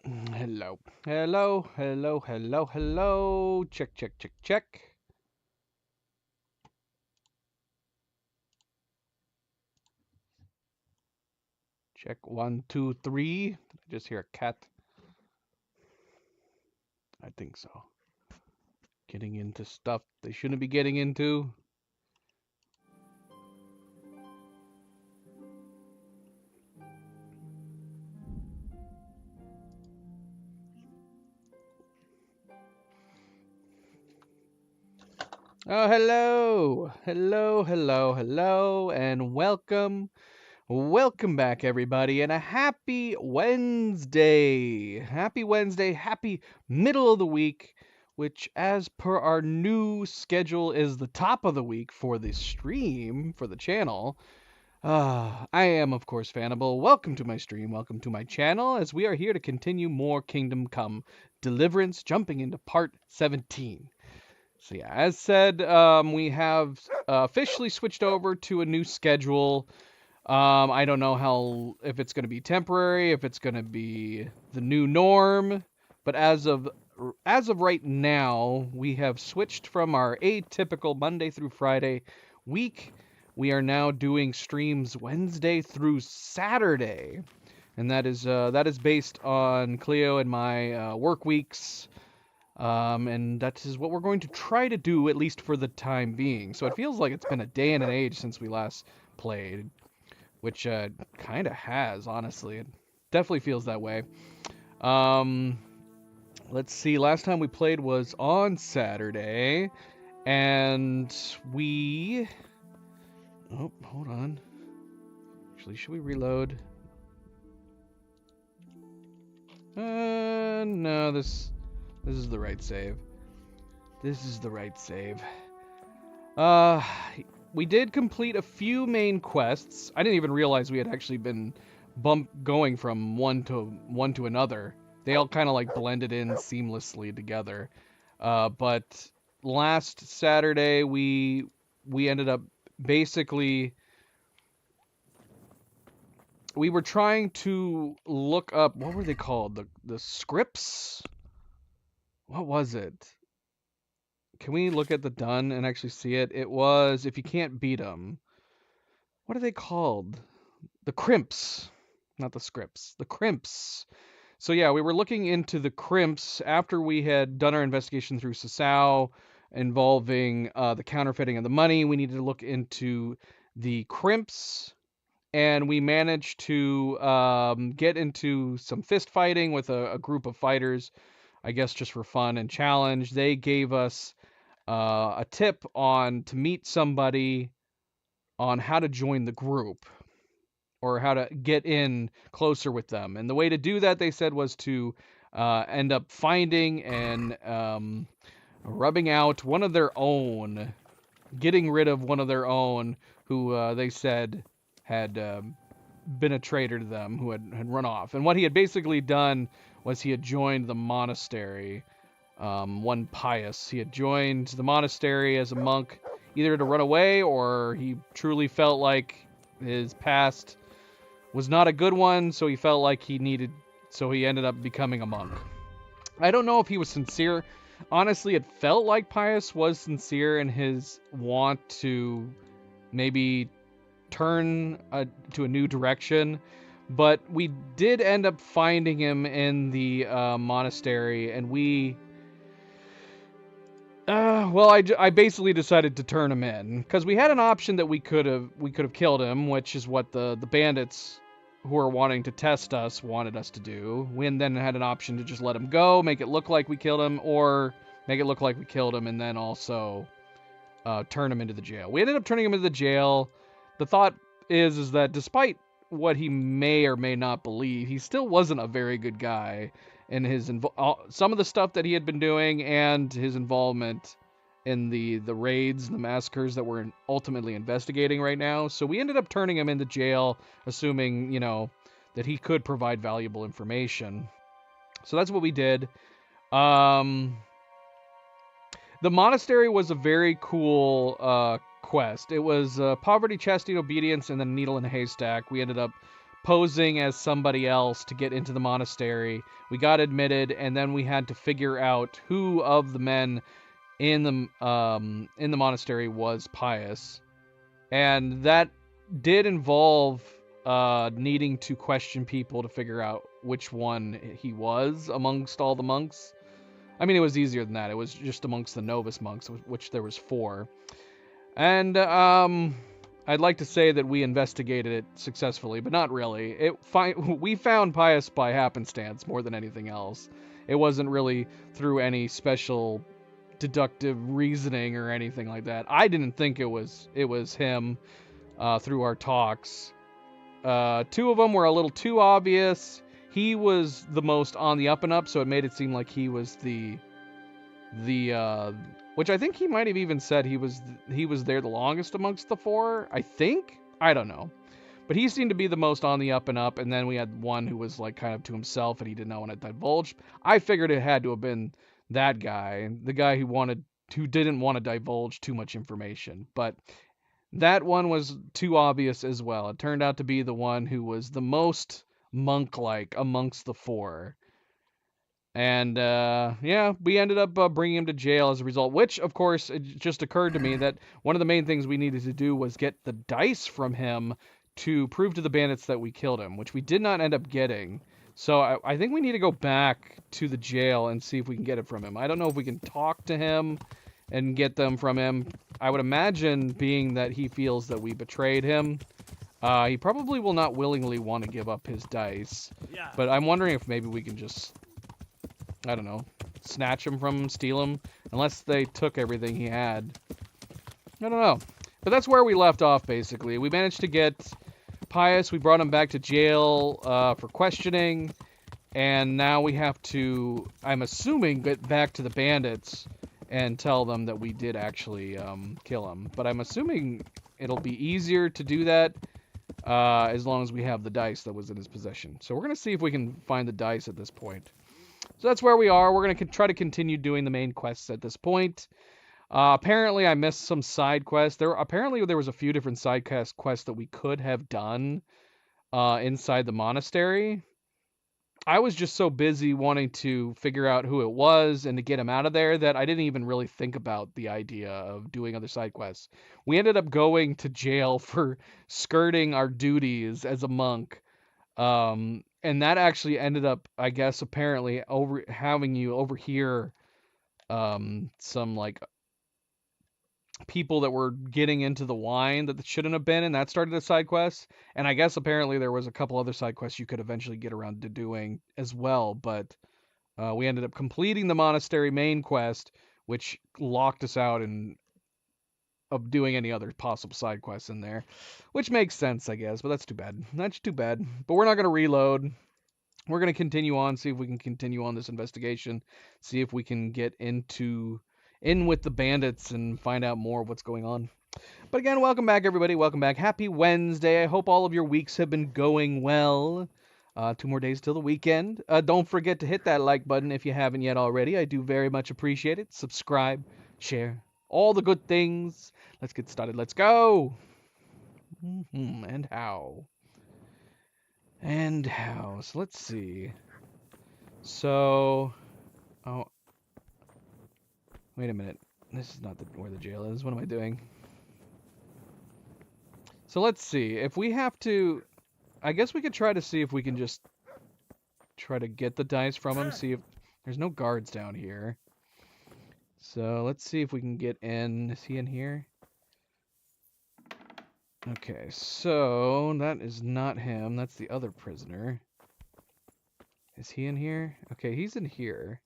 Hello. Hello, hello, hello, hello. Check, check, check, check. Check one, two, three. I just hear a cat. I think so. Getting into stuff they shouldn't be getting into. Oh, hello. Hello, hello, hello, and welcome. Welcome back, everybody, and a happy Wednesday. Happy Wednesday, happy middle of the week, which, as per our new schedule, is the top of the week for the stream, for the channel. I am, of course, Fanable. Welcome to my stream, welcome to my channel, as we are here to continue more Kingdom Come Deliverance, jumping into part 17. So yeah, as said, we have officially switched over to a new schedule. I don't know how if it's going to be temporary, if it's going to be the new norm, but as of right now, we have switched from our atypical Monday through Friday week. We are now doing streams Wednesday through Saturday, and that is based on Cleo and my work weeks. And that is what we're going to try to do, at least for the time being. So it feels like it's been a day and an age since we last played, which kind of has, honestly. It definitely feels that way. Um, let's see. Last time we played was on Saturday, and we. Oh, hold on. Actually, should we reload? No. This is the right save. This is the right save. Uh, we did complete a few main quests. I didn't even realize we had actually been going from one to another. They all kind of like blended in seamlessly together. But last Saturday we ended up basically we were trying to look up what were they called? The scripts? What was it? Can we look at the done and actually see it? It was if you can't beat them. What are they called? The crimps, not the scripts, the crimps. So yeah, we were looking into the crimps after we had done our investigation through Sasau involving the counterfeiting of the money. We needed to look into the crimps, and we managed to get into some fist fighting with a group of fighters, I guess just for fun and challenge. They gave us a tip on to meet somebody on how to join the group or how to get in closer with them. And the way to do that, they said, was to end up finding and rubbing out one of their own, getting rid of one of their own who they said had been a traitor to them, who had run off. And what he had basically done was he had joined the monastery. One Pious. He had joined the monastery as a monk, either to run away or he truly felt like his past was not a good one, so he felt like so he ended up becoming a monk. I don't know if he was sincere. Honestly, it felt like Pius was sincere in his want to maybe turn to a new direction, but we did end up finding him in the monastery, and I basically decided to turn him in because we had an option that we could have killed him, which is what the bandits who are wanting to test us wanted us to do. We then had an option to just let him go, make it look like we killed him, or make it look like we killed him and then also turn him into the jail. We ended up turning him into the jail. The thought is that despite what he may or may not believe, he still wasn't a very good guy in his some of the stuff that he had been doing and his involvement in the raids and the massacres that we're ultimately investigating right now. So we ended up turning him into jail, assuming, that he could provide valuable information. So that's what we did. Um, the monastery was a very cool quest. It was poverty, chastity, obedience, and then needle in a haystack. We ended up posing as somebody else to get into the monastery. We got admitted, and then we had to figure out who of the men in the monastery was pious, and that did involve needing to question people to figure out which one he was amongst all the monks. I mean, it was easier than that. It was just amongst the novice monks, which there was 4. And I'd like to say that we investigated it successfully, but not really. We found Pius by happenstance more than anything else. It wasn't really through any special deductive reasoning or anything like that. I didn't think it was him through our talks. 2 of them were a little too obvious. He was the most on the up and up, so it made it seem like he was the which I think he might have even said he was there the longest amongst the 4. I think, I don't know, but he seemed to be the most on the up and up. And then we had one who was like kind of to himself and he did not want to divulge. I figured it had to have been that guy, the guy who didn't want to divulge too much information. But that one was too obvious as well. It turned out to be the one who was the most monk-like amongst the 4. And yeah, we ended up bringing him to jail as a result, which, of course, it just occurred to me that one of the main things we needed to do was get the dice from him to prove to the bandits that we killed him, which we did not end up getting. So I think we need to go back to the jail and see if we can get it from him. I don't know if we can talk to him and get them from him. I would imagine, being that he feels that we betrayed him, he probably will not willingly want to give up his dice. Yeah. But I'm wondering if maybe we can just, I don't know, snatch him from him, steal him, unless they took everything he had. I don't know. But that's where we left off, basically. We managed to get Pius. We brought him back to jail for questioning. And now we have to, I'm assuming, get back to the bandits and tell them that we did actually kill him. But I'm assuming it'll be easier to do that as long as we have the dice that was in his possession. So we're going to see if we can find the dice at this point. So that's where we are. We're going to try to continue doing the main quests at this point. Apparently, I missed some side quests. Apparently, there was a few different side quests that we could have done inside the monastery. I was just so busy wanting to figure out who it was and to get him out of there that I didn't even really think about the idea of doing other side quests. We ended up going to jail for skirting our duties as a monk. And that actually ended up, I guess, apparently having you overhear some like people that were getting into the wine that shouldn't have been, and that started a side quest. And I guess apparently there was a couple other side quests you could eventually get around to doing as well, but we ended up completing the monastery main quest, which locked us out of doing any other possible side quests in there, which makes sense, I guess, but that's too bad. That's too bad. But we're not going to reload. We're going to continue on, see if we can continue on this investigation, see if we can get in with the bandits and find out more of what's going on. But again, welcome back, everybody. Welcome back. Happy Wednesday. I hope all of your weeks have been going well. 2 more days till the weekend. Don't forget to hit that like button if you haven't yet already. I do very much appreciate it. Subscribe, share, all the good things. Let's get started. Let's go. And how? So let's see. So, oh, wait a minute. This is not where the jail is. What am I doing? So let's see. If we have to, I guess we could try to see if we can just try to get the dice from him. See if there's no guards down here. So let's see if we can get in. Is he in here? Okay, so that is not him. That's the other prisoner. Is he in here? Okay, he's in here.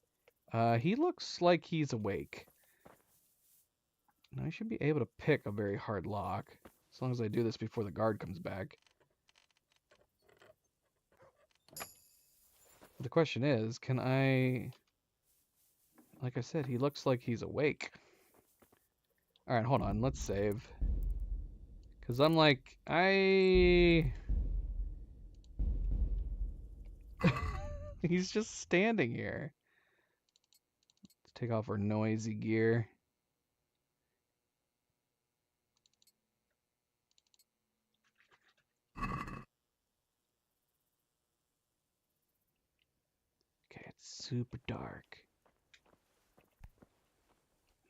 He looks like he's awake. Now I should be able to pick a very hard lock, as long as I do this before the guard comes back. The question is, can I... Like I said, he looks like he's awake. Alright, hold on, let's save. Because I'm like, He's just standing here. Let's take off our noisy gear. Super dark.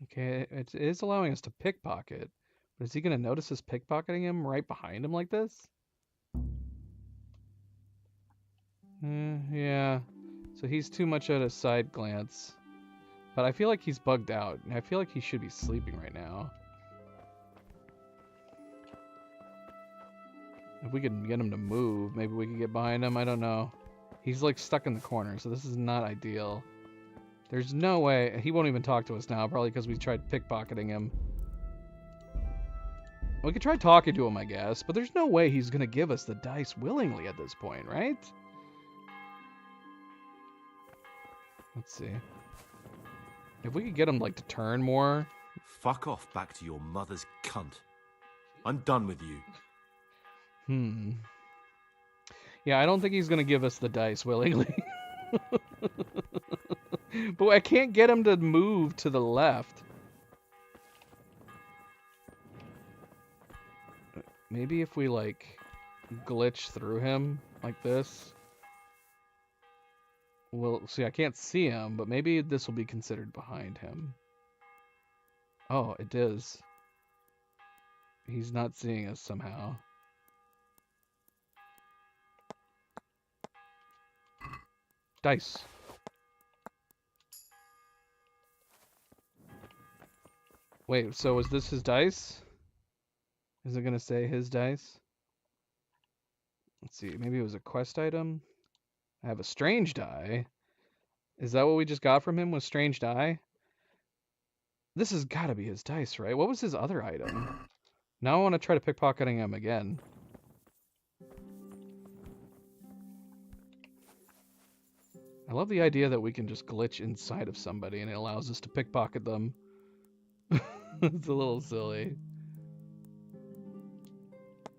Okay, it is allowing us to pickpocket. But is he going to notice us pickpocketing him right behind him like this? Yeah. So he's too much at a side glance. But I feel like he's bugged out. I feel like he should be sleeping right now. If we could get him to move, maybe we could get behind him. I don't know. He's like stuck in the corner, so this is not ideal. There's no way. He won't even talk to us now, probably because we tried pickpocketing him. We could try talking to him, I guess, but there's no way he's going to give us the dice willingly at this point, right? Let's see. If we could get him, like, to turn more. Fuck off back to your mother's cunt. I'm done with you. Yeah, I don't think he's going to give us the dice willingly. But I can't get him to move to the left. Maybe if we, like, glitch through him like this. Well, see, I can't see him, but maybe this will be considered behind him. Oh, it does. He's not seeing us somehow. Dice. Wait, so is this his dice? Is it going to say his dice? Let's see, maybe it was a quest item? I have a strange die. Is that what we just got from him, was strange die? This has got to be his dice, right? What was his other item? Now I want to try to pickpocketing him again. I love the idea that we can just glitch inside of somebody and it allows us to pickpocket them. It's a little silly.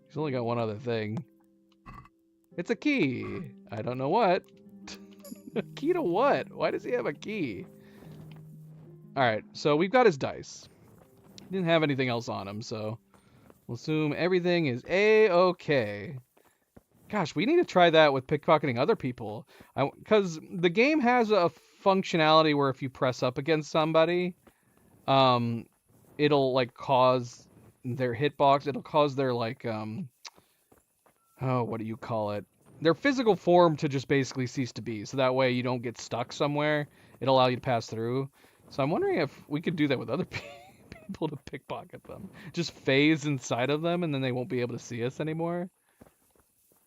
He's only got one other thing. It's a key. I don't know what. A key to what? Why does he have a key? Alright, so we've got his dice. He didn't have anything else on him, so we'll assume everything is A-okay. Gosh, we need to try that with pickpocketing other people. Because the game has a functionality where if you press up against somebody, it'll, like, cause their hitbox, it'll cause their, like, what do you call it? Their physical form to just basically cease to be. So that way you don't get stuck somewhere. It'll allow you to pass through. So I'm wondering if we could do that with other people to pickpocket them. Just phase inside of them and then they won't be able to see us anymore.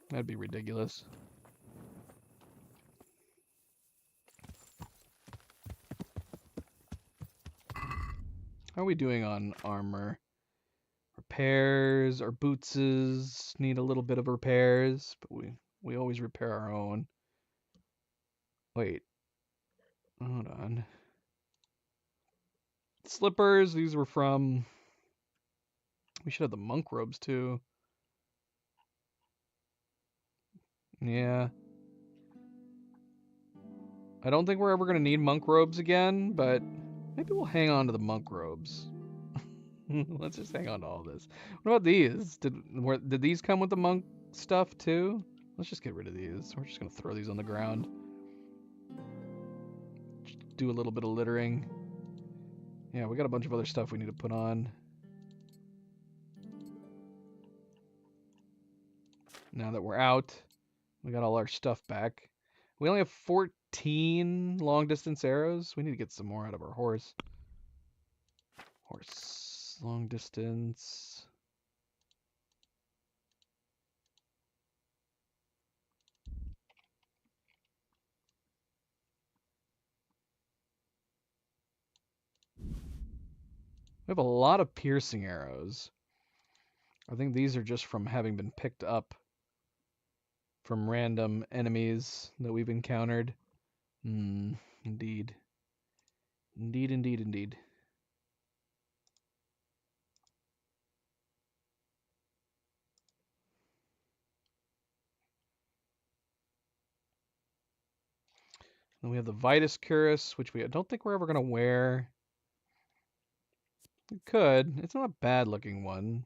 That'd be ridiculous. How are we doing on armor? Repairs, our bootses need a little bit of repairs, but we always repair our own. Wait. Hold on. Slippers, these were from... We should have the monk robes too. Yeah. I don't think we're ever going to need monk robes again, but maybe we'll hang on to the monk robes. Let's just hang on to all this. What about these? Did these come with the monk stuff too? Let's just get rid of these. We're just going to throw these on the ground. Just do a little bit of littering. Yeah, we got a bunch of other stuff we need to put on. Now that we're out, we got all our stuff back. We only have 14 long distance arrows. We need to get some more out of our horse. Horse, long distance. We have a lot of piercing arrows. I think these are just from having been picked up from random enemies that we've encountered. Indeed. Indeed, indeed, indeed. Then we have the Vitus Cuirass, which we don't think we're ever going to wear. We could. It's not a bad looking one.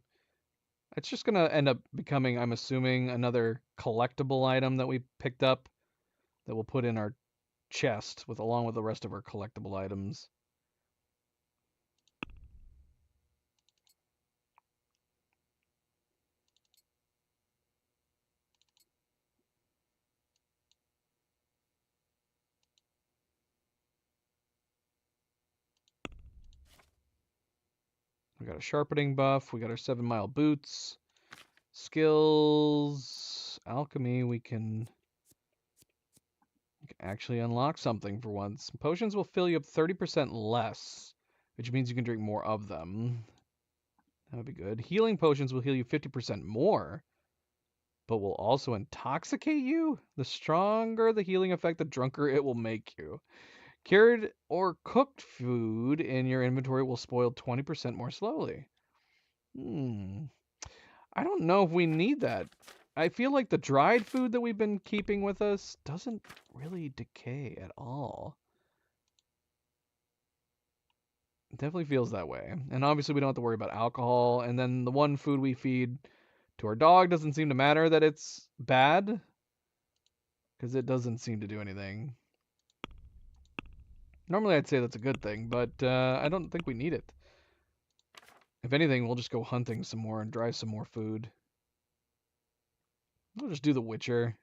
It's just going to end up becoming, I'm assuming, another collectible item that we picked up that we'll put in our chest along with the rest of our collectible items. We got a sharpening buff. We got our 7-mile boots. Skills. Alchemy, we can actually unlock something for once. Potions will fill you up 30% less, which means you can drink more of them. That would be good. Healing potions will heal you 50% more, but will also intoxicate you. The stronger the healing effect, the drunker it will make you. Cured or cooked food in your inventory will spoil 20% more slowly. I don't know if we need that. I feel like the dried food that we've been keeping with us doesn't really decay at all. It definitely feels that way. And obviously we don't have to worry about alcohol. And then the one food we feed to our dog doesn't seem to matter that it's bad, because it doesn't seem to do anything. Normally I'd say that's a good thing, but I don't think we need it. If anything, we'll just go hunting some more and dry some more food. We'll just do The Witcher.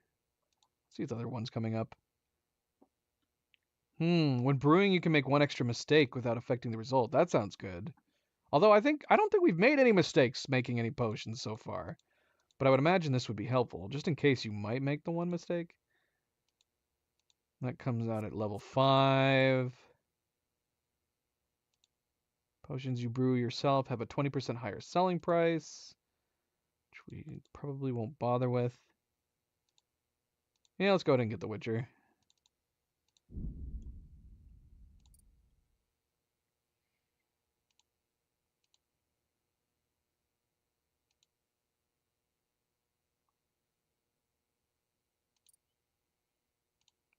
See if the other one's coming up. When brewing, you can make one extra mistake without affecting the result. That sounds good. Although I don't think we've made any mistakes making any potions so far. But I would imagine this would be helpful, just in case you might make the one mistake. That comes out at level 5. Potions you brew yourself have a 20% higher selling price, which we probably won't bother with. Yeah, let's go ahead and get The Witcher.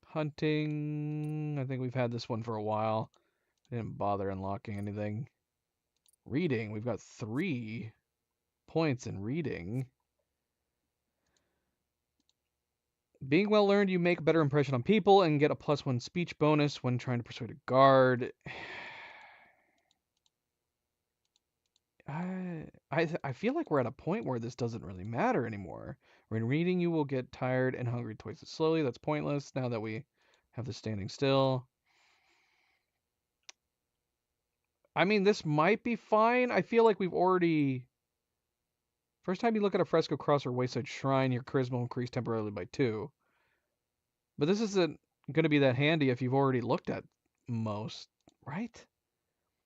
Hunting. I think we've had this one for a while. Didn't bother unlocking anything. Reading. We've got 3 points in reading. Being well learned, you make a better impression on people and get a +1 speech bonus when trying to persuade a guard. I feel like we're at a point where this doesn't really matter anymore. When reading, you will get tired and hungry twice as slowly. That's pointless now that we have the standing still. I mean, this might be fine. I feel like we've already... First time you look at a fresco cross or wayside shrine, your charisma will increase temporarily by 2. But this isn't going to be that handy if you've already looked at most, right?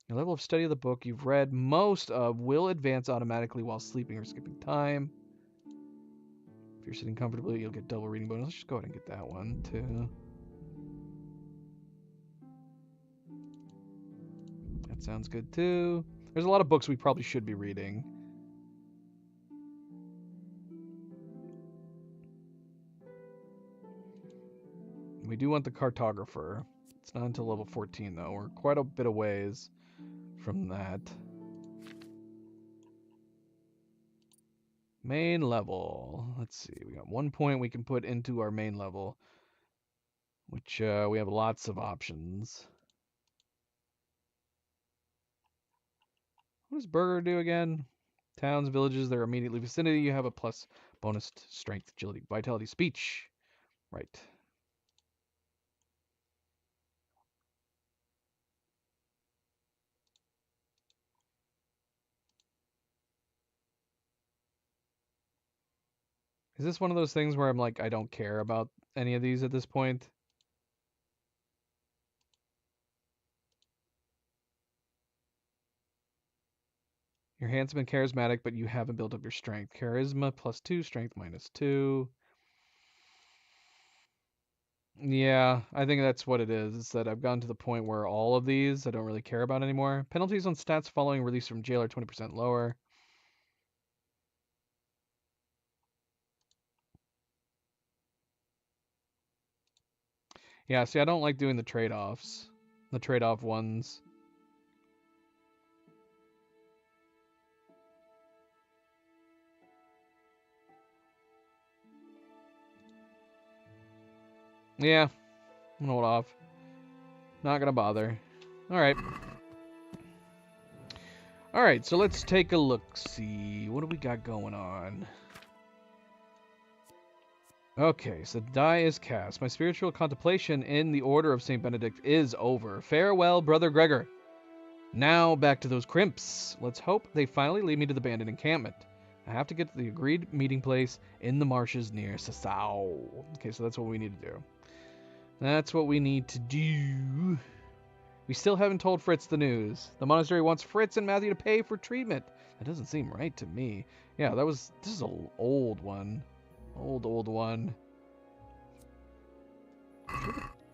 Your level of study of the book you've read most of will advance automatically while sleeping or skipping time. If you're sitting comfortably, you'll get double reading bonus. Let's just go ahead and get that one too. That sounds good too. There's a lot of books we probably should be reading. We do want the cartographer. It's not until level 14 though. We're quite a bit of ways from that. Main level. Let's see. We got 1 point we can put into our main level, which we have lots of options. What does Burger do again? Towns, villages, their immediately vicinity, you have a plus bonus strength, agility, vitality, speech. Right. Is this one of those things where I'm like, I don't care about any of these at this point? You're handsome and charismatic, but you haven't built up your strength. Charisma +2, strength -2. Yeah, I think that's what it is. Is that I've gotten to the point where all of these I don't really care about anymore. Penalties on stats following release from jail are 20% lower. Yeah, see, I don't like doing the trade-offs. The trade-off ones. Yeah. I'm gonna hold off. Not gonna bother. Alright. Alright, so let's take a look-see. What do we got going on? Okay, so the die is cast. My spiritual contemplation in the Order of St. Benedict is over. Farewell, Brother Gregor. Now, back to those crimps. Let's hope they finally lead me to the bandit encampment. I have to get to the agreed meeting place in the marshes near Sasau. Okay, so that's what we need to do. That's what we need to do. We still haven't told Fritz the news. The monastery wants Fritz and Matthew to pay for treatment. That doesn't seem right to me. Yeah, this is an old one. Old one.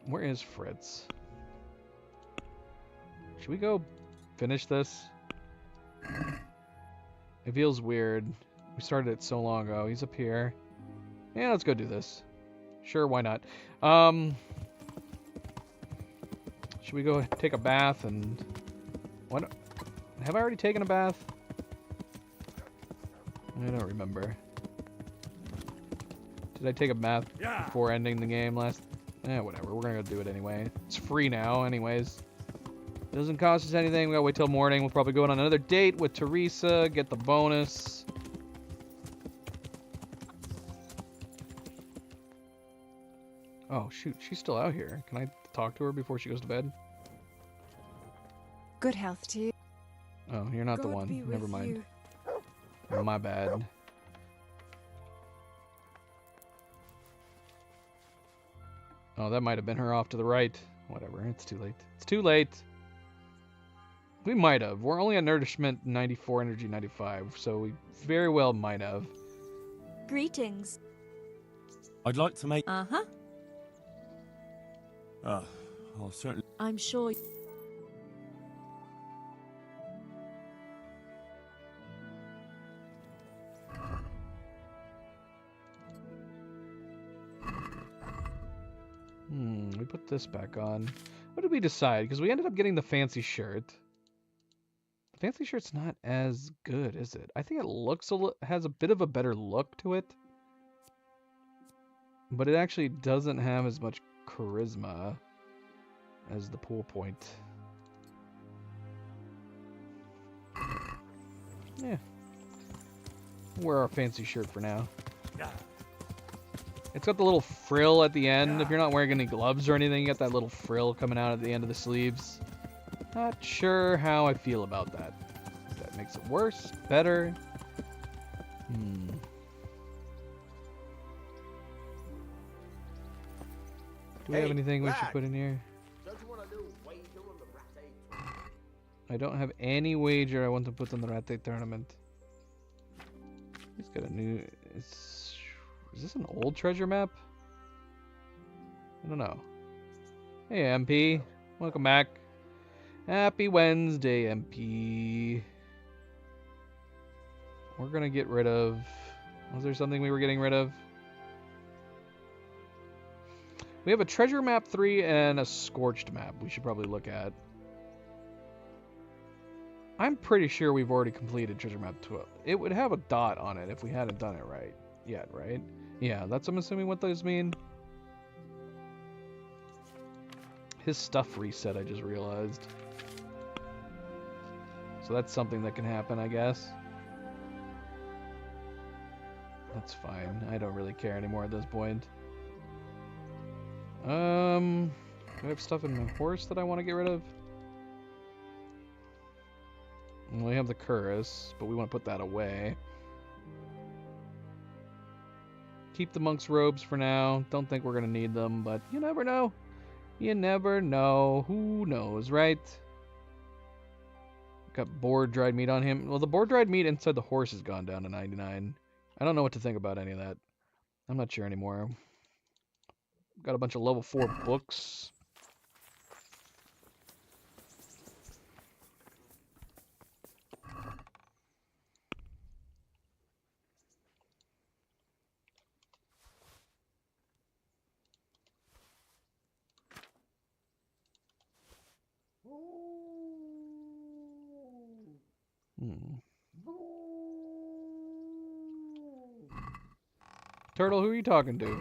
Where is Fritz? Should we go finish this? It feels weird. We started it so long ago. He's up here. Yeah, let's go do this. Sure, why not? Should we go take a bath and... What? Have I already taken a bath? I don't remember. Did I take a bath before ending the game last... whatever. We're gonna go do it anyway. It's free now, anyways. Doesn't cost us anything. We gotta wait till morning. We'll probably go on another date with Teresa. Get the bonus. Oh, shoot. She's still out here. Can I talk to her before she goes to bed? Good health to you. Oh, you're not the God one. be Never with mind. you. My bad. Oh, that might have been her off to the right. Whatever. It's too late. It's too late. We might have. We're only at nourishment 94, energy 95, so we very well might have. Greetings. I'd like to make... Uh-huh. I'll certainly... I'm sure... We put this back on. What did we decide? Because we ended up getting the fancy shirt. The fancy shirt's not as good, is it? I think it looks has a bit of a better look to it. But it actually doesn't have as much charisma as the pool point. Yeah. Wear our fancy shirt for now. It's got the little frill at the end. If you're not wearing any gloves or anything, you got that little frill coming out at the end of the sleeves. Not sure how I feel about that. That makes it worse, better. Do we have anything we should put in here? I don't have any wager I want to put on the Ratte tournament. He's got a new... Is this an old treasure map? I don't know. Hey, MP. Welcome back. Happy Wednesday, MP. We're gonna get rid of... Was there something we were getting rid of? We have a treasure map 3 and a scorched map we should probably look at. I'm pretty sure we've already completed treasure map 12. It would have a dot on it if we hadn't done it right yet, right? Yeah, that's, I'm assuming, what those mean. His stuff reset, I just realized. So that's something that can happen, I guess. That's fine. I don't really care anymore at this point. Do I have stuff in my horse that I want to get rid of? We have the Curus, but we want to put that away. Keep the monk's robes for now. Don't think we're going to need them, but you never know. You never know. Who knows, right? Got boar dried meat on him. Well, the boar dried meat inside the horse has gone down to 99. I don't know what to think about any of that. I'm not sure anymore. Got a bunch of level 4 books. Turtle, who are you talking to?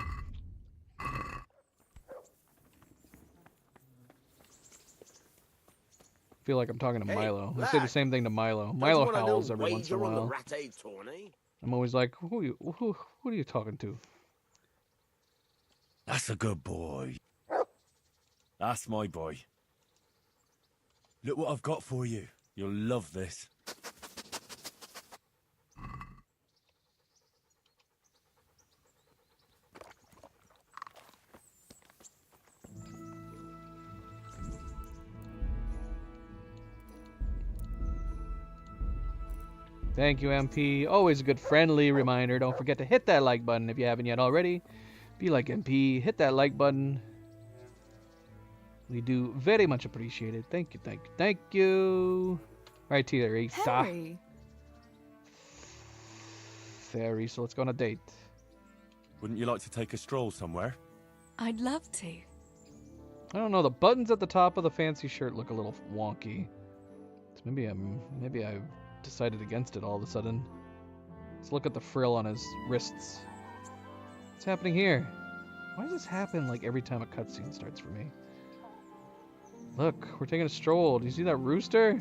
feel like I'm talking to Hey, Milo. I say the lad. same thing to Milo. Don't you Milo want a howls little every once in a wager on the while. Rattay tourney? I'm always like, who are you talking to? That's a good boy. That's my boy. Look what I've got for you. You'll love this. Thank you, MP. Always a good friendly reminder. Don't forget to hit that like button if you haven't yet already. Be like MP. Hit that like button. We do very much appreciate it. Thank you, thank you, thank you. Right, Teresa. Henry. Fairy, so let's go on a date. Wouldn't you like to take a stroll somewhere? I'd love to. I don't know. The buttons at the top of the fancy shirt look a little wonky. So maybe I've decided against it all of a sudden. Let's look at the frill on his wrists. What's happening here? Why does this happen like every time a cutscene starts for me? Look, we're taking a stroll. Do you see that rooster?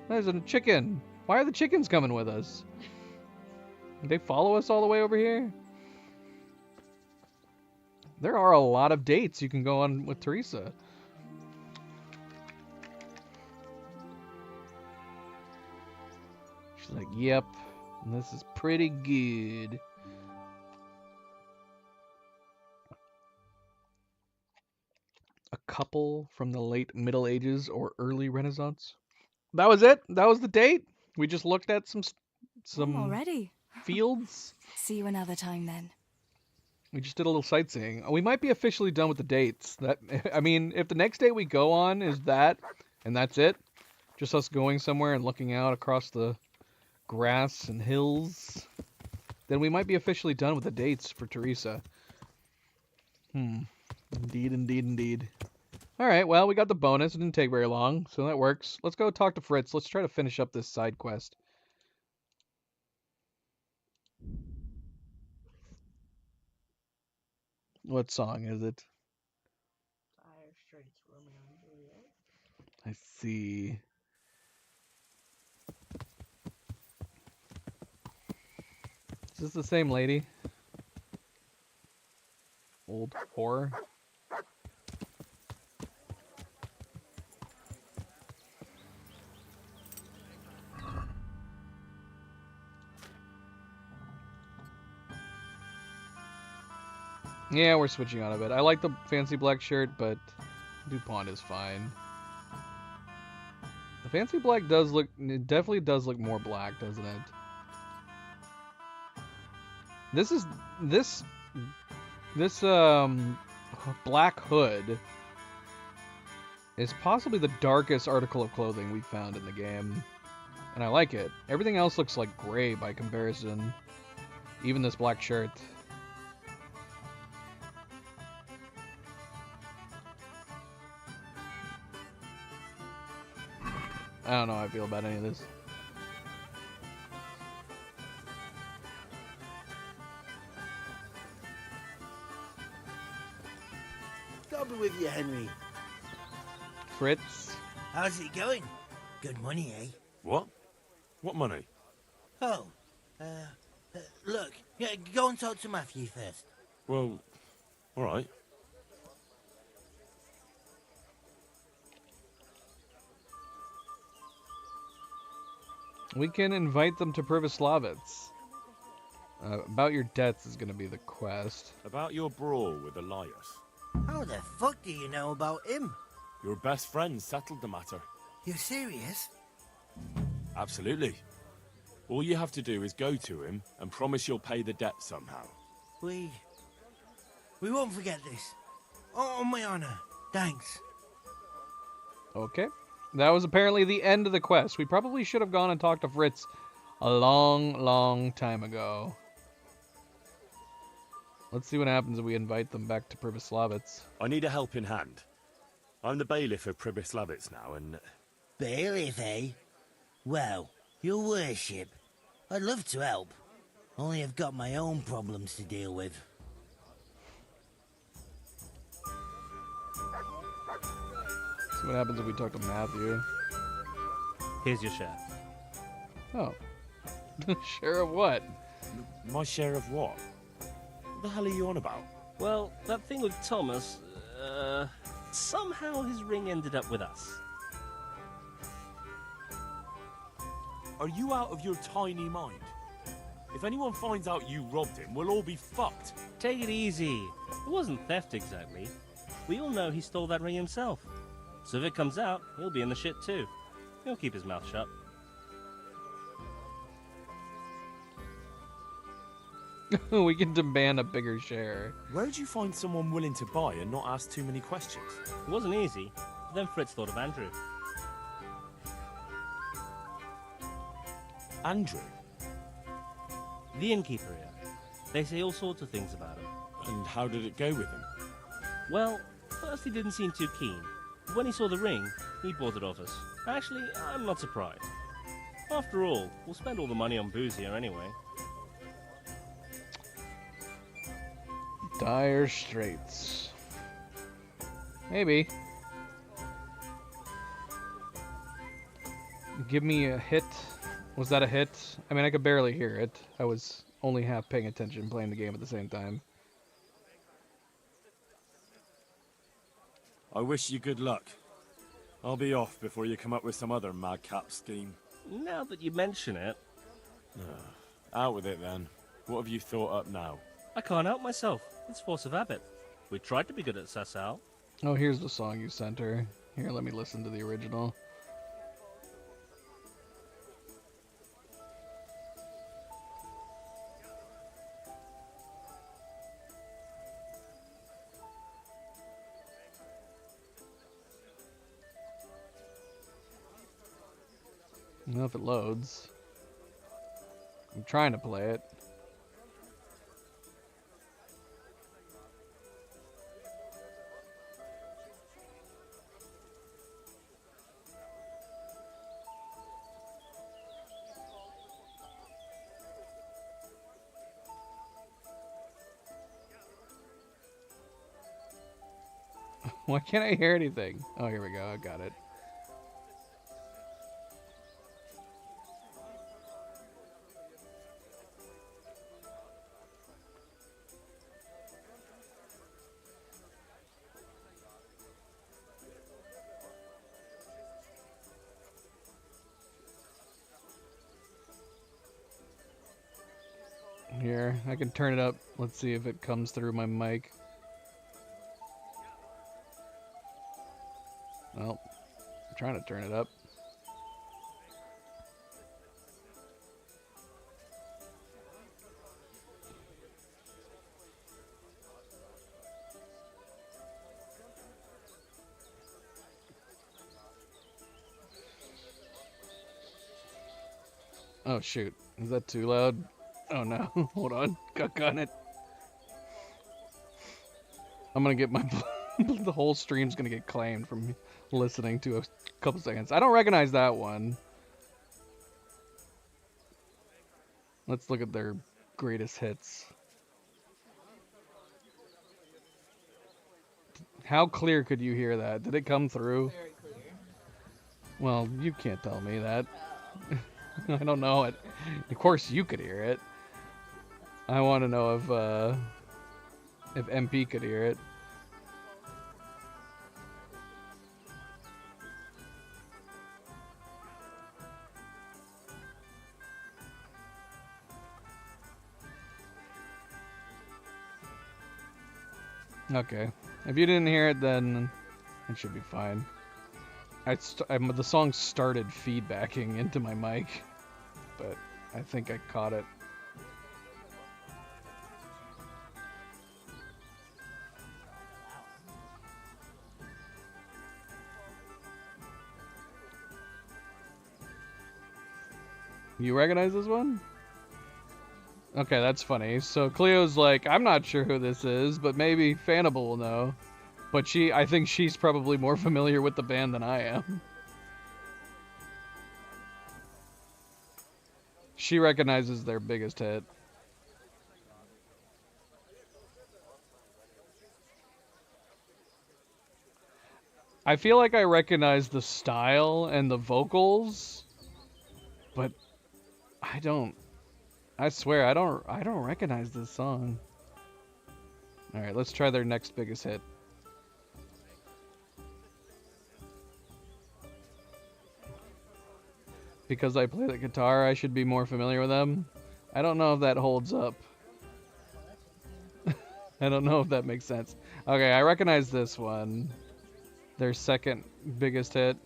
There's a chicken. Why are the chickens coming with us? Did they follow us all the way over here? There are a lot of dates you can go on with Teresa. She's like, yep, this is pretty good. A couple from the late Middle Ages or early Renaissance. That was it? That was the date? We just looked at some Already. fields. See you another time then. We just did a little sightseeing. We might be officially done with the dates. That I mean, if the next date we go on is that, and that's it, just us going somewhere and looking out across the grass and hills, then we might be officially done with the dates for Teresa. Indeed, indeed, indeed. All right, well, we got the bonus. It didn't take very long, so that works. Let's go talk to Fritz. Let's try to finish up this side quest. What song is it? Dire Straits, Romeo and Juliet. I see. Is this the same lady? Old whore? Yeah, we're switching on a bit. I like the fancy black shirt, but DuPont is fine. The fancy black does look, it definitely does look more black, doesn't it? This black hood is possibly the darkest article of clothing we've found in the game. And I like it. Everything else looks like gray by comparison. Even this black shirt. I don't know how I feel about any of this. God be with you, Henry. Fritz. How's it going? Good money, eh? What? What money? Oh, look, yeah, go and talk to Matthew first. Well, all right. We can invite them to Privoslavitz. About your debts is going to be the quest. About your brawl with Elias. How the fuck do you know about him? Your best friend settled the matter. You're serious? Absolutely. All you have to do is go to him and promise you'll pay the debt somehow. We won't forget this. On my honor. Thanks. Okay. That was apparently the end of the quest. We probably should have gone and talked to Fritz a long, long time ago. Let's see what happens if we invite them back to Privoslavitz. I need a helping hand. I'm the bailiff of Pribyslavitz now, and... Bailiff, eh? Well, your worship, I'd love to help. Only I've got my own problems to deal with. See what happens if we talk to Matthew. Here's your share. Oh. Share of what? My share of what? What the hell are you on about? Well, that thing with Thomas, somehow his ring ended up with us. Are you out of your tiny mind? If anyone finds out you robbed him, we'll all be fucked. Take it easy. It wasn't theft exactly. We all know he stole that ring himself. So if it comes out, he'll be in the shit too. He'll keep his mouth shut. We can demand a bigger share. Where'd you find someone willing to buy and not ask too many questions? It wasn't easy, but then Fritz thought of Andrew. Andrew? The innkeeper here. They say all sorts of things about him. And how did it go with him? Well, first he didn't seem too keen. But when he saw the ring, he bought it off us. Actually, I'm not surprised. After all, we'll spend all the money on booze here anyway. Dire Straits. Maybe. Give me a hit. Was that a hit? I mean, I could barely hear it. I was only half paying attention playing the game at the same time. I wish you good luck. I'll be off before you come up with some other madcap scheme. Now that you mention it, Out with it then. What have you thought up now? I can't help myself. It's force of habit. We tried to be good at Sasau. Oh, here's the song you sent her. Here, let me listen to the original. Well, if it loads. I'm trying to play it. Why can't I hear anything? Oh, here we go. I got it. Here, I can turn it up. Let's see if it comes through my mic. Well, I'm trying to turn it up. Oh shoot, is that too loud? Oh no, hold on, got it. I'm gonna get my, the whole stream's gonna get claimed from listening to a couple seconds. I don't recognize that one. Let's look at their greatest hits. How clear could you hear that? Did it come through? Very clear. Well, you can't tell me that. I don't know it. Of course you could hear it. I want to know if MP could hear it. Okay. If you didn't hear it, then it should be fine. The song started feedbacking into my mic, but I think I caught it. You recognize this one? Okay, that's funny. So Cleo's like, I'm not sure who this is, but maybe Fanable will know. But I think she's probably more familiar with the band than I am. She recognizes their biggest hit. I feel like I recognize the style and the vocals, but I swear I don't recognize this song. All right, let's try their next biggest hit. Because I play the guitar, I should be more familiar with them. I don't know if that holds up. I don't know if that makes sense. Okay, I recognize this one. Their second biggest hit.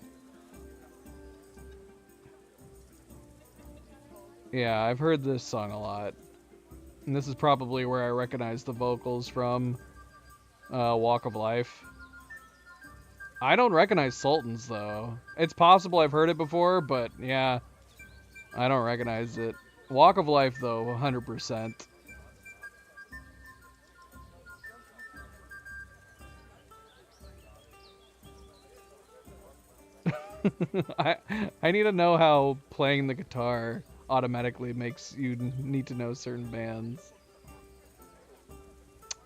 Yeah, I've heard this song a lot. And this is probably where I recognize the vocals from Walk of Life. I don't recognize Sultans, though. It's possible I've heard it before, but yeah, I don't recognize it. Walk of Life, though, 100%. I need to know how playing the guitar automatically makes you need to know certain bands.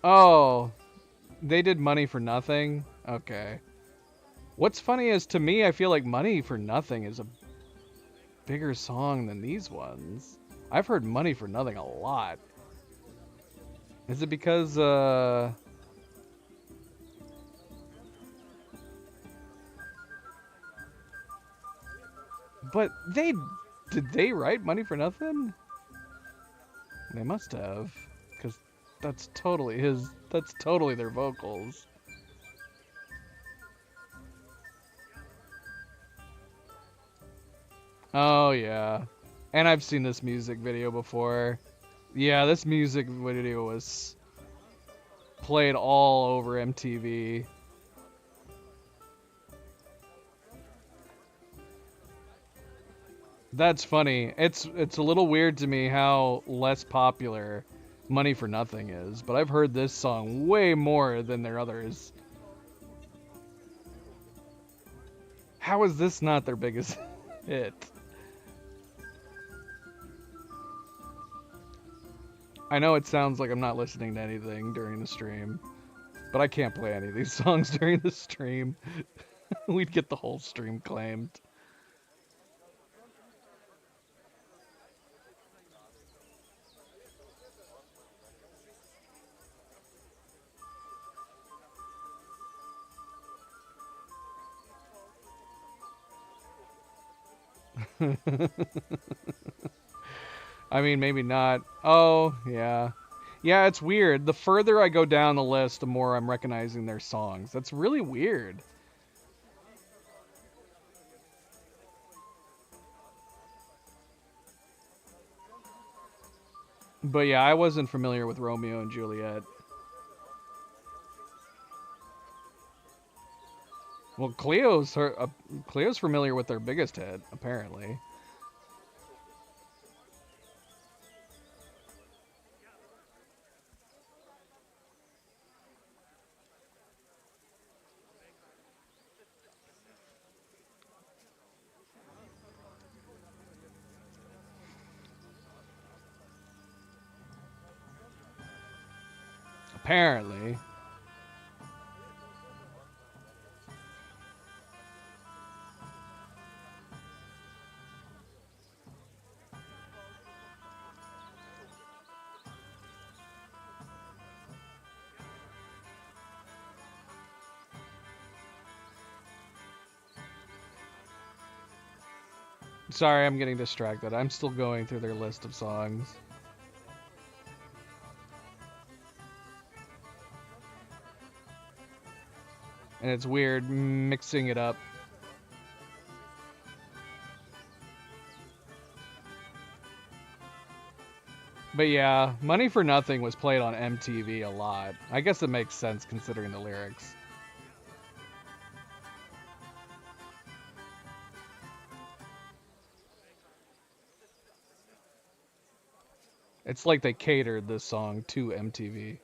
Oh, they did Money for Nothing? Okay. What's funny is, to me, I feel like Money for Nothing is a bigger song than these ones. I've heard Money for Nothing a lot. Is it because, but did they write Money for Nothing? They must have, because that's totally their vocals. Oh yeah, and I've seen this music video before. Yeah, this music video was played all over MTV. That's funny. It's a little weird to me how less popular Money for Nothing is, but I've heard this song way more than their others. How is this not their biggest hit? I know it sounds like I'm not listening to anything during the stream, but I can't play any of these songs during the stream. We'd get the whole stream claimed. I mean, maybe not. Oh, yeah. Yeah, it's weird. The further I go down the list, the more I'm recognizing their songs. That's really weird. But yeah, I wasn't familiar with Romeo and Juliet. Well, Cleo's familiar with their biggest hit, apparently. Apparently. Sorry, I'm getting distracted. I'm still going through their list of songs. And it's weird mixing it up. But yeah, Money for Nothing was played on MTV a lot. I guess it makes sense considering the lyrics. It's like they catered this song to MTV.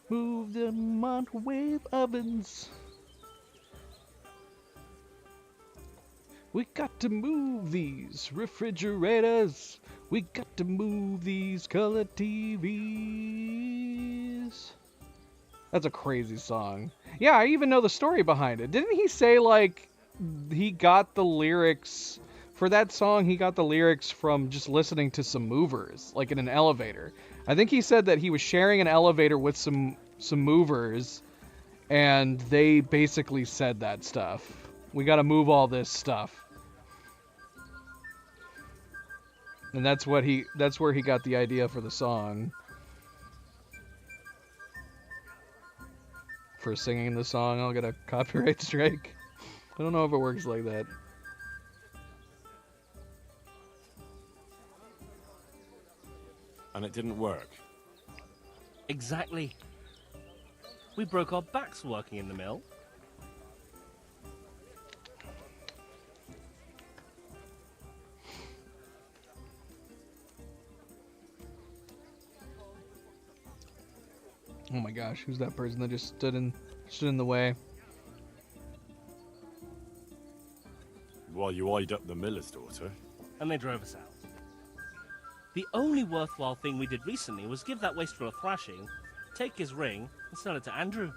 Move the microwave ovens. We got to move these refrigerators. We got to move these color TVs. That's a crazy song. Yeah, I even know the story behind it. Didn't he say, like, he got the lyrics for that song? He got the lyrics from just listening to some movers, like in an elevator. I think he said that he was sharing an elevator with some movers, and they basically said that stuff. We got to move all this stuff. And that's where he got the idea for the song. For singing the song, I'll get a copyright strike. I don't know if it works like that. And it didn't work. Exactly. We broke our backs working in the mill. Oh my gosh, who's that person that just stood in the way? While you eyed up the miller's daughter. And they drove us out. The only worthwhile thing we did recently was give that wastrel a thrashing, take his ring, and sell it to Andrew.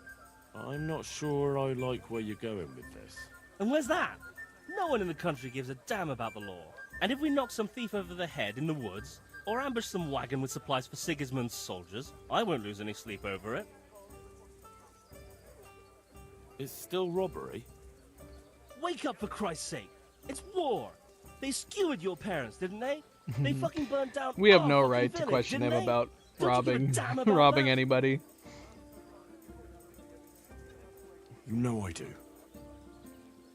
I'm not sure I like where you're going with this. And where's that? No one in the country gives a damn about the law. And if we knock some thief over the head in the woods, or ambush some wagon with supplies for Sigismund's soldiers, I won't lose any sleep over it. It's still robbery? Wake up, for Christ's sake! It's war! They skewered your parents, didn't they? They fucking burnt down. We have our no fucking right to village, question him didn't they? about Don't you give a damn about robbing that? anybody. You know I do.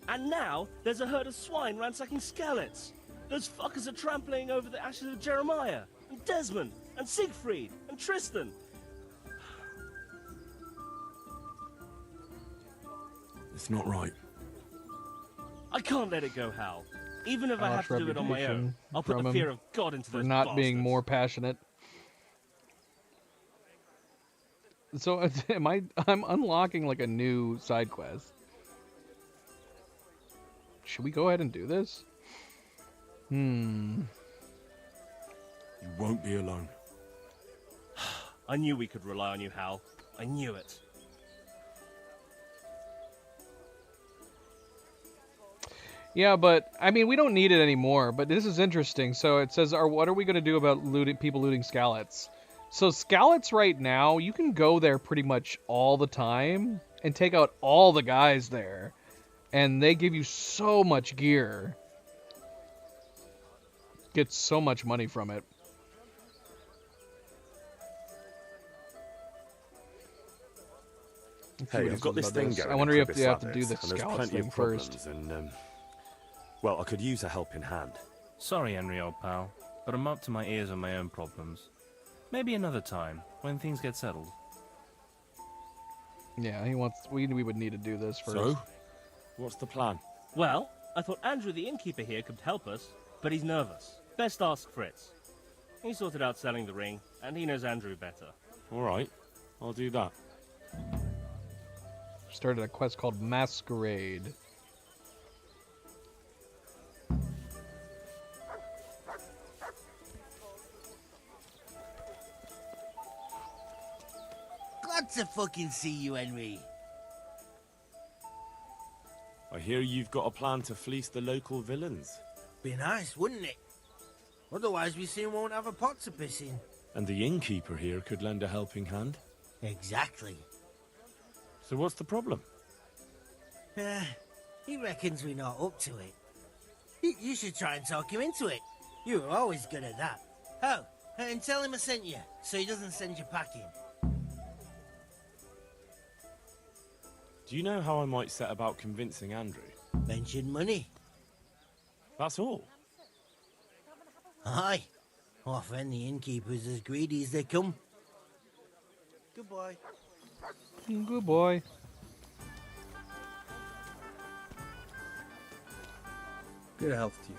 And now there's a herd of swine ransacking Skalitz. Those fuckers are trampling over the ashes of Jeremiah, and Desmond, and Siegfried, and Tristan. It's not right. I can't let it go, Hal. Even if I have Lost to do it on my own, reputation I'll put from the him fear of God into for those not being bastards. more passionate. So I'm unlocking like a new side quest. Should we go ahead and do this? You won't be alone. I knew we could rely on you, Hal. I knew it. Yeah, but I mean, we don't need it anymore. But this is interesting. So it says, what are we going to do about people looting Skalitz? So Skalitz right now, you can go there pretty much all the time and take out all the guys there, and they give you so much gear. Get so much money from it. Let's see Hey, what I've it got says this about thing this. going. I wonder in if you have to do Pribyslavitz, the and there's Skalitz plenty thing of first. problems, and well, I could use a helping hand. Sorry, Henry, old pal, but I'm up to my ears on my own problems. Maybe another time, when things get settled. Yeah, he wants. We would need to do this first. So, what's the plan? Well, I thought Andrew the innkeeper here could help us, but he's nervous. Best ask Fritz. He sorted out selling the ring, and he knows Andrew better. All right, I'll do that. Started a quest called Masquerade. Glad to fucking see you, Henry. I hear you've got a plan to fleece the local villains. Be nice, wouldn't it? Otherwise we soon won't have a pot to piss in. And the innkeeper here could lend a helping hand. Exactly. So what's the problem? He reckons we're not up to it. You should try and talk him into it. You were always good at that. Oh, and tell him I sent you, so he doesn't send you packing. Do you know how I might set about convincing Andrew? Mention money. That's all. Aye. Our friend the innkeeper's as greedy as they come. Goodbye. Good boy. Good health to you.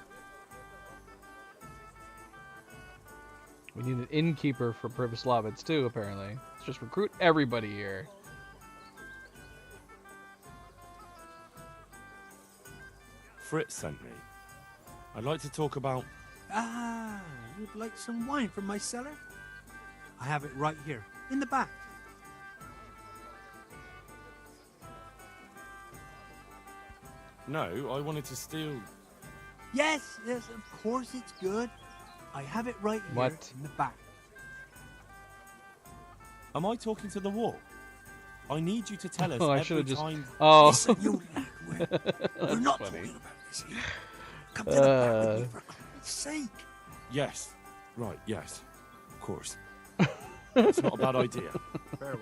We need an innkeeper for Pribyslavitz too, apparently. Let's just recruit everybody here. Fritz sent me. I'd like to talk about... Ah, you'd like some wine from my cellar? I have it right here, in the back. No, I wanted to steal... Yes, yes, of course it's good. I have it right here What? in the back. Am I talking to the wall? I need you to tell us Oh, I every should've just- time... Oh, Listen, you lad, we're that's not funny. talking about this here. Come to the back with me for Christ's sake. Yes. Right, yes. Of course. It's not a bad idea. Farewell.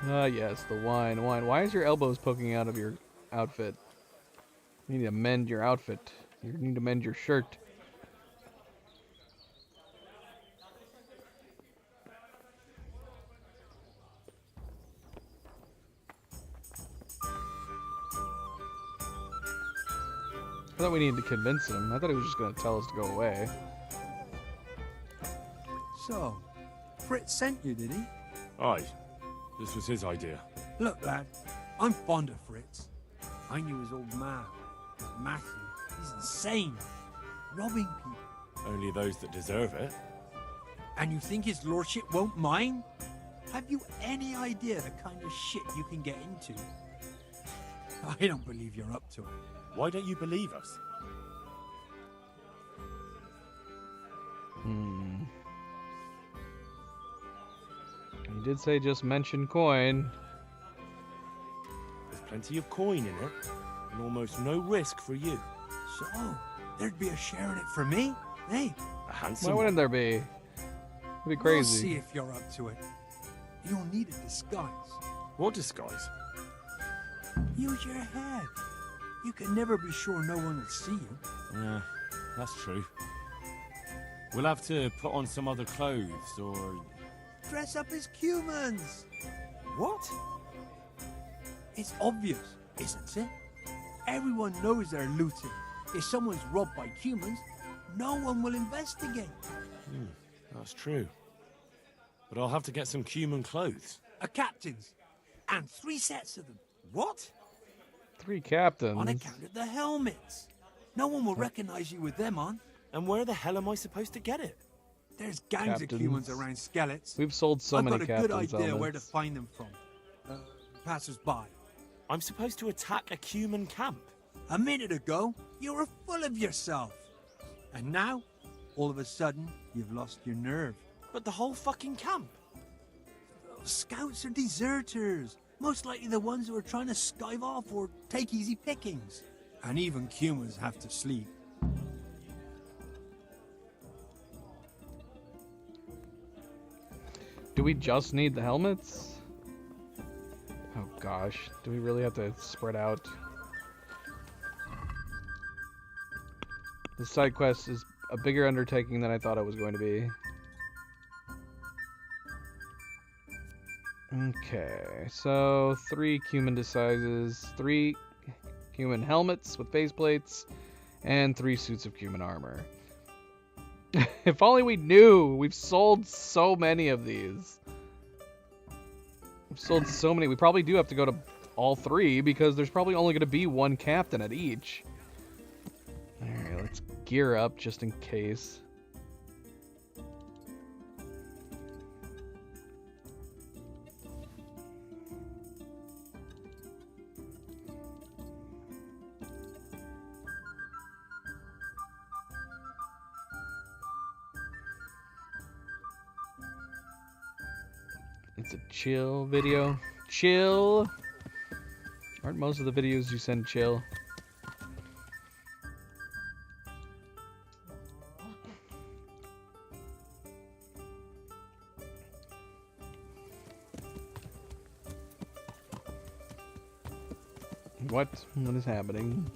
Ah, yes, the wine. Why is your elbows poking out of your outfit? You need to mend your outfit. You need to mend your shirt. I thought we needed to convince him. I thought he was just going to tell us to go away. So, Fritz sent you, did he? Aye. This was his idea. Look, lad, I'm fond of Fritz. I knew his old man, Matthew. He's insane. Robbing people. Only those that deserve it. And you think his lordship won't mind? Have you any idea the kind of shit you can get into? I don't believe you're up to it. Why don't you believe us? He did say just mention coin. There's plenty of coin in it, and almost no risk for you. So, there'd be a share in it for me? Hey, A handsome Why wouldn't there be? It'd be we'll crazy. see if you're up to it. You'll need a disguise. What disguise? Use your head. You can never be sure no one will see you. Yeah, that's true. We'll have to put on some other clothes, or... Dress up as humans. What? It's obvious, isn't it? Everyone knows they're looting. If someone's robbed by humans, no one will investigate. That's true. But I'll have to get some human clothes. A captain's. And 3 sets of them. What? 3 captains. On account of the helmets. No one will recognize you with them on. And where the hell am I supposed to get it? There's gangs Captains. of humans around Skellets. We've sold so I've many got a captains. good idea where to helmets. find them from. Passers-by. I'm supposed to attack a human camp. A minute ago, you were full of yourself. And now, all of a sudden, you've lost your nerve. But the whole fucking camp. Scouts are deserters. Most likely the ones who are trying to skive off or take easy pickings. And even humans have to sleep. Do we just need the helmets? Oh gosh, do we really have to spread out? This side quest is a bigger undertaking than I thought it was going to be. Okay, so 3 human disguises, 3 human helmets with faceplates, and 3 suits of human armor. If only we knew! We've sold so many of these. We've sold so many. We probably do have to go to all 3 because there's probably only going to be 1 captain at each. Alright, let's gear up just in case. It's a chill video. Chill. Aren't most of the videos you send chill? What? What is happening?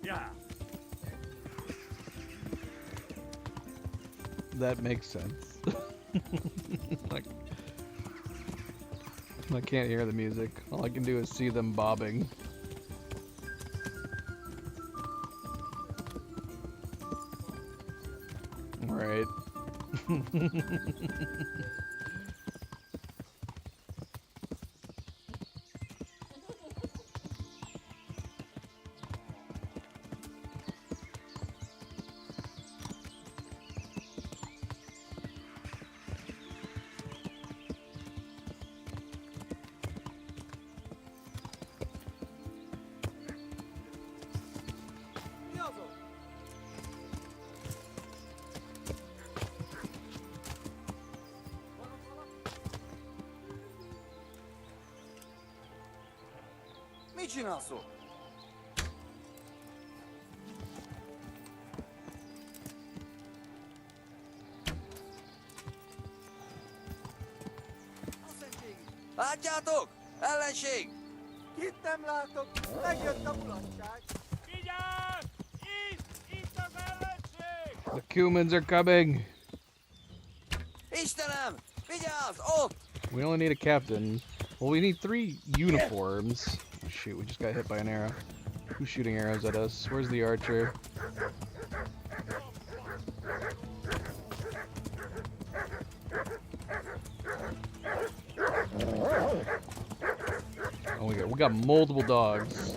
Yeah. That makes sense. Like, I can't hear the music. All I can do is see them bobbing. Right. Niçin Aso? Látjátok? Ellenség! Kit nem látok? Megjött a mulatság. Vigyázz! Itt az ellenség! The Cumans are coming. Istenem! Vigyázz! Ott! We only need a captain. Well, we need 3 uniforms. Oh, shoot, we just got hit by an arrow. Who's shooting arrows at us? Where's the archer? Oh, we got multiple dogs.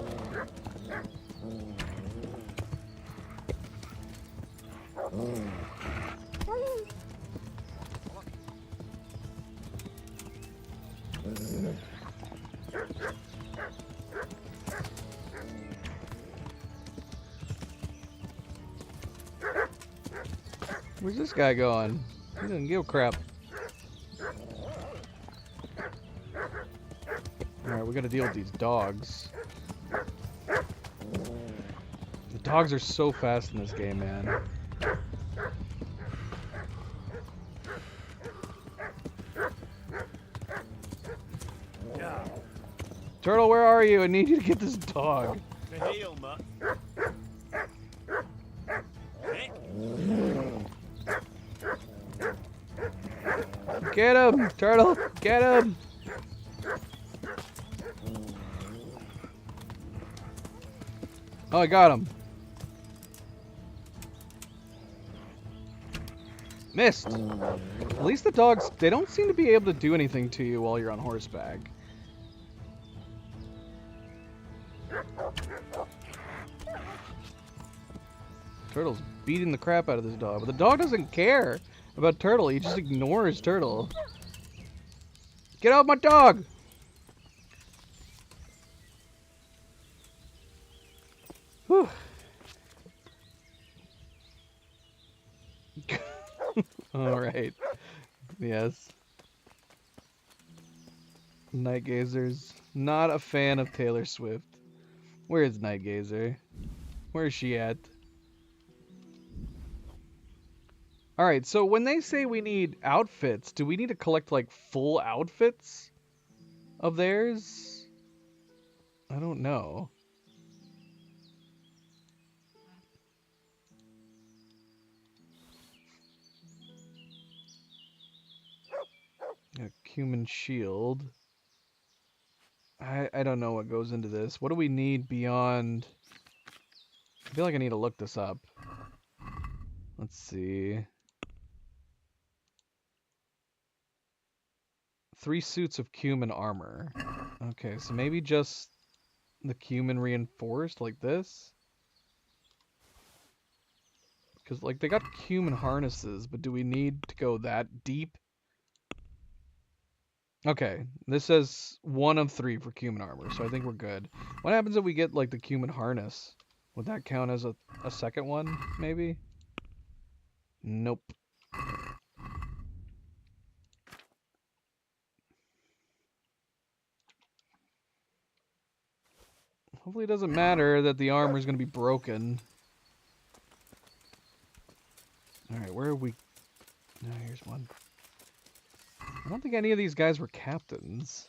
Where's this guy going? He doesn't give a crap. Alright, we gotta deal with these dogs. The dogs are so fast in this game, man. Turtle, where are you? I need you to get this dog. The heel, mutt. Get him! Turtle! Get him! Oh, I got him. Missed! At least the dogs, they don't seem to be able to do anything to you while you're on horseback. Turtle's beating the crap out of this dog, but the dog doesn't care about Turtle. He just ignores Turtle. Get off my dog! Whew. Alright. Yes. Night Gazer's not a fan of Taylor Swift. Where is Night Gazer? Where is she at? Alright, so when they say we need outfits, do we need to collect like full outfits of theirs? I don't know. A Cuman shield. I don't know what goes into this. What do we need beyond... I feel like I need to look this up. Let's see. 3 suits of Cuman armor. Okay, so maybe just the Cuman reinforced like this? Because, like, they got Cuman harnesses, but do we need to go that deep? Okay, this says 1 of 3 for Cuman armor, so I think we're good. What happens if we get, like, the Cuman harness? Would that count as a second one, maybe? Nope. Hopefully it doesn't matter that the armor is going to be broken. Alright, where are we? No, here's one. I don't think any of these guys were captains.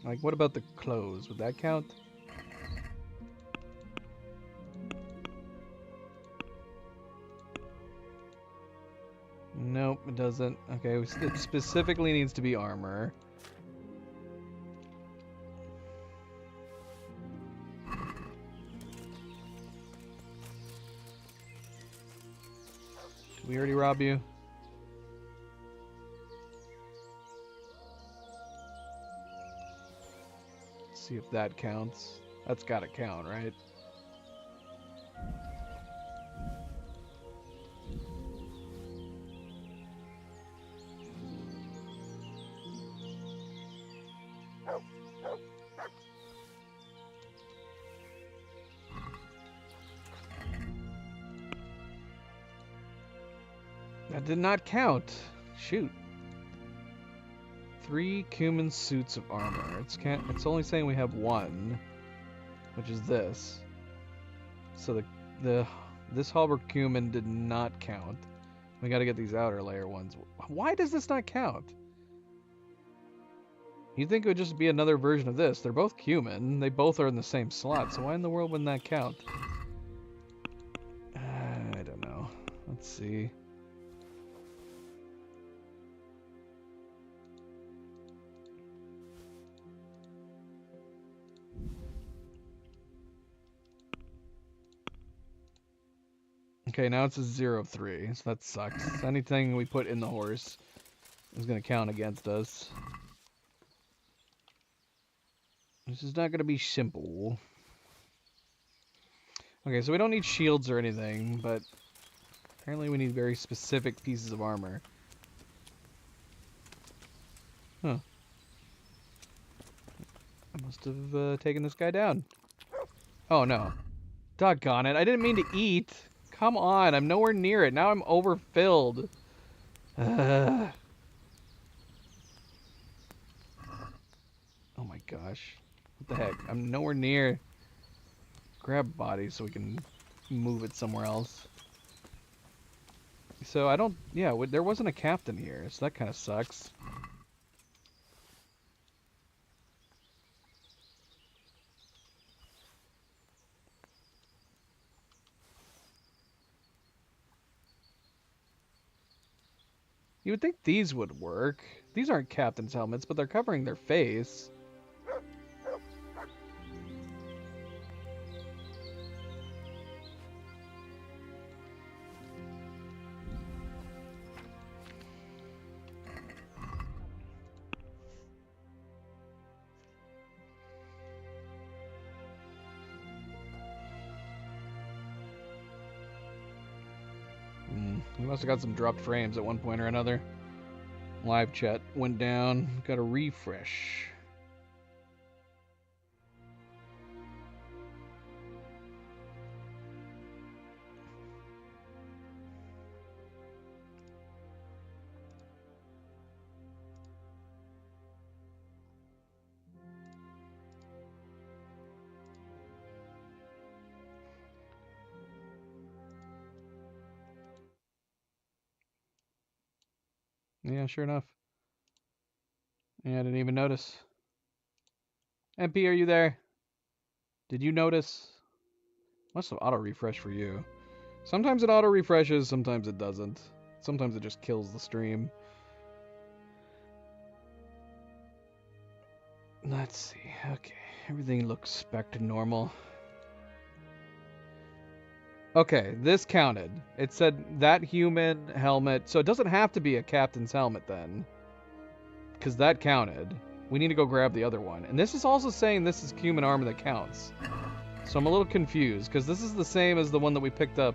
Like, what about the clothes? Would that count? Nope, it doesn't. Okay, it specifically needs to be armor. Did we already rob you? See if that counts. That's gotta count, right? That did not count. Shoot. 3 cumin suits of armor. It's only saying we have 1, which is this. So this halberd cumin did not count. We got to get these outer layer ones. Why does this not count? You'd think it would just be another version of this. They're both cumin. They both are in the same slot. So why in the world wouldn't that count? I don't know. Let's see. Okay, now it's a 0-3, so that sucks. Anything we put in the horse is going to count against us. This is not going to be simple. Okay, so we don't need shields or anything, but apparently we need very specific pieces of armor. Huh. I must have taken this guy down. Oh, no. Doggone it, I didn't mean to eat. Come on, I'm nowhere near it. Now I'm overfilled. Oh my gosh. What the heck? I'm nowhere near. Grab body so we can move it somewhere else. So I don't... Yeah, there wasn't a captain here, so that kind of sucks. You would think these would work. These aren't captain's helmets, but they're covering their face. We must have got some dropped frames at one point or another. Live chat went down. Got a refresh. Yeah, sure enough. Yeah, I didn't even notice. MP, are you there? Did you notice? Must have auto-refresh for you. Sometimes it auto-refreshes, sometimes it doesn't. Sometimes it just kills the stream. Let's see. Okay, everything looks back to normal. Okay, this counted. It said that human helmet. So it doesn't have to be a captain's helmet then. Because that counted. We need to go grab the other one. And this is also saying this is human armor that counts. So I'm a little confused. Because this is the same as the one that we picked up.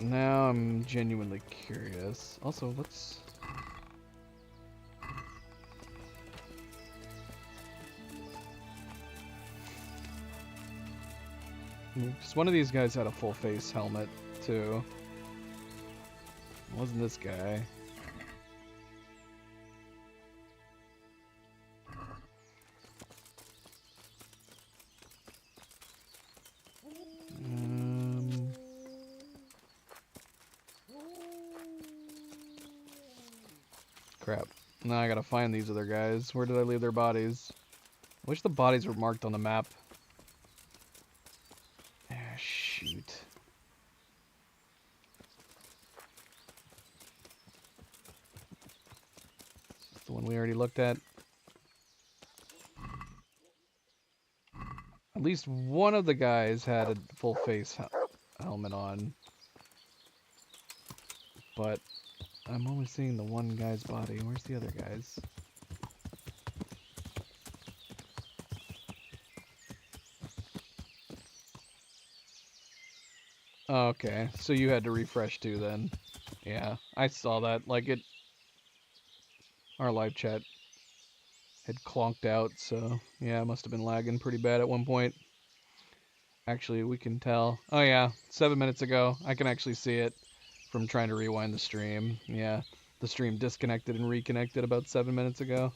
Now I'm genuinely curious. Also, let's... Because one of these guys had a full face helmet, too. It wasn't this guy. Crap. Now I gotta find these other guys. Where did I leave their bodies? I wish the bodies were marked on the map. Shoot. Is this the one we already looked at? At least one of the guys had a full face helmet on. But I'm only seeing the one guy's body. Where's the other guys? Okay, so you had to refresh too then. Yeah, I saw that. Like it... Our live chat had clonked out, so... Yeah, it must have been lagging pretty bad at one point. Actually, we can tell. Oh yeah, 7 minutes ago. I can actually see it from trying to rewind the stream. Yeah, the stream disconnected and reconnected about 7 minutes ago.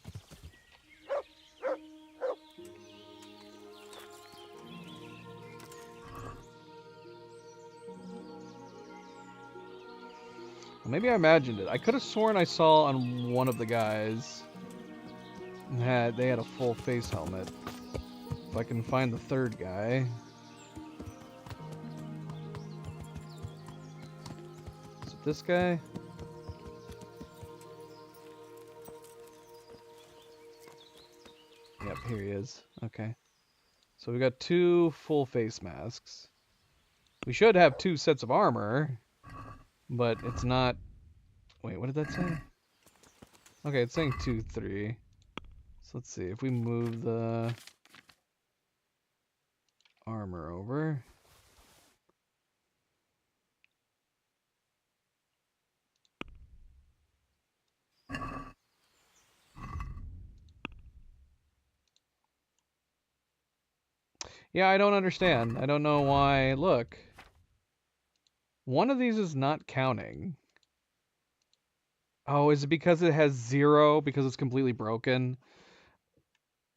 Maybe I imagined it. I could have sworn I saw on one of the guys they had a full face helmet. If I can find the third guy. Is it this guy? Yep, here he is. Okay. So we got 2 full face masks. We should have 2 sets of armor. But it's not... Wait, what did that say? Okay, it's saying 2, 3. So let's see, if we move the armor over... Yeah, I don't understand. I don't know why. Look. One of these is not counting. Oh, is it because it has 0? Because it's completely broken?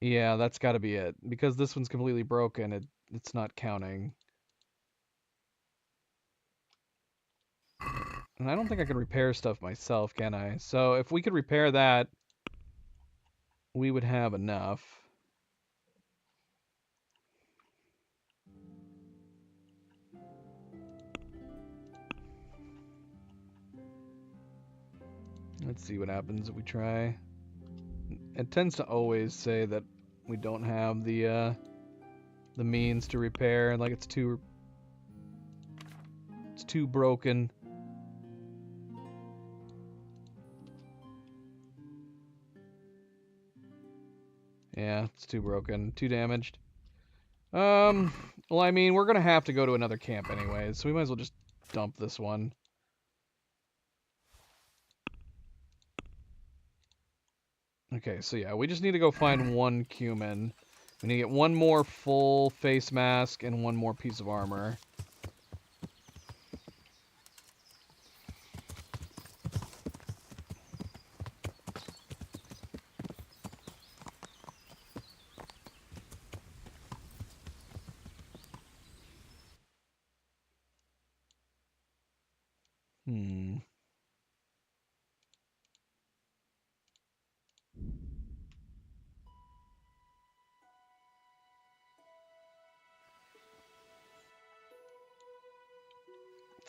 Yeah, that's got to be it. Because this one's completely broken, it's not counting. And I don't think I can repair stuff myself, can I? So if we could repair that, we would have enough. Let's see what happens if we try. It tends to always say that we don't have the means to repair, like it's too broken. Yeah, it's too broken, too damaged. Well, I mean, we're gonna have to go to another camp anyway, so we might as well just dump this one. Okay, so yeah, we just need to go find 1 cumin. We need to get 1 more full face mask and 1 more piece of armor.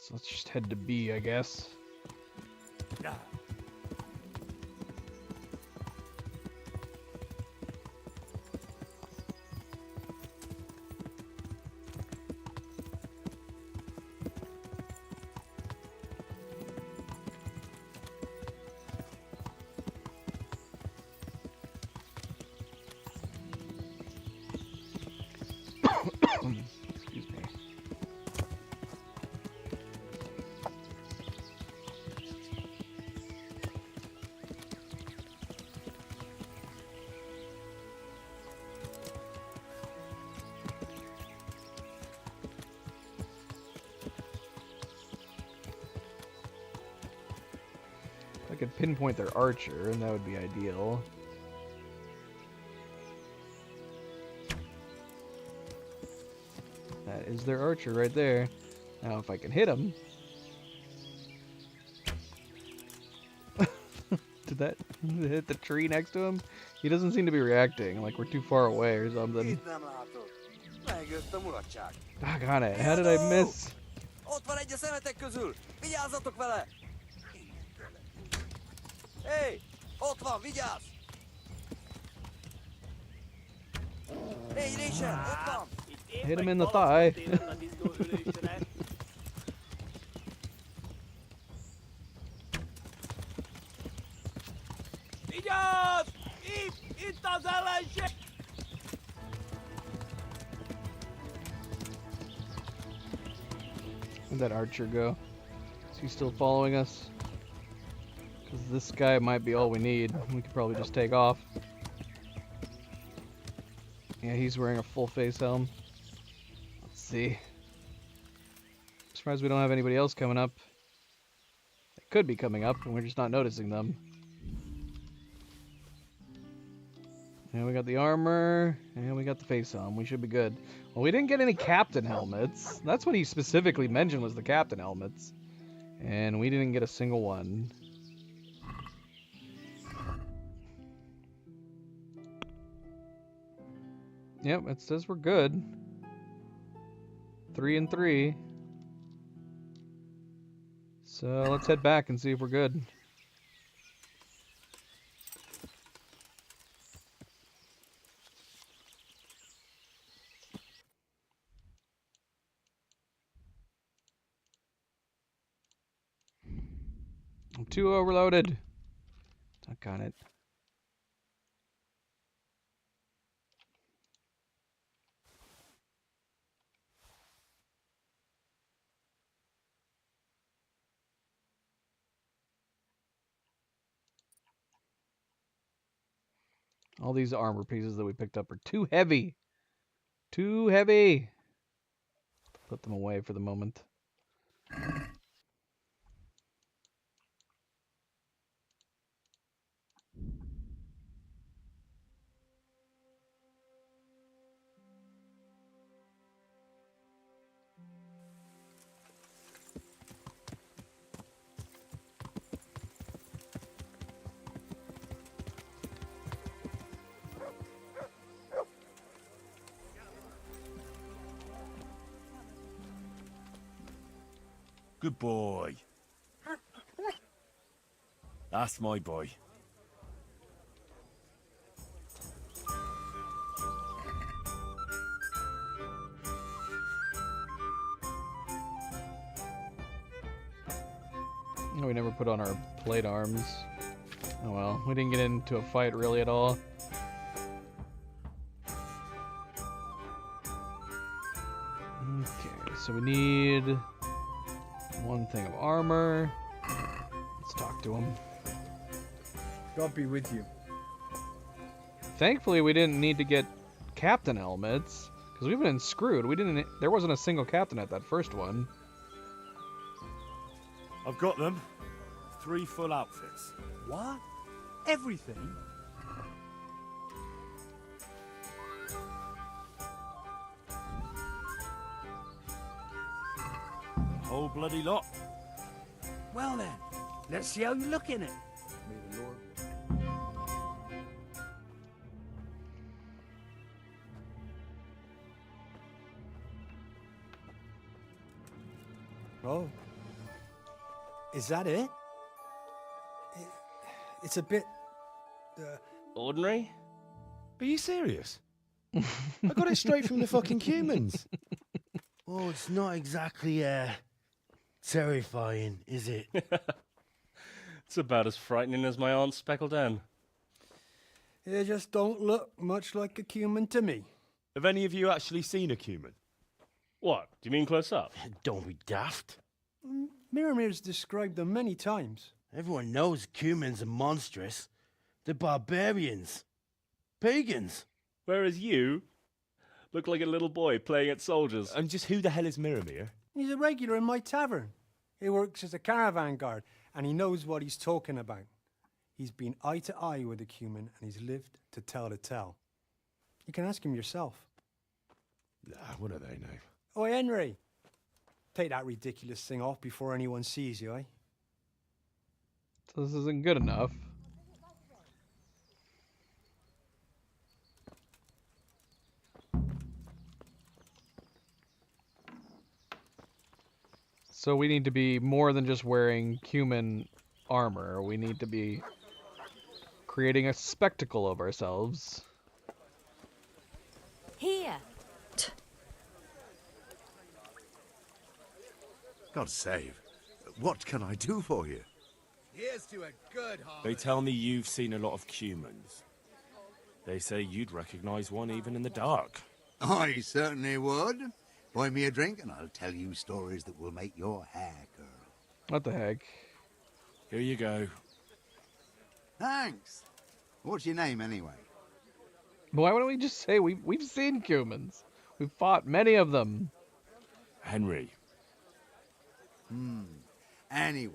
So let's just head to B, I guess. Excuse me. I could pinpoint their archer, and that would be ideal. That is their archer right there. Now, if I can hit him... Did that hit the tree next to him? He doesn't seem to be reacting, like we're too far away or something. Doggone it, how did I miss? Ott van egy a szemetek közül! Vigyázzatok vele! Hey! Ott van, vigyázz! Hey, Rachel, ott van! Hit him in the thigh. Vigyázz! Itt az ellenség! Where'd that archer go? Is he still following us? Because this guy might be all we need. We could probably just take off. Yeah, he's wearing a full face helm. Let's see. Surprised we don't have anybody else coming up. They could be coming up, and we're just not noticing them. And we got the armor, and we got the face on. We should be good. Well, we didn't get any captain helmets. That's what he specifically mentioned was the captain helmets. And we didn't get a single one. Yep, it says we're good. 3 and 3. So let's head back and see if we're good. I'm too overloaded. Doggone it. All these armor pieces that we picked up are too heavy. Too heavy. Put them away for the moment. Good boy. That's my boy. Oh, we never put on our plate arms. Oh well, we didn't get into a fight really at all. Okay, so we need one thing of armor. Let's talk to him. God be with you. Thankfully, we didn't need to get captain helmets because we've been screwed. We didn't. There wasn't a single captain at that first one. I've got them. 3 full outfits. What? Everything? Whole bloody lot. Well then, let's see how you look in it. May the Lord. Oh. Is that it? It's a bit... Ordinary? Are you serious? I got it straight from the fucking humans. Oh, it's not exactly, terrifying, is it? It's about as frightening as my aunt's speckled hen. They just don't look much like a cumin to me. Have any of you actually seen a cumin? What? Do you mean close up? Don't be daft. Miramir's described them many times. Everyone knows cumins are monstrous. They're barbarians. Pagans. Whereas you look like a little boy playing at soldiers. And just who the hell is Miramir? He's a regular in my tavern. He works as a caravan guard, and he knows what he's talking about. He's been eye to eye with a cumin, and he's lived to tell the tale. You can ask him yourself. Nah, what do they know? Oh, Henry. Take that ridiculous thing off before anyone sees you, eh? So this isn't good enough. So we need to be more than just wearing cumin armor. We need to be creating a spectacle of ourselves. Here. God save. What can I do for you? Here's to a good They tell me you've seen a lot of cumins. They say you'd recognize one even in the dark. I certainly would. Buy me a drink and I'll tell you stories that will make your hair curl. What the heck? Here you go. Thanks. What's your name anyway? Why don't we just say we've seen cumins? We've fought many of them. Henry. Anyway,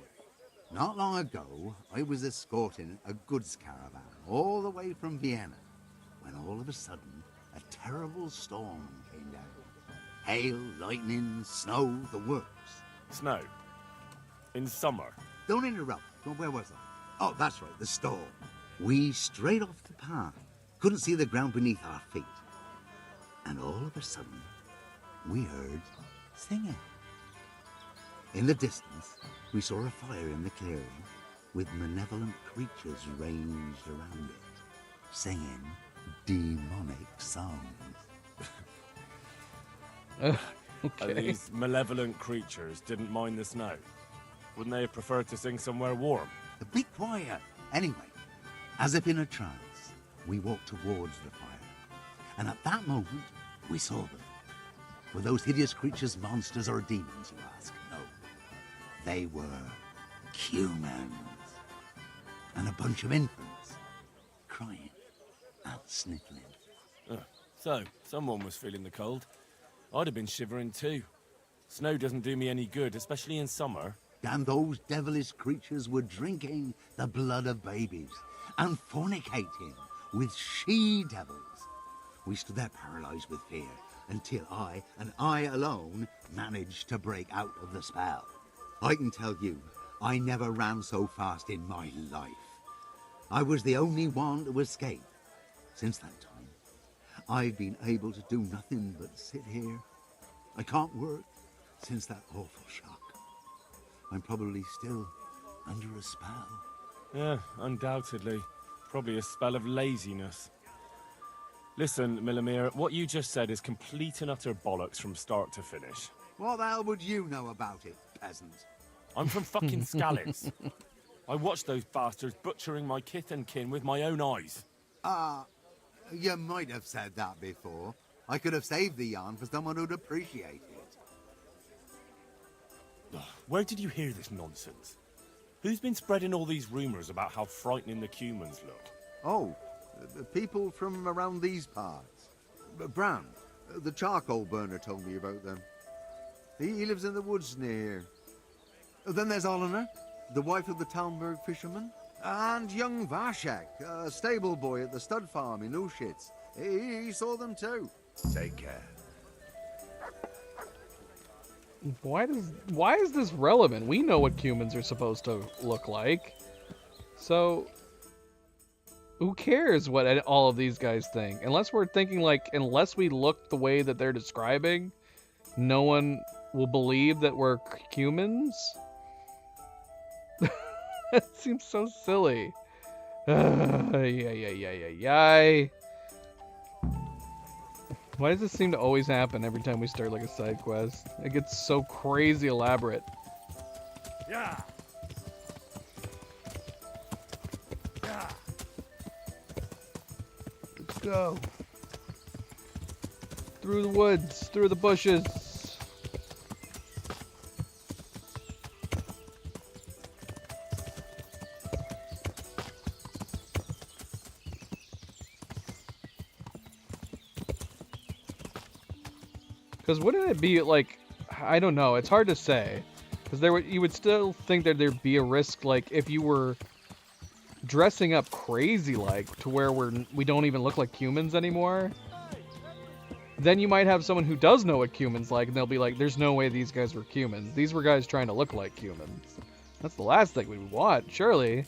not long ago, I was escorting a goods caravan all the way from Vienna, when all of a sudden, a terrible storm came down. Hail, lightning, snow, the works. Snow. In summer. Don't interrupt. Well, where was I? Oh, that's right, the storm. We strayed off the path. Couldn't see the ground beneath our feet. And all of a sudden, we heard singing. In the distance, we saw a fire in the clearing with malevolent creatures ranged around it, singing demonic songs. And Okay. these malevolent creatures didn't mind the snow. Wouldn't they have preferred to sing somewhere warm? Be quiet. Anyway, as if in a trance, we walked towards the fire. And at that moment, we saw them. Were those hideous creatures monsters or demons, you ask? No. They were humans. And a bunch of infants crying and sniffling. So, someone was feeling the cold. I'd have been shivering too. Snow doesn't do me any good, especially in summer. And those devilish creatures were drinking the blood of babies and fornicating with she-devils. We stood there paralyzed with fear until I, and I alone, managed to break out of the spell. I can tell you, I never ran so fast in my life. I was the only one to escape. Since that time, I've been able to do nothing but sit here. I can't work since that awful shock. I'm probably still under a spell. Yeah, undoubtedly. Probably a spell of laziness. Listen, Millimere, what you just said is complete and utter bollocks from start to finish. What the hell would you know about it, peasant? I'm from fucking Skalitz. I watched those bastards butchering my kith and kin with my own eyes. You might have said that before. I could have saved the yarn for someone who'd appreciate it. Where did you hear this nonsense? Who's been spreading all these rumors about how frightening the humans look? Oh, people from around these parts. Bran, the charcoal burner, told me about them. He lives in the woods near here. Then there's Olener, the wife of the Talmberg fisherman. And young Vashek, a stable boy at the stud farm in Ushitz. He saw them too. Take care. Why is this relevant? We know what humans are supposed to look like. So who cares what all of these guys think? Unless we're thinking like, unless we look the way that they're describing, no one will believe that we're humans? That seems so silly. Yeah. Why does this seem to always happen every time we start like a side quest? It gets so crazy elaborate. Yeah. Let's go. Through the woods, through the bushes. Because wouldn't it be like, I don't know, it's hard to say. Because you would still think that there'd be a risk, like if you were dressing up crazy, like to where we don't even look like humans anymore. Then you might have someone who does know what humans like, and they'll be like, "There's no way these guys were humans. These were guys trying to look like humans." That's the last thing we would want, surely.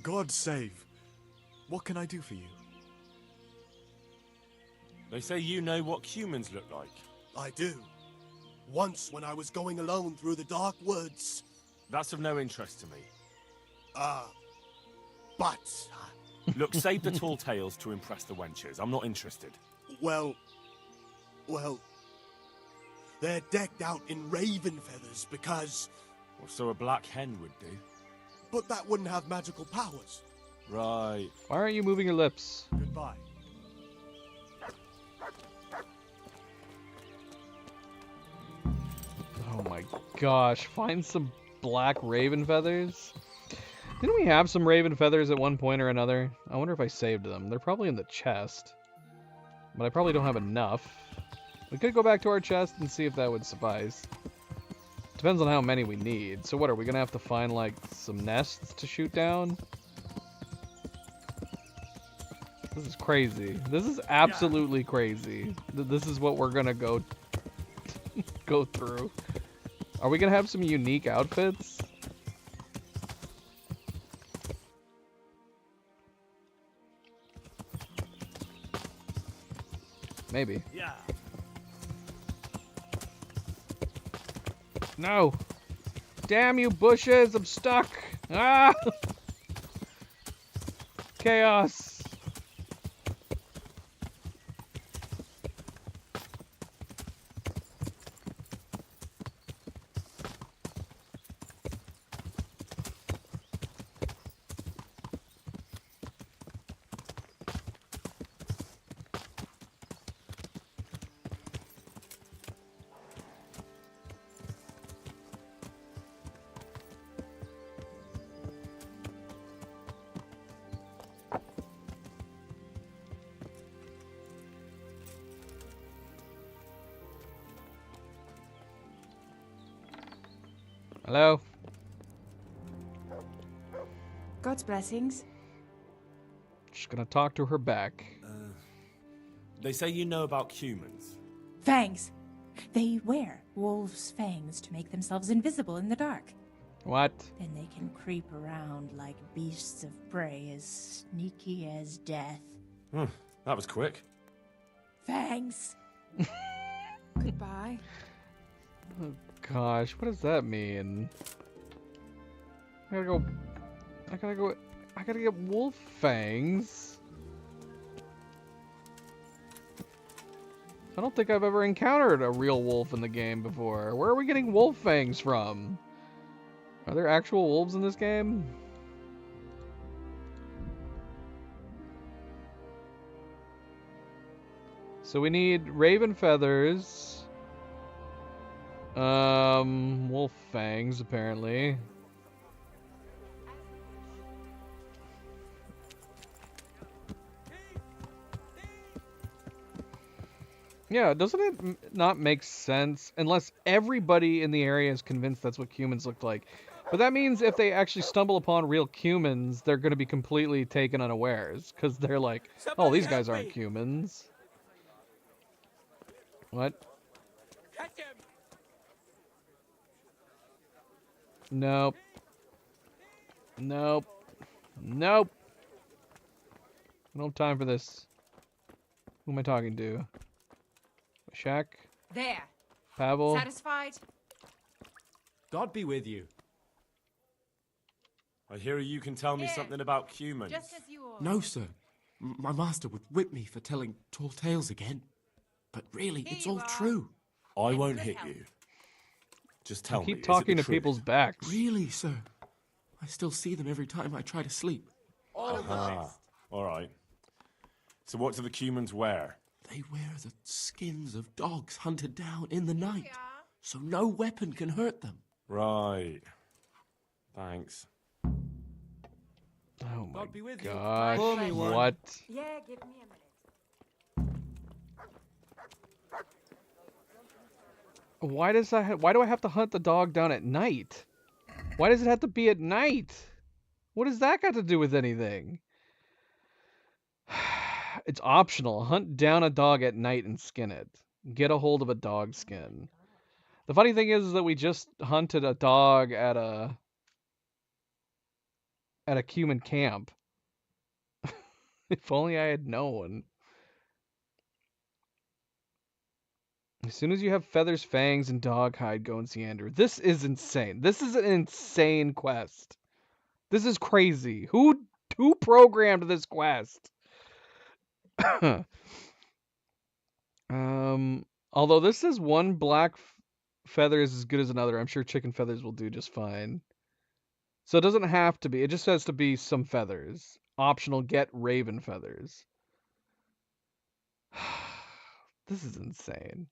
God save. What can I do for you? They say you know what humans look like. I do. Once when I was going alone through the dark woods. That's of no interest to me. But... Look, save the tall tales to impress the wenches. I'm not interested. Well... They're decked out in raven feathers because... Well, so a black hen would do. But that wouldn't have magical powers. Right. Why aren't you moving your lips? Goodbye. Oh my gosh, find some black raven feathers? Didn't we have some raven feathers at one point or another? I wonder if I saved them. They're probably in the chest. But I probably don't have enough. We could go back to our chest and see if that would suffice. Depends on how many we need. So what, are we gonna have to find, like, some nests to shoot down? This is crazy. This is absolutely crazy. This is what we're gonna go through. Are we gonna have some unique outfits? Maybe. Yeah. No! Damn you bushes! I'm stuck! Ah! Chaos! Hello? God's blessings. Just gonna talk to her back. They say you know about humans. Fangs. They wear wolves' fangs to make themselves invisible in the dark. What? Then they can creep around like beasts of prey as sneaky as death. That was quick. Fangs. Goodbye. Oh gosh, what does that mean? I gotta get wolf fangs. I don't think I've ever encountered a real wolf in the game before. Where are we getting wolf fangs from? Are there actual wolves in this game? So we need raven feathers. Wolf fangs, apparently. Yeah, doesn't it not make sense unless everybody in the area is convinced that's what humans look like? But that means if they actually stumble upon real humans, they're going to be completely taken unawares because they're like, oh, these guys aren't humans. What? Nope. Nope. Nope. I don't have time for this. Who am I talking to? Shaq? There. Pavel? Satisfied? God be with you. I hear you can tell me something about humans. Just as you are. No, sir. My master would whip me for telling tall tales again. But really, it's all true. I won't hit you. Just tell me. Keep talking to people's backs. Really, sir. I still see them every time I try to sleep. All right. So what do the humans wear? They wear the skins of dogs hunted down in the night, so no weapon can hurt them. Right. Thanks. Oh my God be with you. gosh. Pour me one. What? Yeah, give me a minute. Why do I have to hunt the dog down at night? Why does it have to be at night? What does that got to do with anything? It's optional. Hunt down a dog at night and skin it. Get a hold of a dog skin. The funny thing is that we just hunted a dog at a human camp. If only I had known. As soon as you have feathers, fangs, and dog hide, go and see Andrew. This is insane. This is an insane quest. This is crazy. Who programmed this quest? Although this says one black feather is as good as another, I'm sure chicken feathers will do just fine. So it doesn't have to be. It just has to be some feathers. Optional, get raven feathers. This is insane.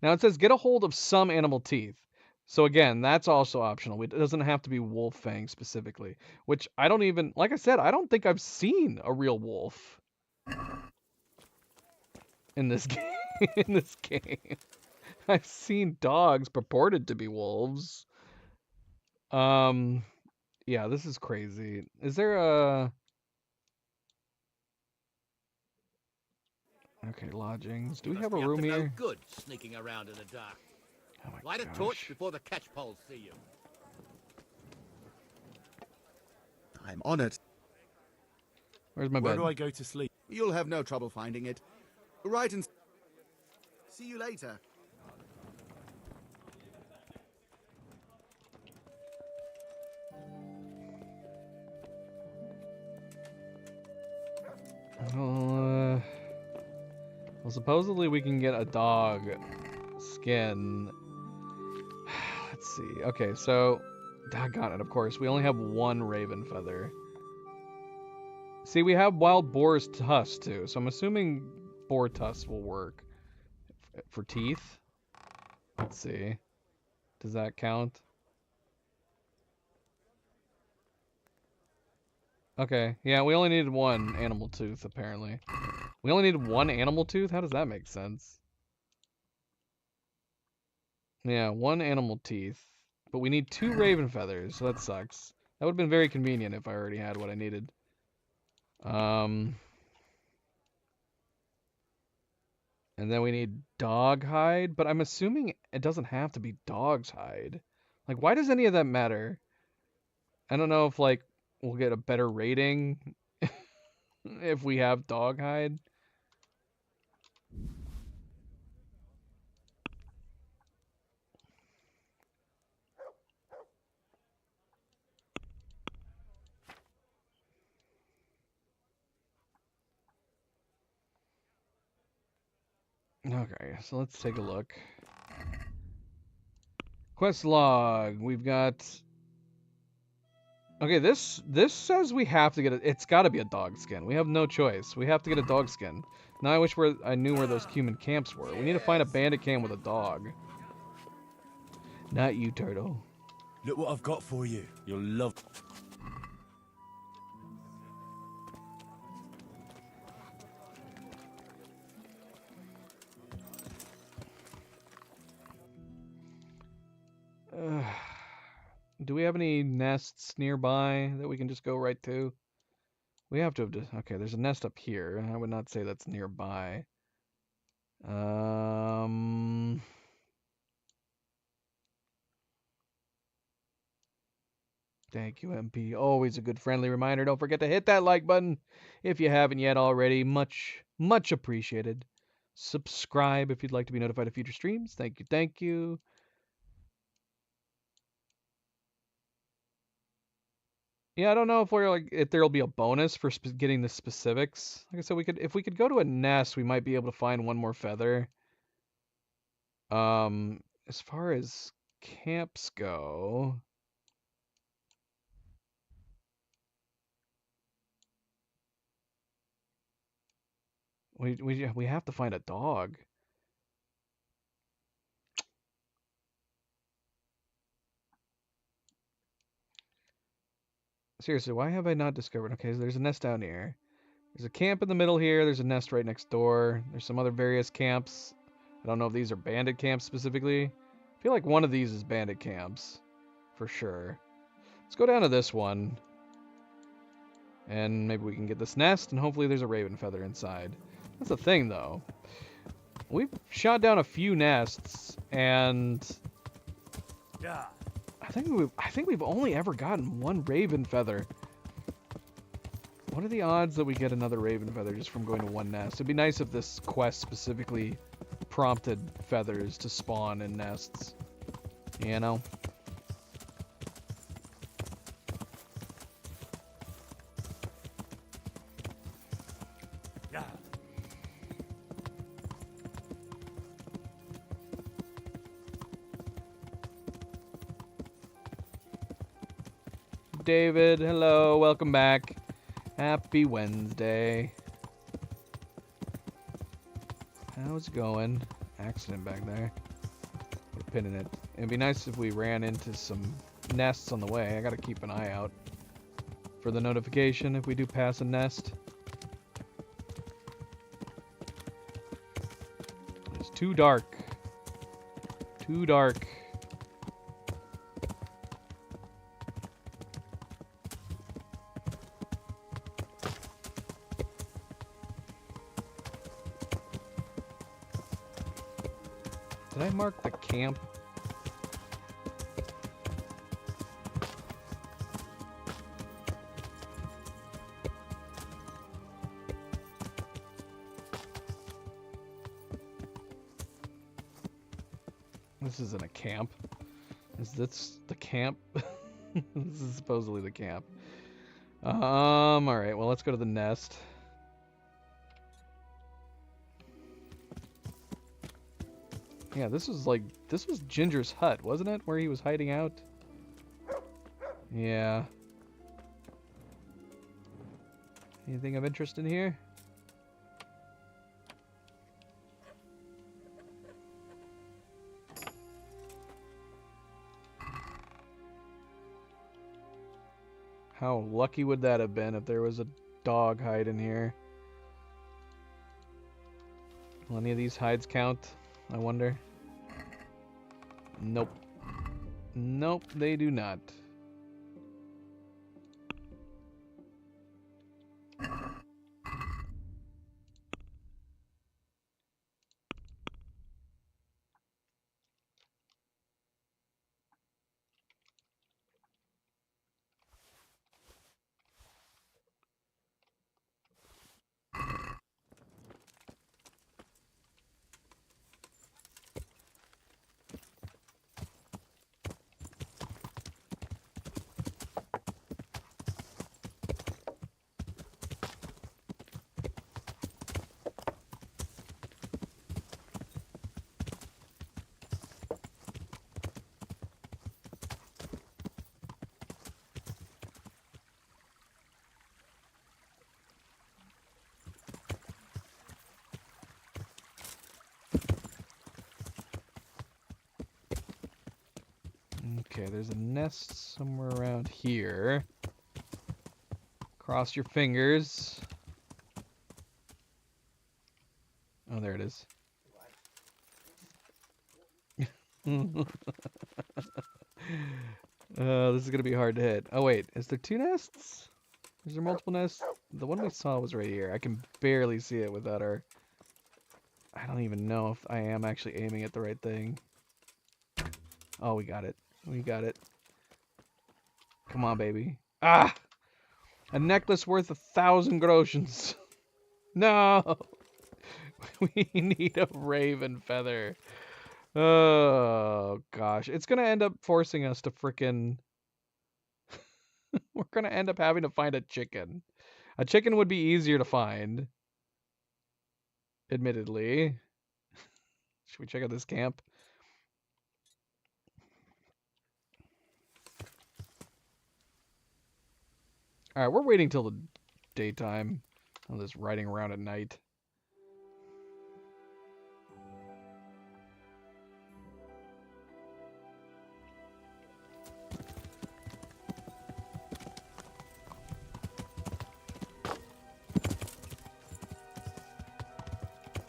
Now it says get a hold of some animal teeth. So again, that's also optional. It doesn't have to be wolf fang specifically, which I don't even, like I said, I don't think I've seen a real wolf. in this game. In this game, I've seen dogs purported to be wolves. Yeah, this is crazy. Is there a... Okay, lodgings. Do we have a room No here? good sneaking around in the dark. Oh my Light a gosh. torch before the catchpoles see you. I'm on it. Where's my Where bed? do I go to sleep? You'll have no trouble finding it. Right and... See you later. Well, supposedly we can get a dog skin. Let's see. Okay, so... Doggone it, of course. We only have one raven feather. See, we have wild boar's tusk, too. So I'm assuming boar tusk will work. For teeth? Let's see. Does that count? Okay, yeah, we only needed one animal tooth, apparently. We only needed one animal tooth? How does that make sense? Yeah, one animal teeth. But we need 2 raven feathers, so that sucks. That would have been very convenient if I already had what I needed. And then we need dog hide, but I'm assuming it doesn't have to be dog's hide. Like, why does any of that matter? I don't know if, like, we'll get a better rating if we have dog hide. Okay, so let's take a look. Quest log. We've got... Okay, this says we have to get it. It's got to be a dog skin. We have no choice. We have to get a dog skin. Now I wish I knew where those human camps were. We need to find a bandit camp with a dog. Not you, turtle. Look what I've got for you. You'll love... Do we have any nests nearby that we can just go right to? We have to have... Okay, there's a nest up here. I would not say that's nearby. Thank you, MP. Always a good friendly reminder. Don't forget to hit that like button if you haven't yet already. Much, much appreciated. Subscribe if you'd like to be notified of future streams. Thank you, thank you. Yeah, I don't know if there'll be a bonus for getting the specifics. Like I said, if we could go to a nest, we might be able to find one more feather. As far as camps go, we have to find a dog. Seriously, why have I not discovered? Okay, so there's a nest down here. There's a camp in the middle here. There's a nest right next door. There's some other various camps. I don't know if these are bandit camps specifically. I feel like one of these is bandit camps. For sure. Let's go down to this one. And maybe we can get this nest, and hopefully there's a raven feather inside. That's the thing, though. We've shot down a few nests, and... I think we've only ever gotten one raven feather. What are the odds that we get another raven feather just from going to one nest? It'd be nice if this quest specifically prompted feathers to spawn in nests. You know? David, hello, welcome back. Happy Wednesday. How's it going? Accident back there. Put a pin in it. It'd be nice if we ran into some nests on the way. I gotta keep an eye out for the notification if we do pass a nest. too dark. Too dark. Did I mark the camp? This isn't a camp. Is this the camp? This is supposedly the camp. Alright, well, let's go to the nest. Yeah, this was Ginger's hut, wasn't it? Where he was hiding out? Yeah. Anything of interest in here? How lucky would that have been if there was a dog hiding here? Will any of these hides count? I wonder. Nope. Nope, they do not. Okay, there's a nest somewhere around here. Cross your fingers. Oh, there it is. This is gonna be hard to hit. Oh wait, is there two nests? Is there multiple nests? The one we saw was right here. I can barely see it without our... I don't even know if I am actually aiming at the right thing. Oh, we got it. We got it. Come on, baby. Ah! A necklace worth 1,000 groshens. No! We need a raven feather. Oh, gosh. It's gonna end up forcing us to frickin'... We're gonna end up having to find a chicken. A chicken would be easier to find. Admittedly. Should we check out this camp? Alright, we're waiting till the daytime. All this riding around at night.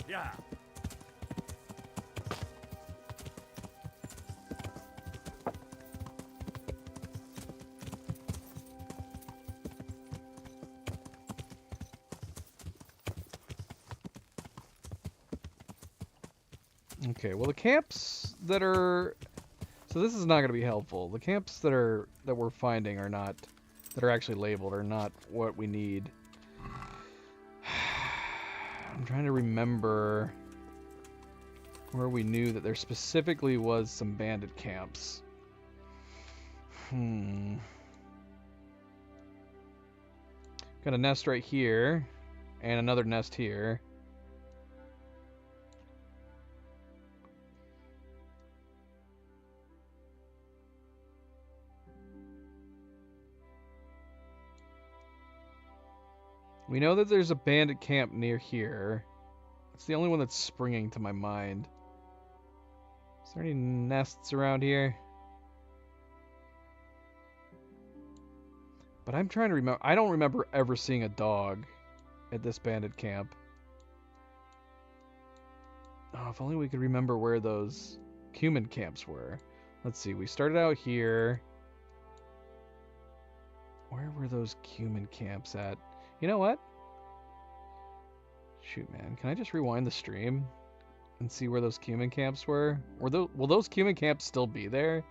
Yeah. Okay, well the camps that are... So this is not going to be helpful. The camps that we're finding are not... That are actually labeled are not what we need. I'm trying to remember where we knew that there specifically was some bandit camps. Got a nest right here, and another nest here. We know that there's a bandit camp near here. It's the only one that's springing to my mind. Is there any nests around here? But I'm trying to remember. I don't remember ever seeing a dog at this bandit camp. Oh, if only we could remember where those human camps were. Let's see, we started out here. Where were those human camps at? You know what? Shoot, man. Can I just rewind the stream and see where those human camps were? Will those human camps still be there?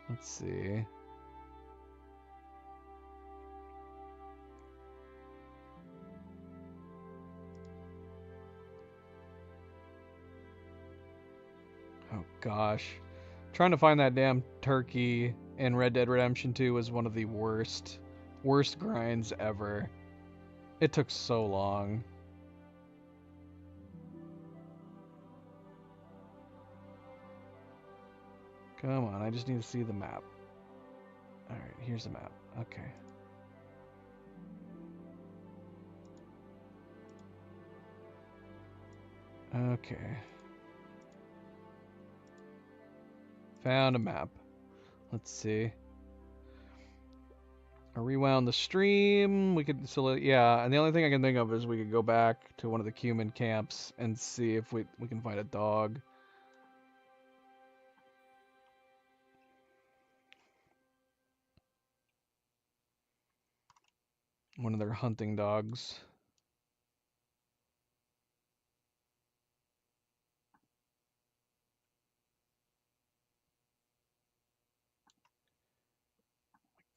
Let's see. Oh gosh. Trying to find that damn turkey in Red Dead Redemption 2 was one of the worst grinds ever. It took so long. Come on, I just need to see the map. Alright, here's the map. Okay. Okay. Found a map. Let's see. I rewound the stream. We could yeah, and the only thing I can think of is we could go back to one of the human camps and see if we can find a dog. One of their hunting dogs.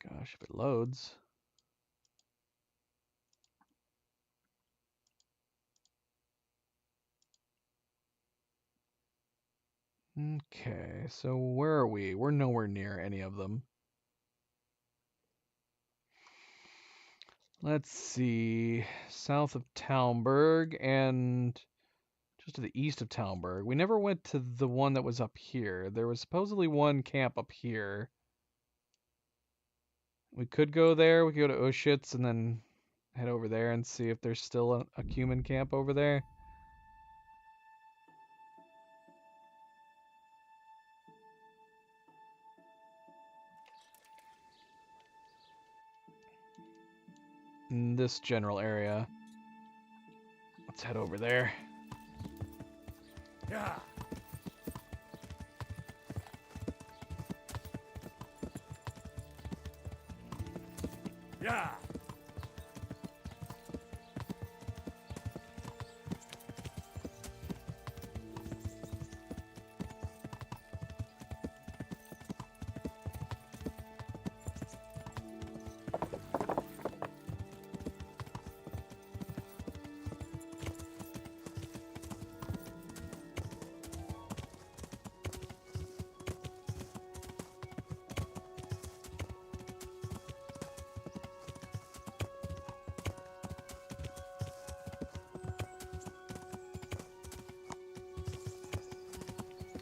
Gosh, if it loads. Okay, so where are we? We're nowhere near any of them. Let's see. South of Talmberg and just to the east of Talmberg. We never went to the one that was up here. There was supposedly one camp up here. We could go there. We could go to Auschwitz and then head over there and see if there's still a human camp over there. In this general area. Let's head over there. Yeah. Yeah.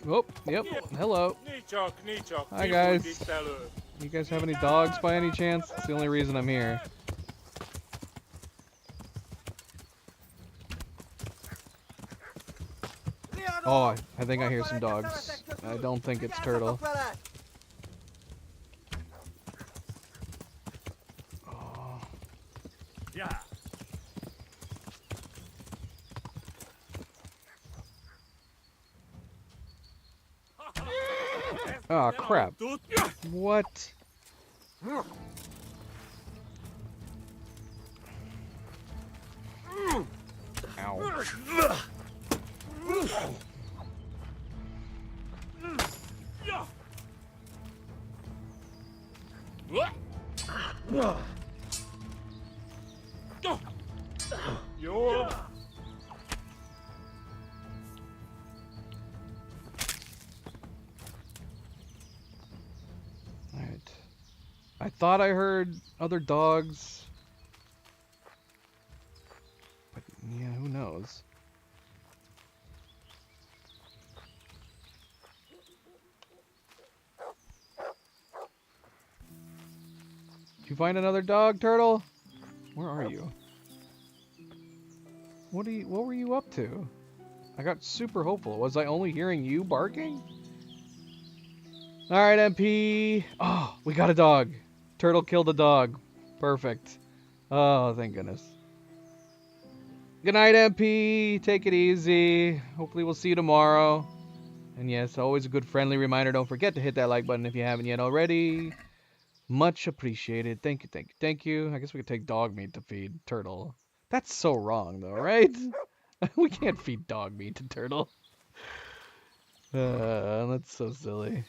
Oh, yep. Hello. Hi, guys. You guys have any dogs by any chance? It's the only reason I'm here. Oh, I think I hear some dogs. I don't think it's Turtle. Oh. Yeah. Oh, crap. What? Ow. Alright. I thought I heard other dogs. But yeah, who knows? Did you find another dog, Turtle? Where are you? What were you up to? I got super hopeful. Was I only hearing you barking? Alright, MP. Oh, we got a dog. Turtle killed a dog. Perfect. Oh, thank goodness. Good night, MP. Take it easy. Hopefully we'll see you tomorrow. And yes, always a good friendly reminder. Don't forget to hit that like button if you haven't yet already. Much appreciated. Thank you, thank you, thank you. I guess we could take dog meat to feed Turtle. That's so wrong, though, right? We can't feed dog meat to Turtle. That's so silly.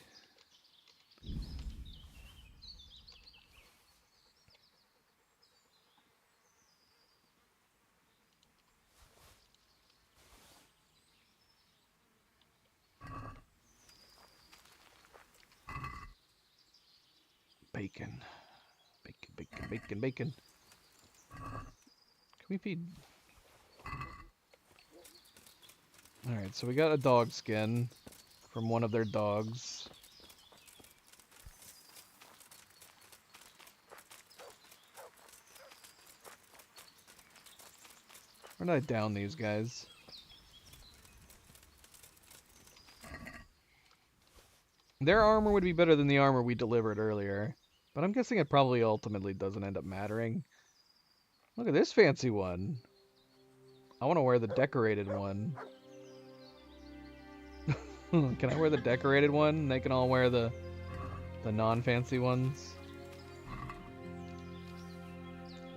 Bacon. Bacon, bacon, bacon, bacon. Can we feed... Alright, so we got a dog skin from one of their dogs. Where did I down these guys? Their armor would be better than the armor we delivered earlier. But I'm guessing it probably ultimately doesn't end up mattering. Look at this fancy one. I want to wear the decorated one. Can I wear the decorated one? They can all wear the non-fancy ones.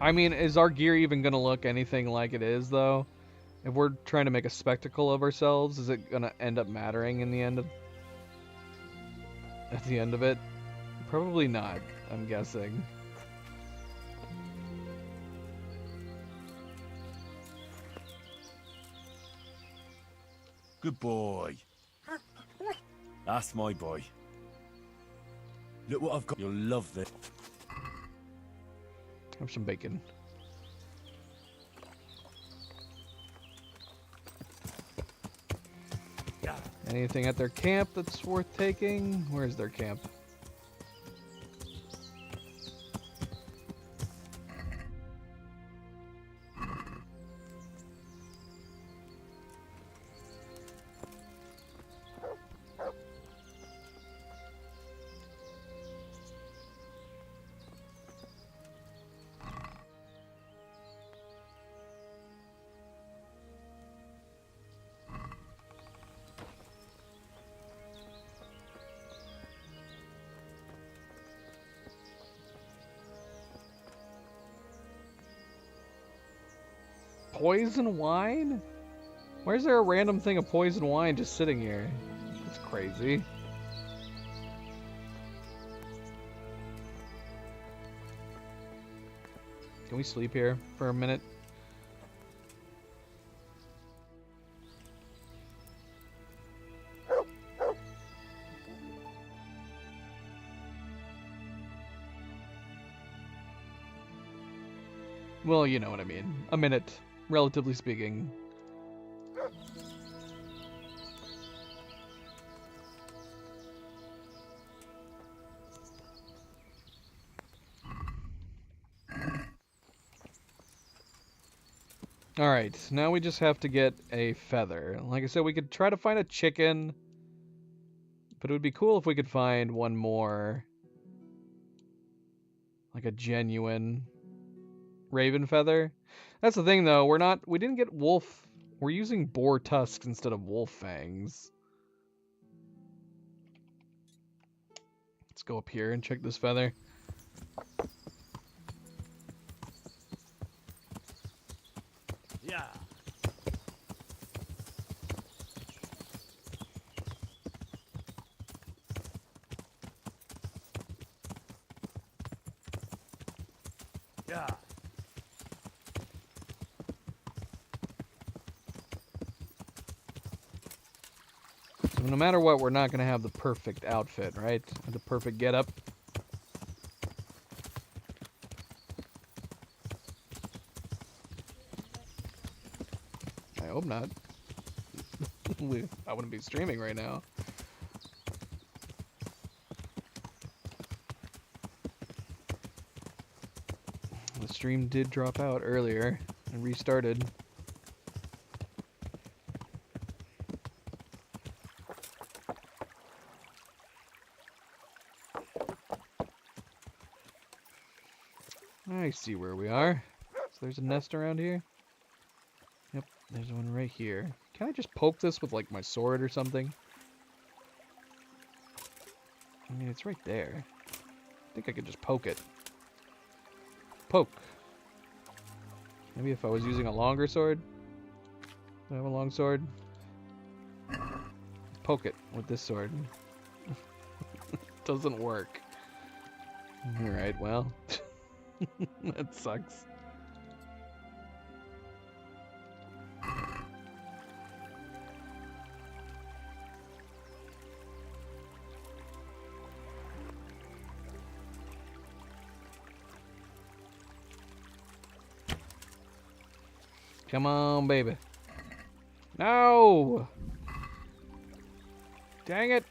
I mean, is our gear even going to look anything like it is, though? If we're trying to make a spectacle of ourselves, is it going to end up mattering in the end of... At the end of it? Probably not, I'm guessing. Good boy. That's my boy. Look what I've got. You'll love this. Have some bacon. Anything at their camp that's worth taking? Where's their camp? Poison wine? Why is there a random thing of poison wine just sitting here? That's crazy. Can we sleep here for a minute? Well, you know what I mean. A minute. Relatively speaking. Alright, now we just have to get a feather. Like I said, we could try to find a chicken, but it would be cool if we could find one more, like a genuine raven feather. That's the thing, though. We didn't get wolf. We're using boar tusks instead of wolf fangs. Let's go up here and check this feather. Yeah. Yeah. So no matter what, we're not going to have the perfect outfit, right? The perfect getup. I hope not. I wouldn't be streaming right now. The stream did drop out earlier and restarted. I see where we are. So there's a nest around here. There's one right here. Can I just poke this with like my sword or something? I mean, it's right there. I think I could just poke it. Poke. Maybe if I was using a longer sword? Do I have a long sword? Poke it with this sword. Doesn't work. Alright, well. That sucks. Come on, baby. No! Dang it!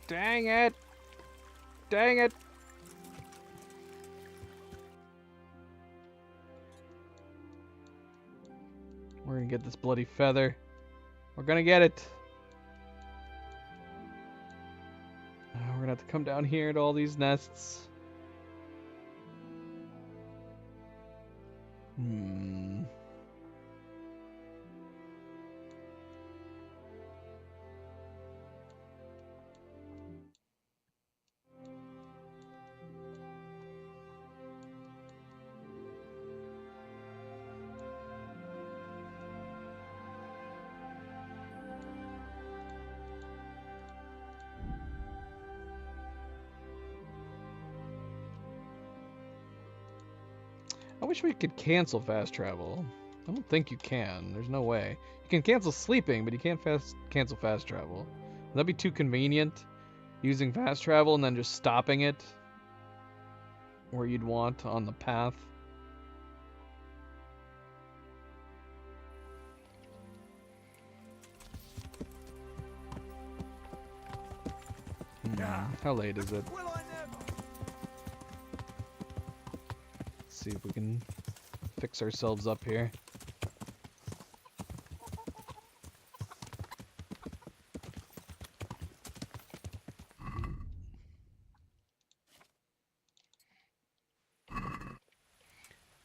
Dang it! Dang it! We're gonna get this bloody feather. We're gonna get it. We're gonna have to come down here to all these nests. I wish we could cancel fast travel. I don't think you can. There's no way. You can cancel sleeping, but you can't cancel fast travel. Would that be too convenient? Using fast travel and then just stopping it where you'd want on the path. How late is it? See if we can fix ourselves up here.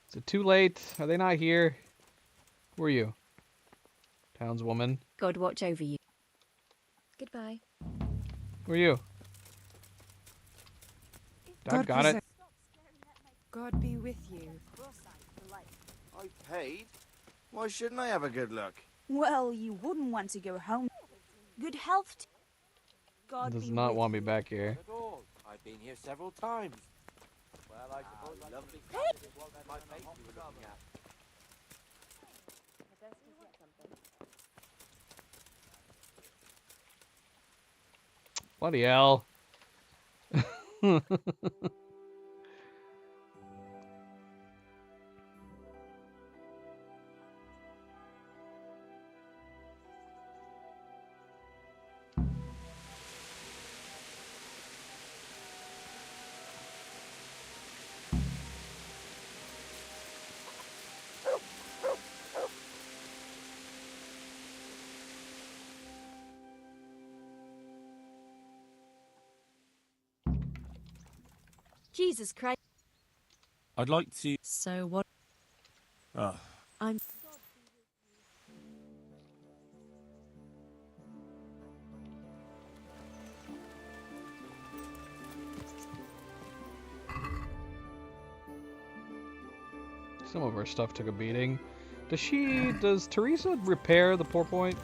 Is it too late? Are they not here? Who are you? Townswoman. God watch over you. Goodbye. Who are you? Dad got it. God be with you. I paid. Why shouldn't I have a good look? Well, you wouldn't want to go home. Good health. God Does be not with want me you. back here. At all. I've been here several times. Well, I suppose lovely my face you were looking at. Bloody hell. Jesus Christ. I'd like to... So what? Oh. I'm... Some of our stuff took a beating. Does Teresa repair the poor point?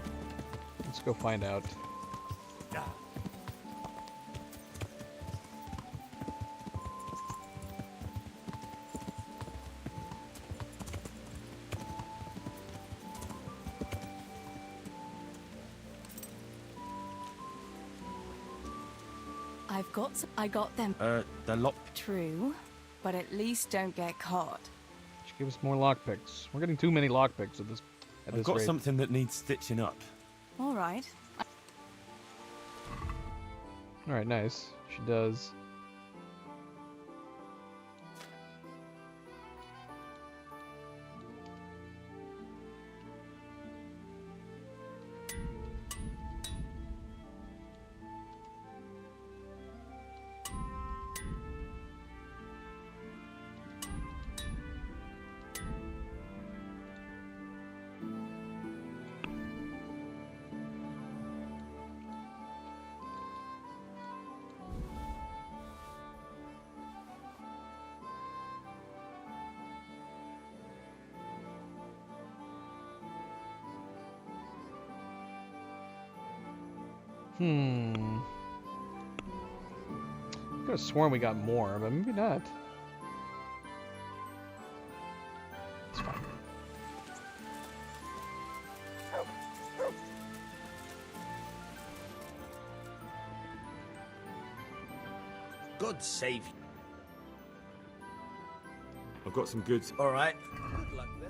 Let's go find out. I got them. They're locked. True, but at least don't get caught. Should give us more lockpicks. We're getting too many lockpicks at this I've got rate. something that needs stitching up. All right. Alright, nice. She does. Hmm. I could have sworn we got more, but maybe not. It's fine. God save you. I've got some goods. All right. Good luck then.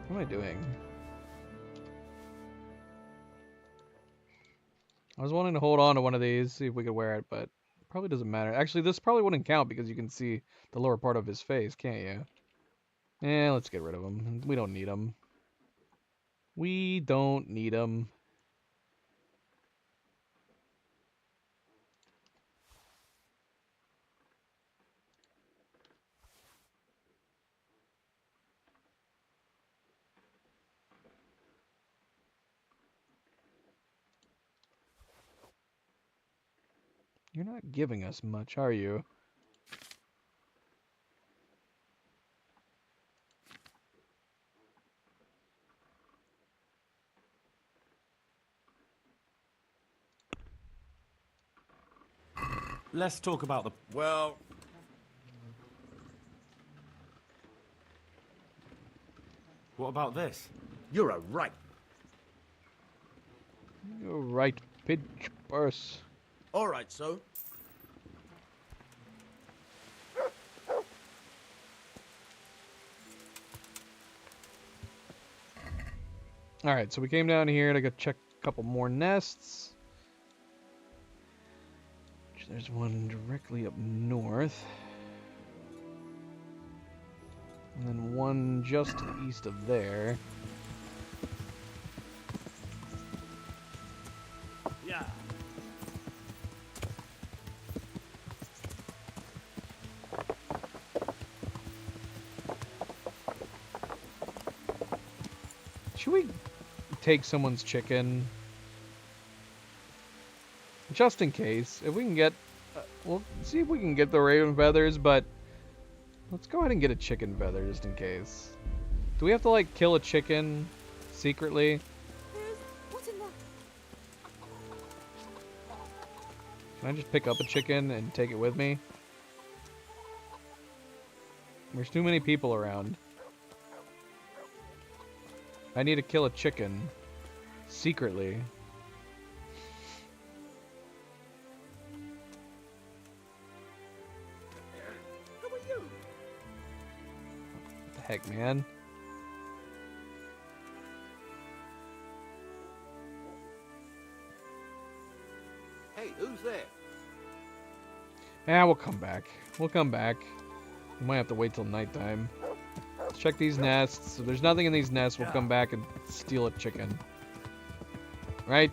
What am I doing? I was wanting to hold on to one of these, see if we could wear it, but probably doesn't matter. Actually, this probably wouldn't count because you can see the lower part of his face, can't you? Yeah, let's get rid of him. We don't need him. We don't need him. You're not giving us much, are you? Let's talk about the... Well... What about this? You're a right. You're right, pitch purse. All right, so. Alright, so we came down here to go check a couple more nests. There's one directly up north. And then one just to the east of there. Yeah. Should we take someone's chicken? Just in case. If we can get... we'll see if we can get the raven feathers, but... let's go ahead and get a chicken feather just in case. Do we have to, like, kill a chicken secretly? What's in there? Can I just pick up a chicken and take it with me? There's too many people around. I need to kill a chicken. Secretly. Who are you? What the heck, man? Hey, who's there? Yeah, we'll come back. We'll come back. We might have to wait till nighttime. Let's check these nests. If there's nothing in these nests, we'll come back and steal a chicken. Right?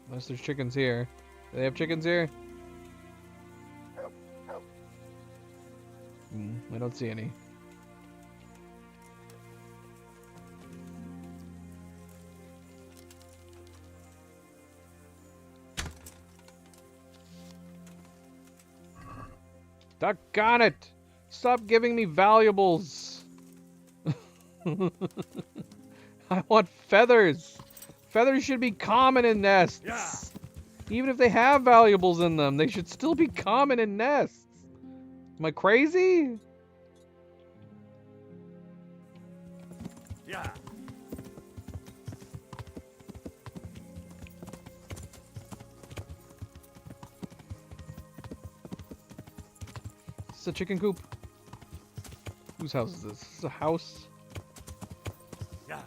Unless there's chickens here. Do they have chickens here? I don't see any. Doggone it! Stop giving me valuables! I want feathers! Feathers should be common in nests! Yeah. Even if they have valuables in them, they should still be common in nests! Am I crazy? Yeah. This is a chicken coop. Whose house is this? This is a house? Yeah.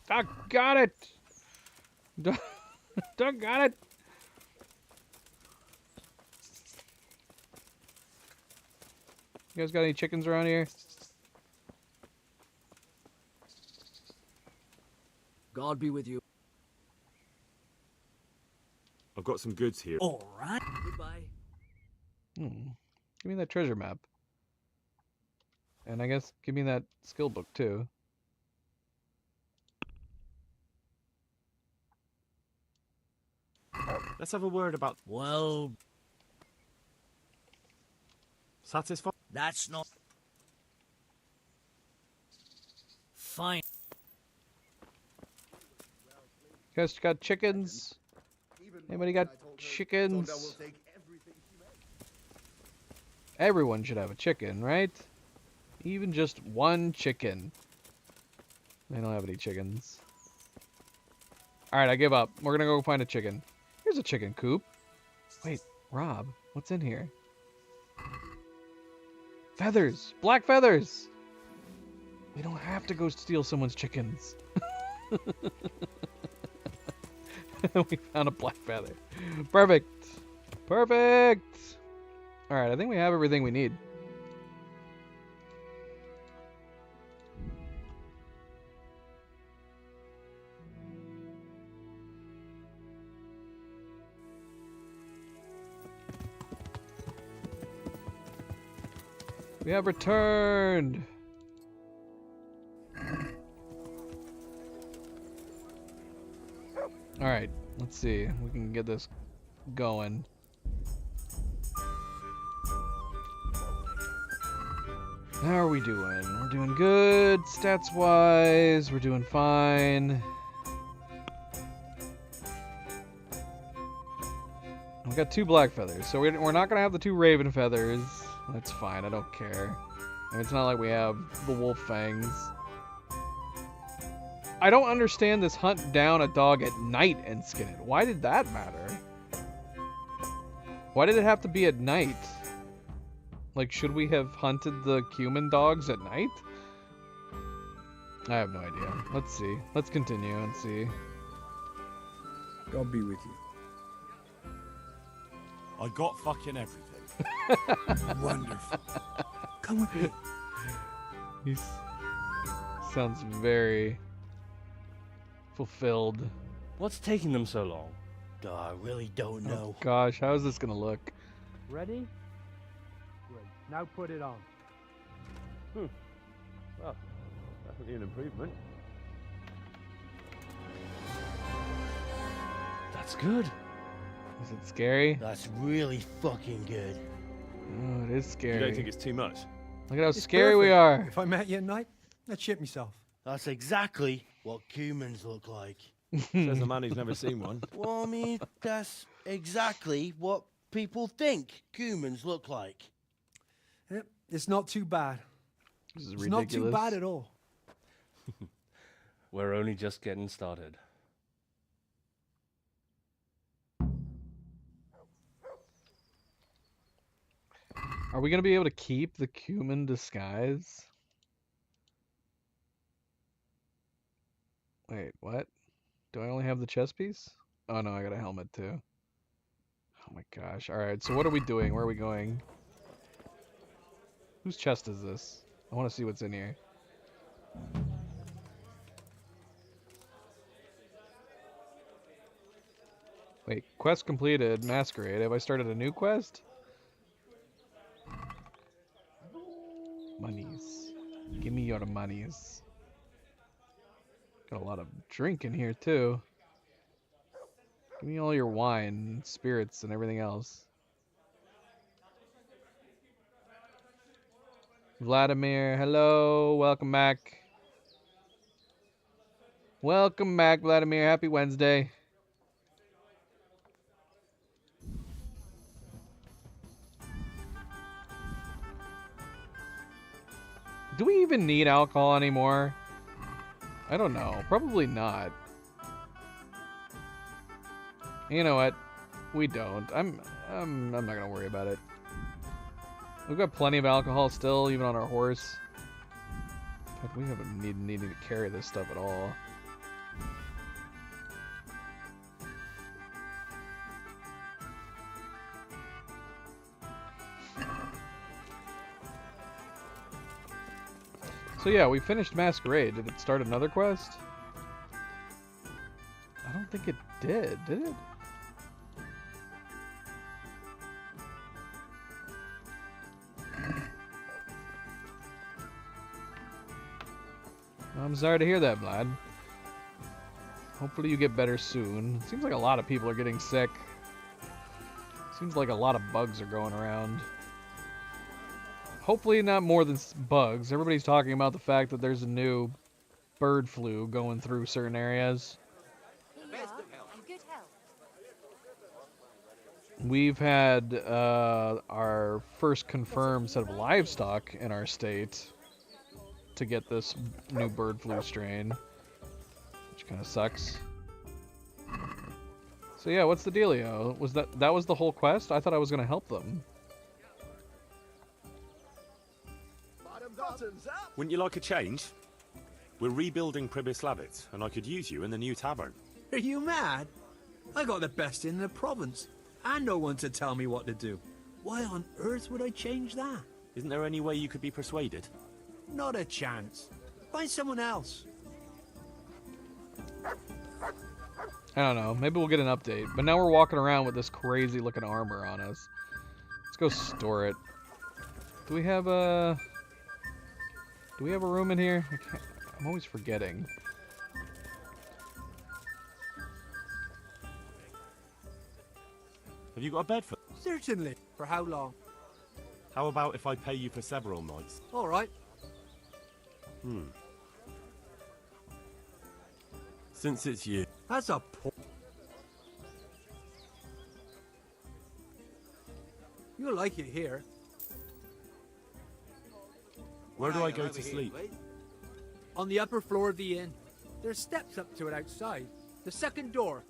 Doc got it! Doc got it! You guys got any chickens around here? God be with you. I've got some goods here. All right. Goodbye. Give me that treasure map. And I guess give me that skill book too. Let's have a word about... Well... Satisfied? That's not... Fine. You guys got chickens? Anybody got chickens? Everyone should have a chicken, right? Even just one chicken. They don't have any chickens. Alright, I give up. We're gonna go find a chicken. Here's a chicken coop. Wait, Rob, what's in here? Feathers! Black feathers! We don't have to go steal someone's chickens. We found a black feather. Perfect! Perfect! Alright, I think we have everything we need. We have returned! Alright, let's see if we can get this going. How are we doing? We're doing good, stats-wise. We're doing fine. We've got 2 black feathers, so we're not going to have the 2 raven feathers. That's fine, I don't care. I mean, it's not like we have the wolf fangs. I don't understand this hunt down a dog at night and skin it. Why did that matter? Why did it have to be at night? Like, should we have hunted the cumin dogs at night? I have no idea. Let's see. Let's continue and see. God be with you. I got fucking everything. Wonderful. Come with me. He sounds very fulfilled. What's taking them so long? I really don't know. Oh, gosh, how is this gonna look? Ready? Great. Now put it on. Well, definitely an improvement. That's good. Is it scary? That's really fucking good. Oh, it is scary. You don't think it's too much? Look at how It's scary we perfect. are. If I met you at night, I'd shit myself. That's exactly what humans look like. Says a man who's never seen one. Well, I mean, that's exactly what people think humans look like. It's not too bad. This is It's ridiculous. not too bad at all. We're only just getting started. Are we gonna be able to keep the cumin disguise? Wait, what? Do I only have the chest piece? Oh no, I got a helmet too. Oh my gosh. Alright, so what are we doing? Where are we going? Whose chest is this? I want to see what's in here. Wait, quest completed. Masquerade. Have I started a new quest? Monies. Give me your monies. Got a lot of drink in here too. Give me all your wine, spirits, and everything else. Vladimir, hello, welcome back. Welcome back, Vladimir. Happy Wednesday. Do we even need alcohol anymore? I don't know. Probably not. You know what? We don't. I'm not gonna worry about it. We've got plenty of alcohol still, even on our horse. God, we haven't needed to carry this stuff at all. So yeah, we finished Masquerade. Did it start another quest? I don't think it did it? I'm sorry to hear that, Vlad. Hopefully you get better soon. Seems like a lot of people are getting sick. Seems like a lot of bugs are going around. Hopefully not more than bugs. Everybody's talking about the fact that there's a new bird flu going through certain areas. We've had our first confirmed set of livestock in our state to get this new bird flu strain, which kind of sucks. So yeah, what's the dealio? Was that was the whole quest? I thought I was gonna help them. Wouldn't you like a change? We're rebuilding Pribyslavitz, and I could use you in the new tavern. Are you mad? I got the best in the province, and no one to tell me what to do. Why on earth would I change that? Isn't there any way you could be persuaded? Not a chance. Find someone else. I don't know. Maybe we'll get an update. But now we're walking around with this crazy looking armor on us. Let's go store it. Do we have a room in here? I'm always forgetting. Have you got a bed for... Certainly. For how long? How about if I pay you for several nights? All right. Since it's you. That's a poor... You'll like it here. Where do I go to sleep? On the upper floor of the inn. There's steps up to it outside. The second door.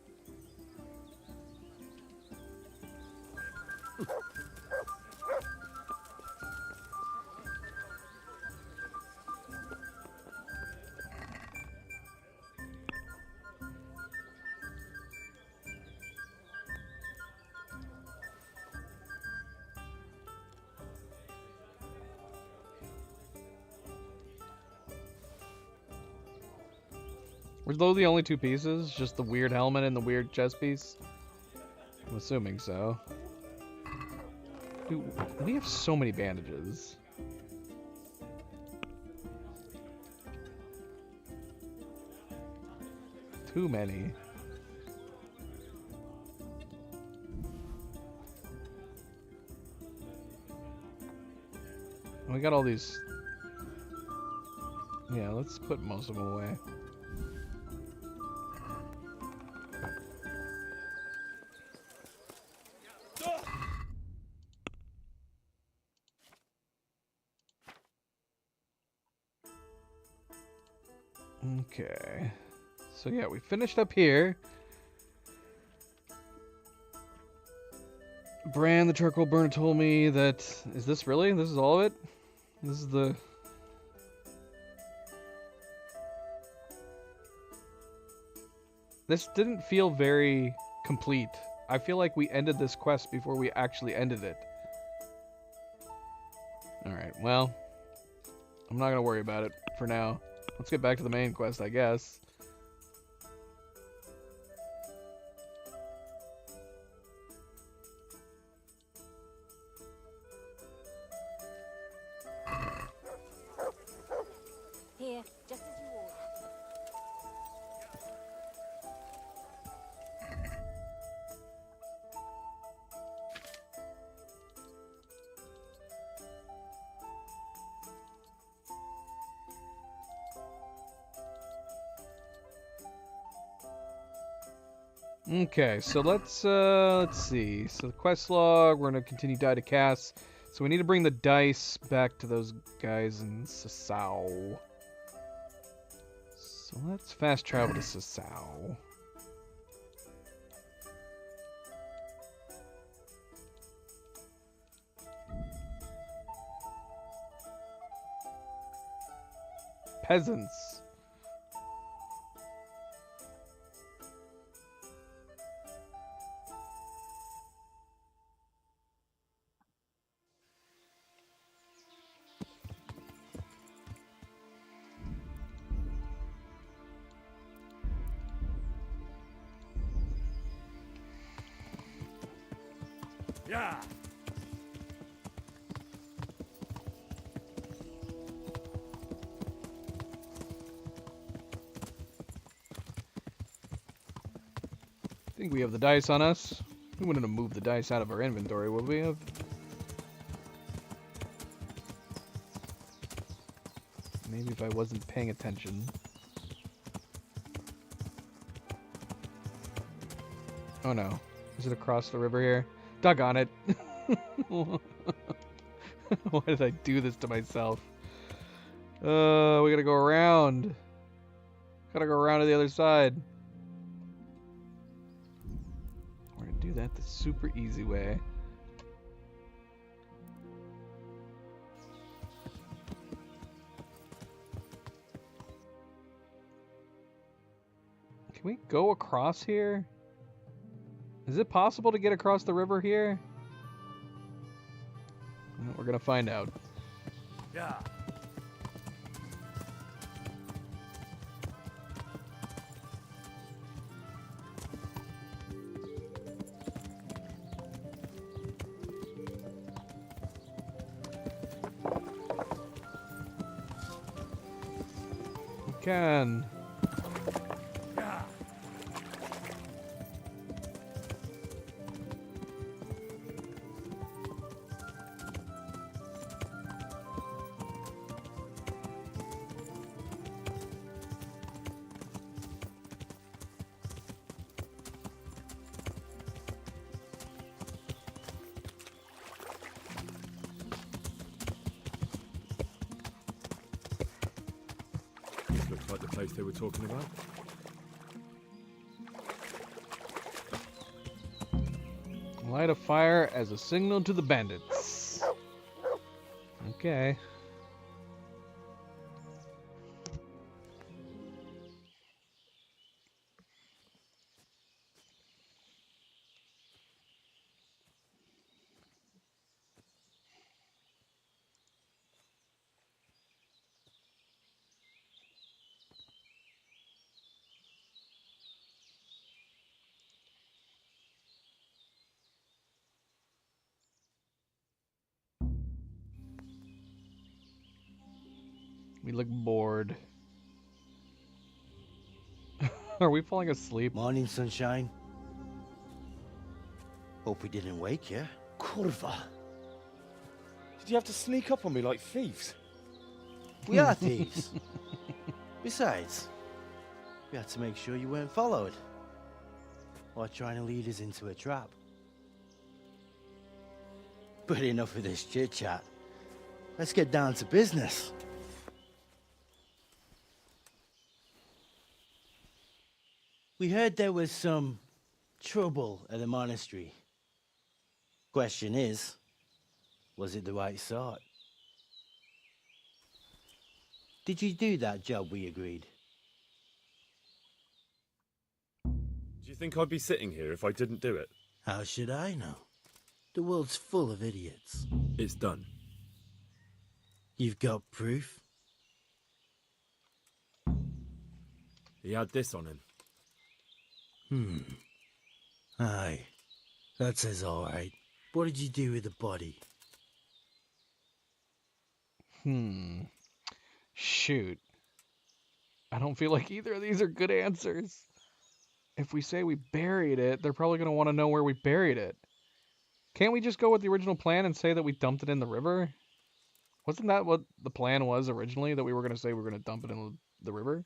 Were those the only two pieces? Just the weird helmet and the weird chest piece? I'm assuming so. Dude, we have so many bandages. Too many. We got all these. Yeah, let's put most of them away. Okay. So yeah, we finished up here. Bran, the charcoal burner, told me that... Is this really? This is all of it? This is the... This didn't feel very complete. I feel like we ended this quest before we actually ended it. Alright, well... I'm not gonna worry about it for now. Let's get back to the main quest, I guess. Here, just as you ordered. Okay, so let's see. So the quest log, we're gonna continue die to cast. So we need to bring the dice back to those guys in Sasau. So let's fast travel to Sasau. Peasants. Yeah. I think we have the dice on us. We wouldn't have moved the dice out of our inventory, would we have? Maybe if I wasn't paying attention. Oh no. Is it across the river here? Doggone it. Why did I do this to myself? We gotta go around. Gotta go around to the other side. We're gonna do that the super easy way. Can we go across here? Is it possible to get across the river here? Well, we're gonna find out. Yeah. We can. This looks like the place they were talking about. Light a fire as a signal to the bandits. Okay. We look bored. Are we falling asleep? Morning, sunshine. Hope we didn't wake you. Kurva. Did you have to sneak up on me like thieves? We are thieves. Besides, we had to make sure you weren't followed. Or trying to lead us into a trap. But enough of this chit-chat. Let's get down to business. We heard there was some trouble at the monastery. Question is, was it the right sort? Did you do that job we agreed? Do you think I'd be sitting here if I didn't do it? How should I know? The world's full of idiots. It's done. You've got proof? He had this on him. Aye. That says all right. What did you do with the body? Shoot. I don't feel like either of these are good answers. If we say we buried it, they're probably going to want to know where we buried it. Can't we just go with the original plan and say that we dumped it in the river? Wasn't that what the plan was originally? That we were going to say we were going to dump it in the river?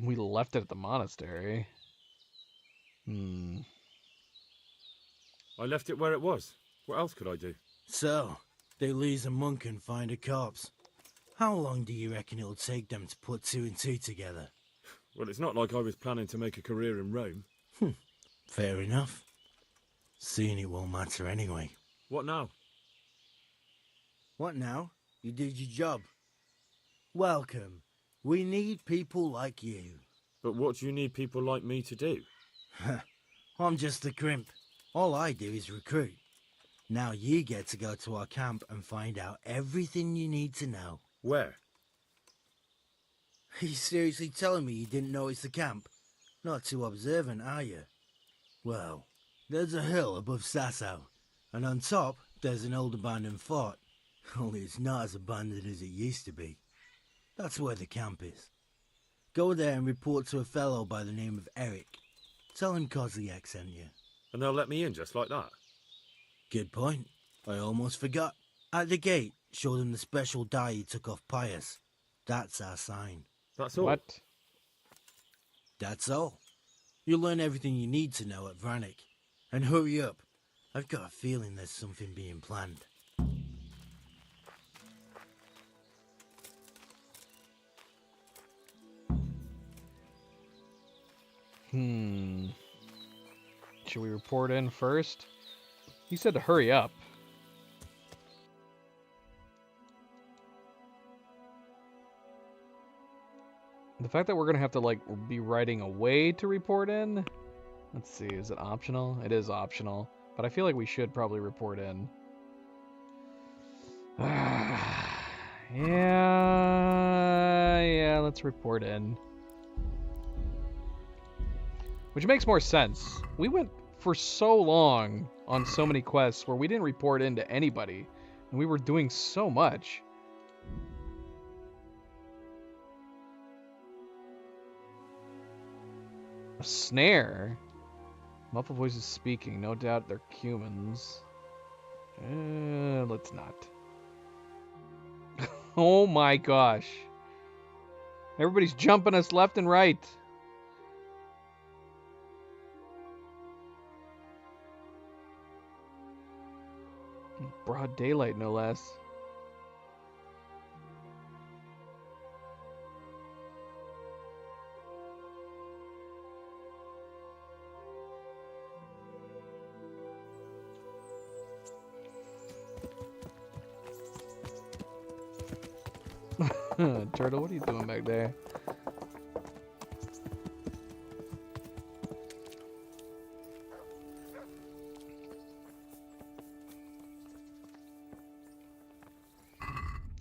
We left it at the monastery. I left it where it was. What else could I do? So, they lose a monk and find a corpse. How long do you reckon it'll take them to put two and two together? Well, it's not like I was planning to make a career in Rome. Fair enough. Soon it won't matter anyway. What now? What now? You did your job. Welcome. We need people like you. But what do you need people like me to do? I'm just a crimp. All I do is recruit. Now you get to go to our camp and find out everything you need to know. Where? Are you seriously telling me you didn't notice the camp? Not too observant, are you? Well, There's a hill above Sasau, and on top there's an old abandoned fort. Only it's not as abandoned as it used to be. That's where the camp is. Go there and report to a fellow by the name of Eric. Tell him Kozliak sent you. And they'll let me in just like that? Good point. I almost forgot. At the gate, show them the special dye you took off Pius. That's our sign. That's all? What? That's all. You'll learn everything you need to know at Vranik. And hurry up. I've got a feeling there's something being planned. Should we report in first? He said to hurry up. The fact that we're gonna have to like be writing away to report in. Let's see, is it optional? It is optional, but I feel like we should probably report in. Yeah, let's report in. Which makes more sense. We went for so long on so many quests where we didn't report in to anybody, and we were doing so much. A snare? Muffled voices speaking. No doubt they're humans. Let's not. Oh my gosh. Everybody's jumping us left and right. Broad daylight, no less. Turtle, what are you doing back there?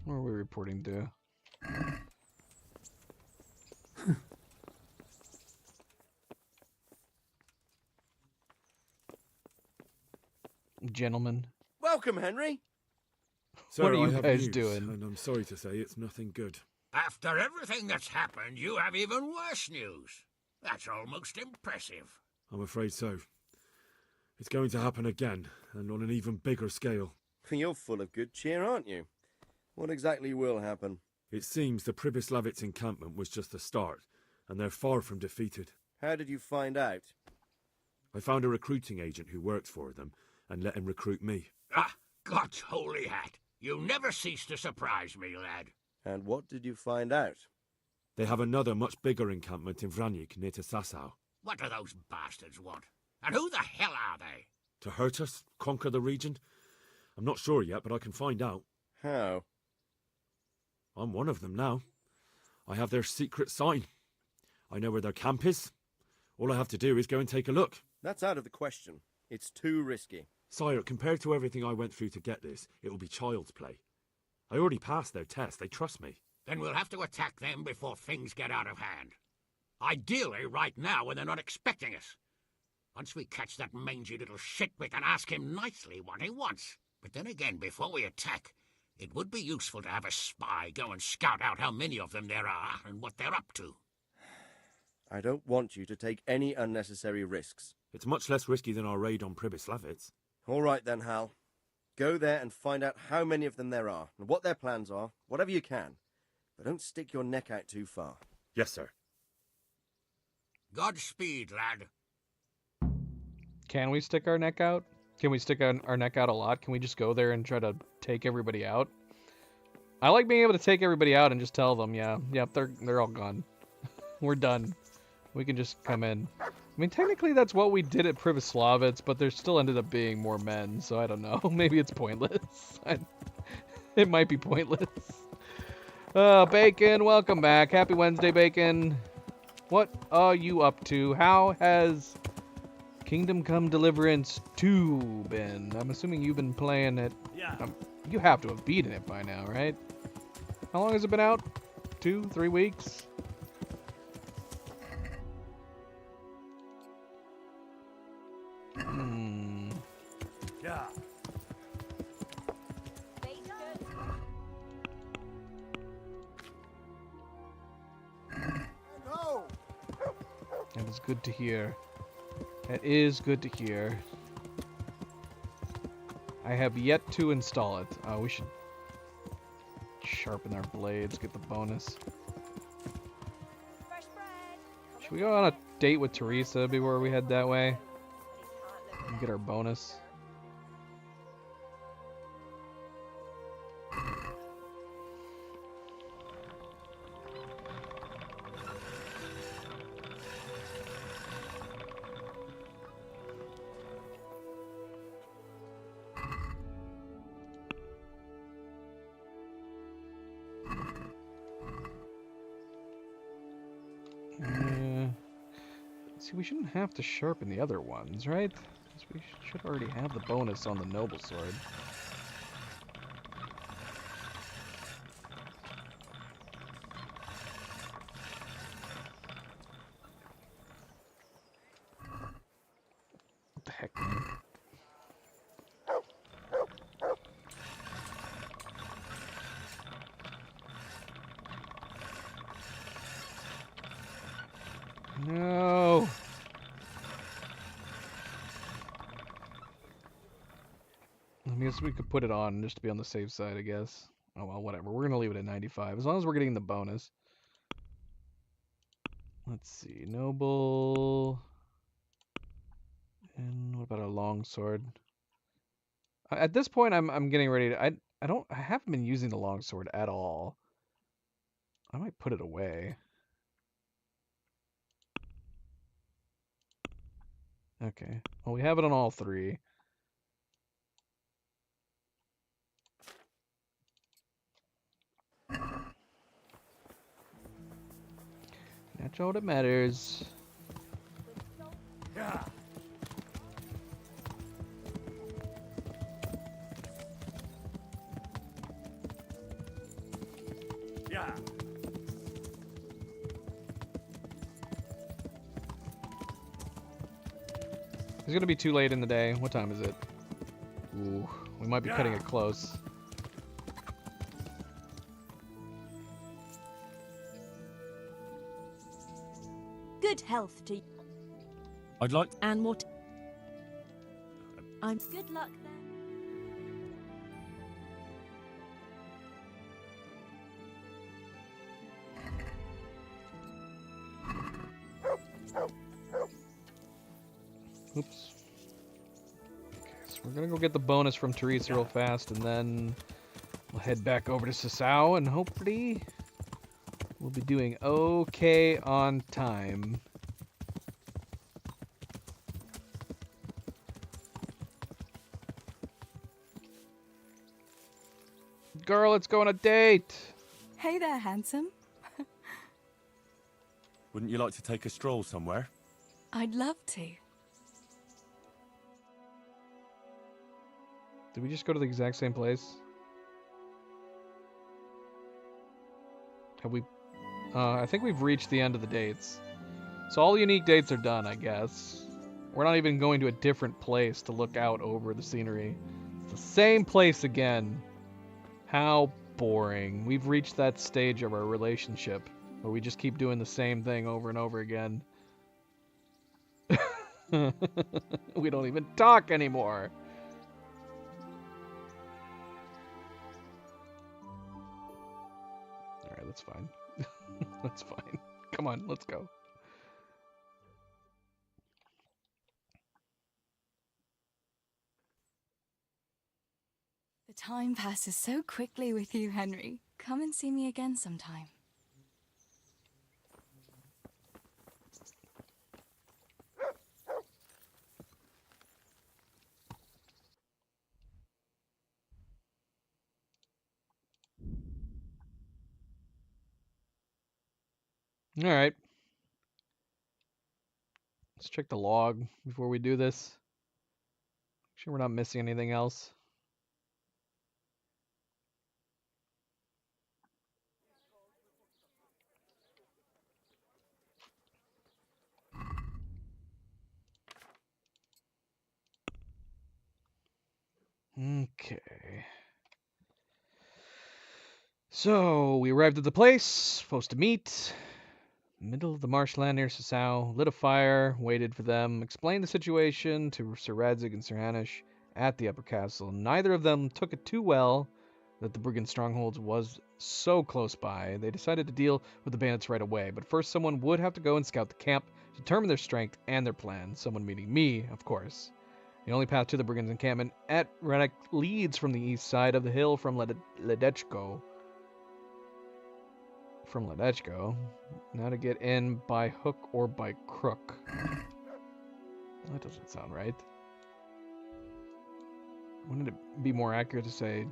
What are we reporting to? Gentlemen. Welcome, Henry. Sir, What are you I have guys news, doing? And I'm sorry to say it's nothing good. After everything that's happened, you have even worse news. That's almost impressive. I'm afraid so. It's going to happen again, and on an even bigger scale. You're full of good cheer, aren't you? What exactly will happen? It seems the Pribyslavitz encampment was just the start, and they're far from defeated. How did you find out? I found a recruiting agent who worked for them, and let him recruit me. Ah, God's holy hat. You never cease to surprise me, lad. And what did you find out? They have another much bigger encampment in Vranik near to Sasau. What do those bastards want? And who the hell are they? To hurt us? Conquer the region? I'm not sure yet, but I can find out. How? I'm one of them now. I have their secret sign. I know where their camp is. All I have to do is go and take a look. That's out of the question. It's too risky. Sire, compared to everything I went through to get this, it will be child's play. I already passed their test. They trust me. Then we'll have to attack them before things get out of hand. Ideally right now when they're not expecting us. Once we catch that mangy little shit, we can ask him nicely what he wants. But then again, before we attack, it would be useful to have a spy go and scout out how many of them there are and what they're up to. I don't want you to take any unnecessary risks. It's much less risky than our raid on Pribyslavitz. All right then, Hal. Go there and find out how many of them there are, and what their plans are, whatever you can. But don't stick your neck out too far. Yes, sir. Godspeed, lad. Can we stick our neck out? Can we stick our neck out a lot? Can we just go there and try to take everybody out? I like being able to take everybody out and just tell them, yep, they're all gone. We're done. We can just come in. I mean, technically that's what we did at Pribyslavitz, but there still ended up being more men, so I don't know. Maybe it's pointless. It might be pointless. Bacon, welcome back. Happy Wednesday, Bacon. What are you up to? How has Kingdom Come Deliverance 2 been? I'm assuming you've been playing it. Yeah. You have to have beaten it by now, right? How long has it been out? 2, 3 weeks? That is good to hear. That is good to hear. I have yet to install it. We should sharpen our blades, get the bonus. Should we go on a date with Teresa before we head that way? And get our bonus. See, we shouldn't have to sharpen the other ones, right? 'Cause we should already have the bonus on the noble sword. What the heck, man? No. I guess we could put it on just to be on the safe side, I guess. Oh well, whatever. We're gonna leave it at 95 as long as we're getting the bonus. Let's see, noble. And what about a long sword? At this point, I'm getting ready to. I haven't been using the long sword at all. I might put it away. Okay. Well, we have it on all three. That's all that matters. Yeah. Yeah. It's gonna be too late in the day. What time is it? Ooh, we might be cutting it close. Good health to you. I'd like... And what? I'm good luck then. Oops. Okay, so we're gonna go get the bonus from Teresa real fast, and then we'll head back over to Sasau, and hopefully we'll be doing okay on time. Girl, let's go on a date! Hey there, handsome. Wouldn't you like to take a stroll somewhere? I'd love to. Did we just go to the exact same place? Have we... I think we've reached the end of the dates. So all unique dates are done, I guess. We're not even going to a different place to look out over the scenery. It's the same place again. How boring. We've reached that stage of our relationship where we just keep doing the same thing over and over again. We don't even talk anymore. Alright, that's fine. That's fine. Come on, let's go. The time passes so quickly with you, Henry. Come and see me again sometime. All right. Let's check the log before we do this. Make sure we're not missing anything else. Okay. So, we arrived at the place, supposed to meet. Middle of the marshland near Sasau, lit a fire, waited for them, explained the situation to Sir Radzig and Sir Hanush at the upper castle. Neither of them took it too well that the brigand strongholds was so close by. They decided to deal with the bandits right away, but first someone would have to go and scout the camp, determine their strength and their plan, someone meaning me, of course. The only path to the brigands' encampment at Rennek leads from the east side of the hill from Ledechko. From Ledechko. Now to get in by hook or by crook. That doesn't sound right. Wouldn't it be more accurate to say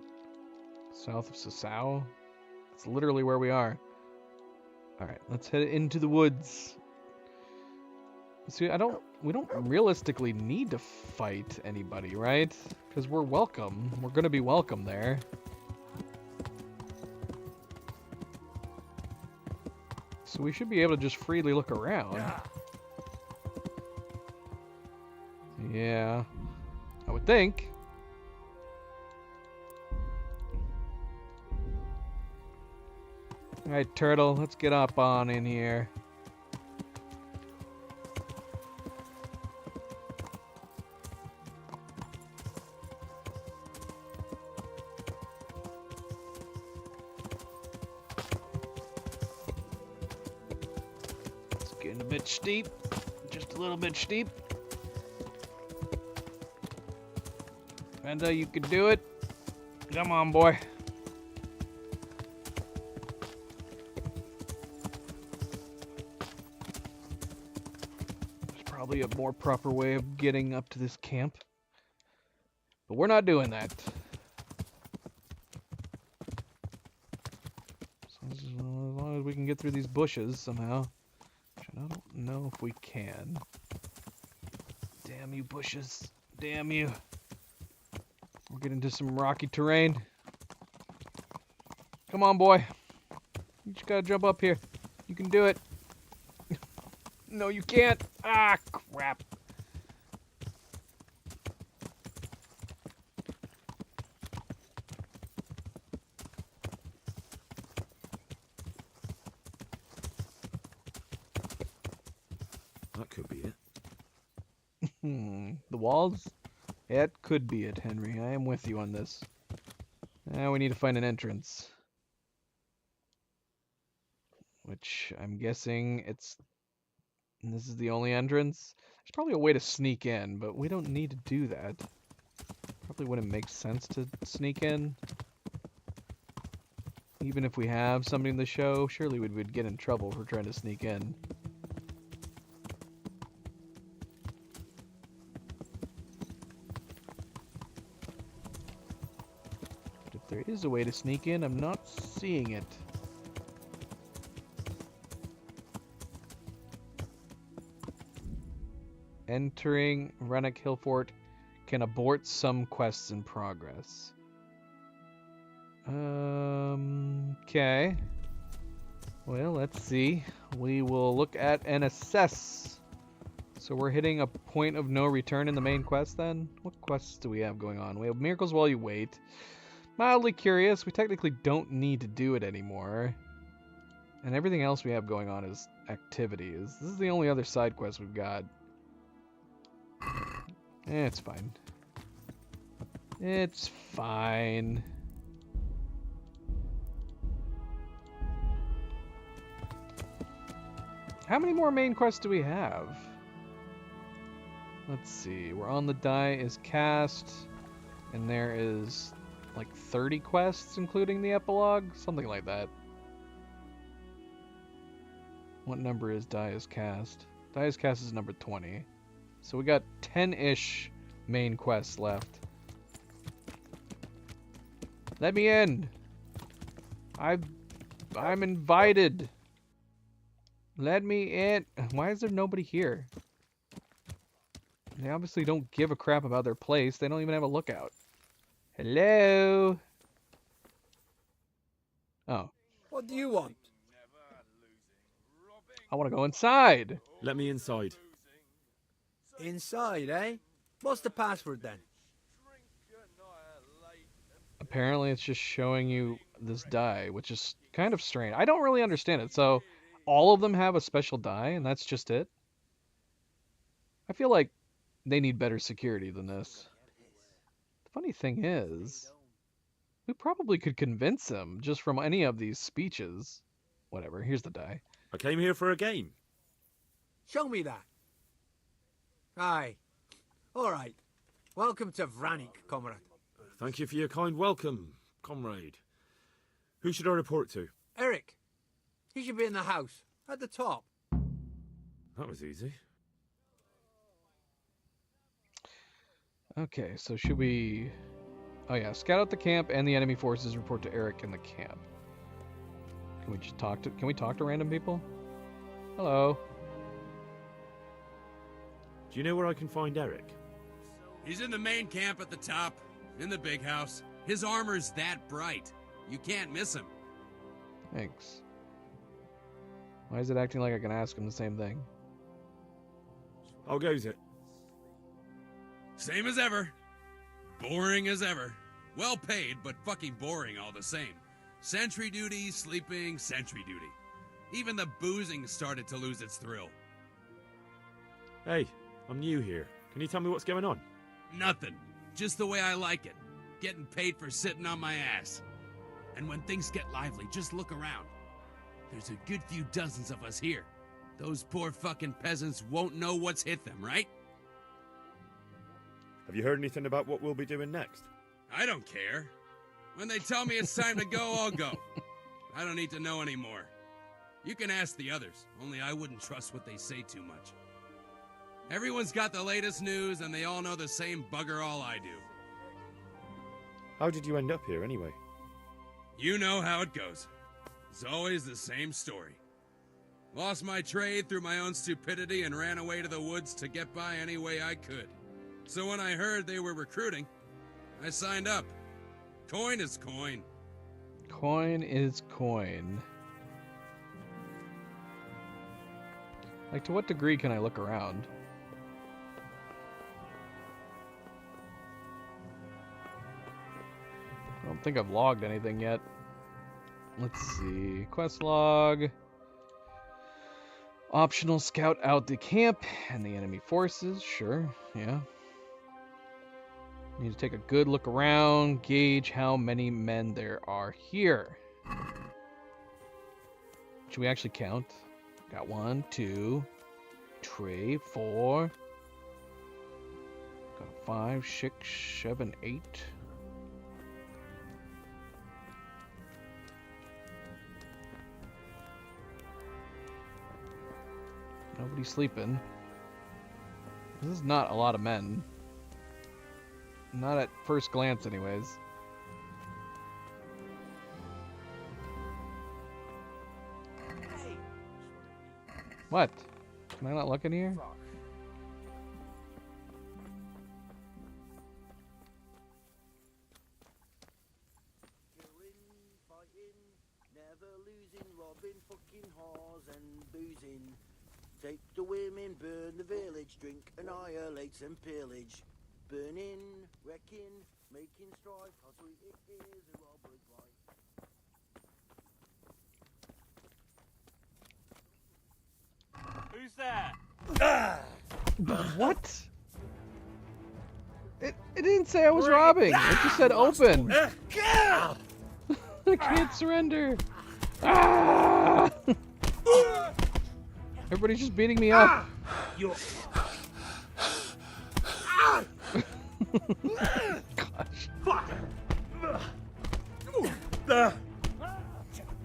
south of Sasau? That's literally where we are. Alright, let's head into the woods. See, we don't realistically need to fight anybody, right? Because we're welcome. We're gonna be welcome there. So we should be able to just freely look around. Yeah. I would think. Alright, turtle, let's get up on in here. It's getting a bit steep. Just a little bit steep. Venda, you can do it. Come on, boy. Probably a more proper way of getting up to this camp. But we're not doing that. So as long as we can get through these bushes somehow. Which I don't know if we can. Damn you, bushes. Damn you. We're getting into some rocky terrain. Come on, boy. You just gotta jump up here. You can do it. No, you can't. Ah, crap. That could be it. The walls? That could be it, Henry. I am with you on this. Now we need to find an entrance. Which I'm guessing this is the only entrance. There's probably a way to sneak in, but we don't need to do that. Probably wouldn't make sense to sneak in. Even if we have somebody in the show, surely we would get in trouble for trying to sneak in. But if there is a way to sneak in, I'm not seeing it. Entering Rennek Hill Fort can abort some quests in progress. Okay. Well, let's see. We will look at and assess. So we're hitting a point of no return in the main quest then? What quests do we have going on? We have Miracles While You Wait. Mildly Curious. We technically don't need to do it anymore. And everything else we have going on is activities. This is the only other side quest we've got. It's fine. It's fine. How many more main quests do we have? Let's see. We're on the Die is Cast. And there is like 30 quests, including the epilogue? Something like that. What number is Die is Cast? Die is Cast is number 20. So we got 10-ish main quests left. Let me in. I'm invited. Let me in. Why is there nobody here? They obviously don't give a crap about their place. They don't even have a lookout. Hello? Oh. What do you want? I want to go inside. Let me inside. Inside, eh? What's the password then? Apparently it's just showing you this die, which is kind of strange. I don't really understand it. So all of them have a special die and that's just it? I feel like they need better security than this. The funny thing is, we probably could convince him just from any of these speeches. Whatever, here's the die. I came here for a game. Show me that. Aye. All right. Welcome to Vranik, comrade. Thank you for your kind welcome, comrade. Who should I report to? Eric. He should be in the house, at the top. That was easy. Okay, so should we... Oh yeah, scout out the camp and the enemy forces, report to Eric in the camp. Can we just talk to... Can we talk to random people? Hello. Do you know where I can find Eric? He's in the main camp at the top, in the big house. His armor's that bright. You can't miss him. Thanks. Why is it acting like I can ask him the same thing? How goes it? Same as ever. Boring as ever. Well paid, but fucking boring all the same. Sentry duty, sleeping, sentry duty. Even the boozing started to lose its thrill. Hey, I'm new here. Can you tell me what's going on? Nothing. Just the way I like it. Getting paid for sitting on my ass. And when things get lively, just look around. There's a good few dozens of us here. Those poor fucking peasants won't know what's hit them, right? Have you heard anything about what we'll be doing next? I don't care. When they tell me it's time to go, I'll go. I don't need to know anymore. You can ask the others, only I wouldn't trust what they say too much. Everyone's got the latest news, and they all know the same bugger all I do. How did you end up here, anyway? You know how it goes. It's always the same story. Lost my trade through my own stupidity and ran away to the woods to get by any way I could. So when I heard they were recruiting, I signed up. Coin is coin. Coin is coin. Like, to what degree can I look around? I don't think I've logged anything yet. Let's see. Quest log. Optional scout out the camp and the enemy forces. Sure, yeah. Need to take a good look around, gauge how many men there are here. Should we actually count? Got 1, 2, 3, 4. Got 5, 6, 7, 8. Nobody's sleeping. This is not a lot of men. Not at first glance, anyways. What? Can I not look in here? Never losing, robbing, fucking whores and boozing. Take the women, burn the village, drink, annihilate and pillage. Burning, wrecking, making strife, how sweet it is, a robber's life. Who's there? What? It didn't say I was robbing. It just said open. I can't surrender. Ah! Everybody's just beating me up. Gosh. Fuck!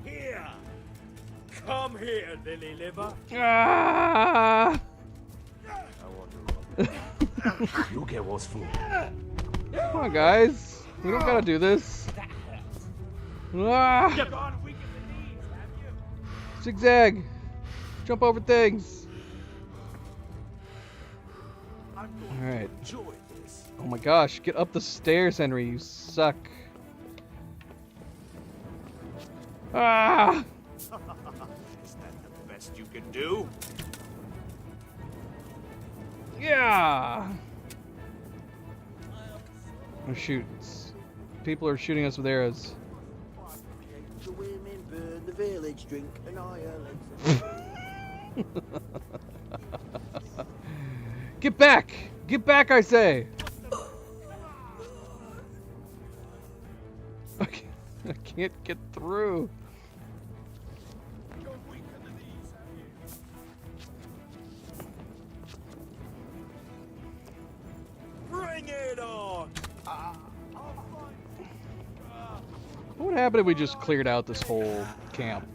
Here! Come here, lily liver! Ah! You get what's food. Come on, guys. We don't gotta do this. Ah! Zigzag. Jump over things. Alright. Oh my gosh, get up the stairs, Henry. You suck. Ah! Is that the best you can do? Yeah! Oh shoot. People are shooting us with arrows. The women burn the village drink an iron. Get back! Get back, I say! I can't get through. Bring it on! What would happen if we just cleared out this whole camp?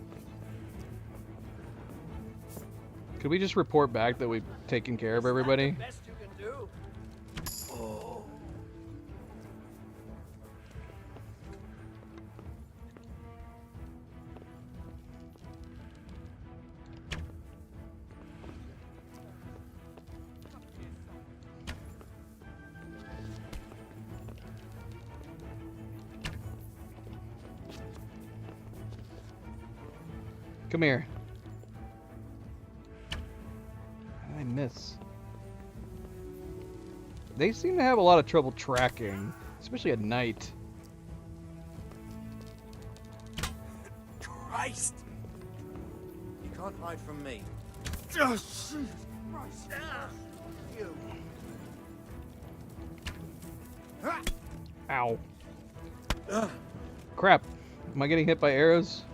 Could we just report back that we've taken care of everybody? Best you can do. Oh. Come here. How did I miss? They seem to have a lot of trouble tracking, especially at night. Christ! You can't hide from me. Jesus Christ! You. Ow. Crap. Am I getting hit by arrows?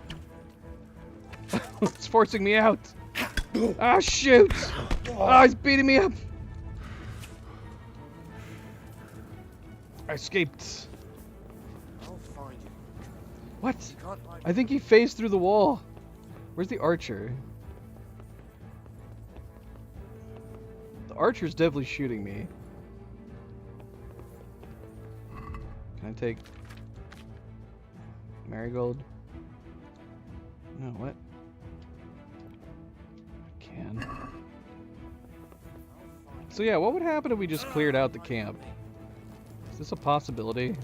It's forcing me out. Ah, shoot! Ah, he's beating me up. I escaped. I'll find you. What? You can't hide. I think he phased through the wall. Where's the archer? The archer's definitely shooting me. Can I take Marigold? No, what? I can. So yeah, what would happen if we just cleared out the camp? Is this a possibility?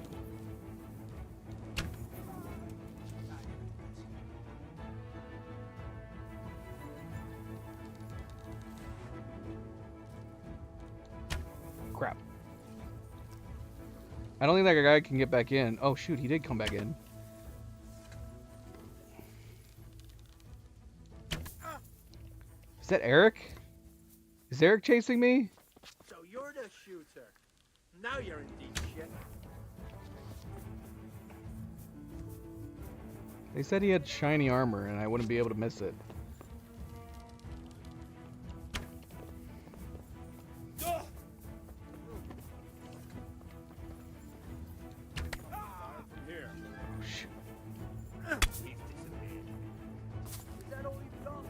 Crap. I don't think that guy can get back in. Oh shoot, he did come back in. Is that Eric? Is Eric chasing me? So you're the shooter. Now you're in deep shit. They said he had shiny armor and I wouldn't be able to miss it. Here. Oh, shoot. He's disappeared. Is that all you've got?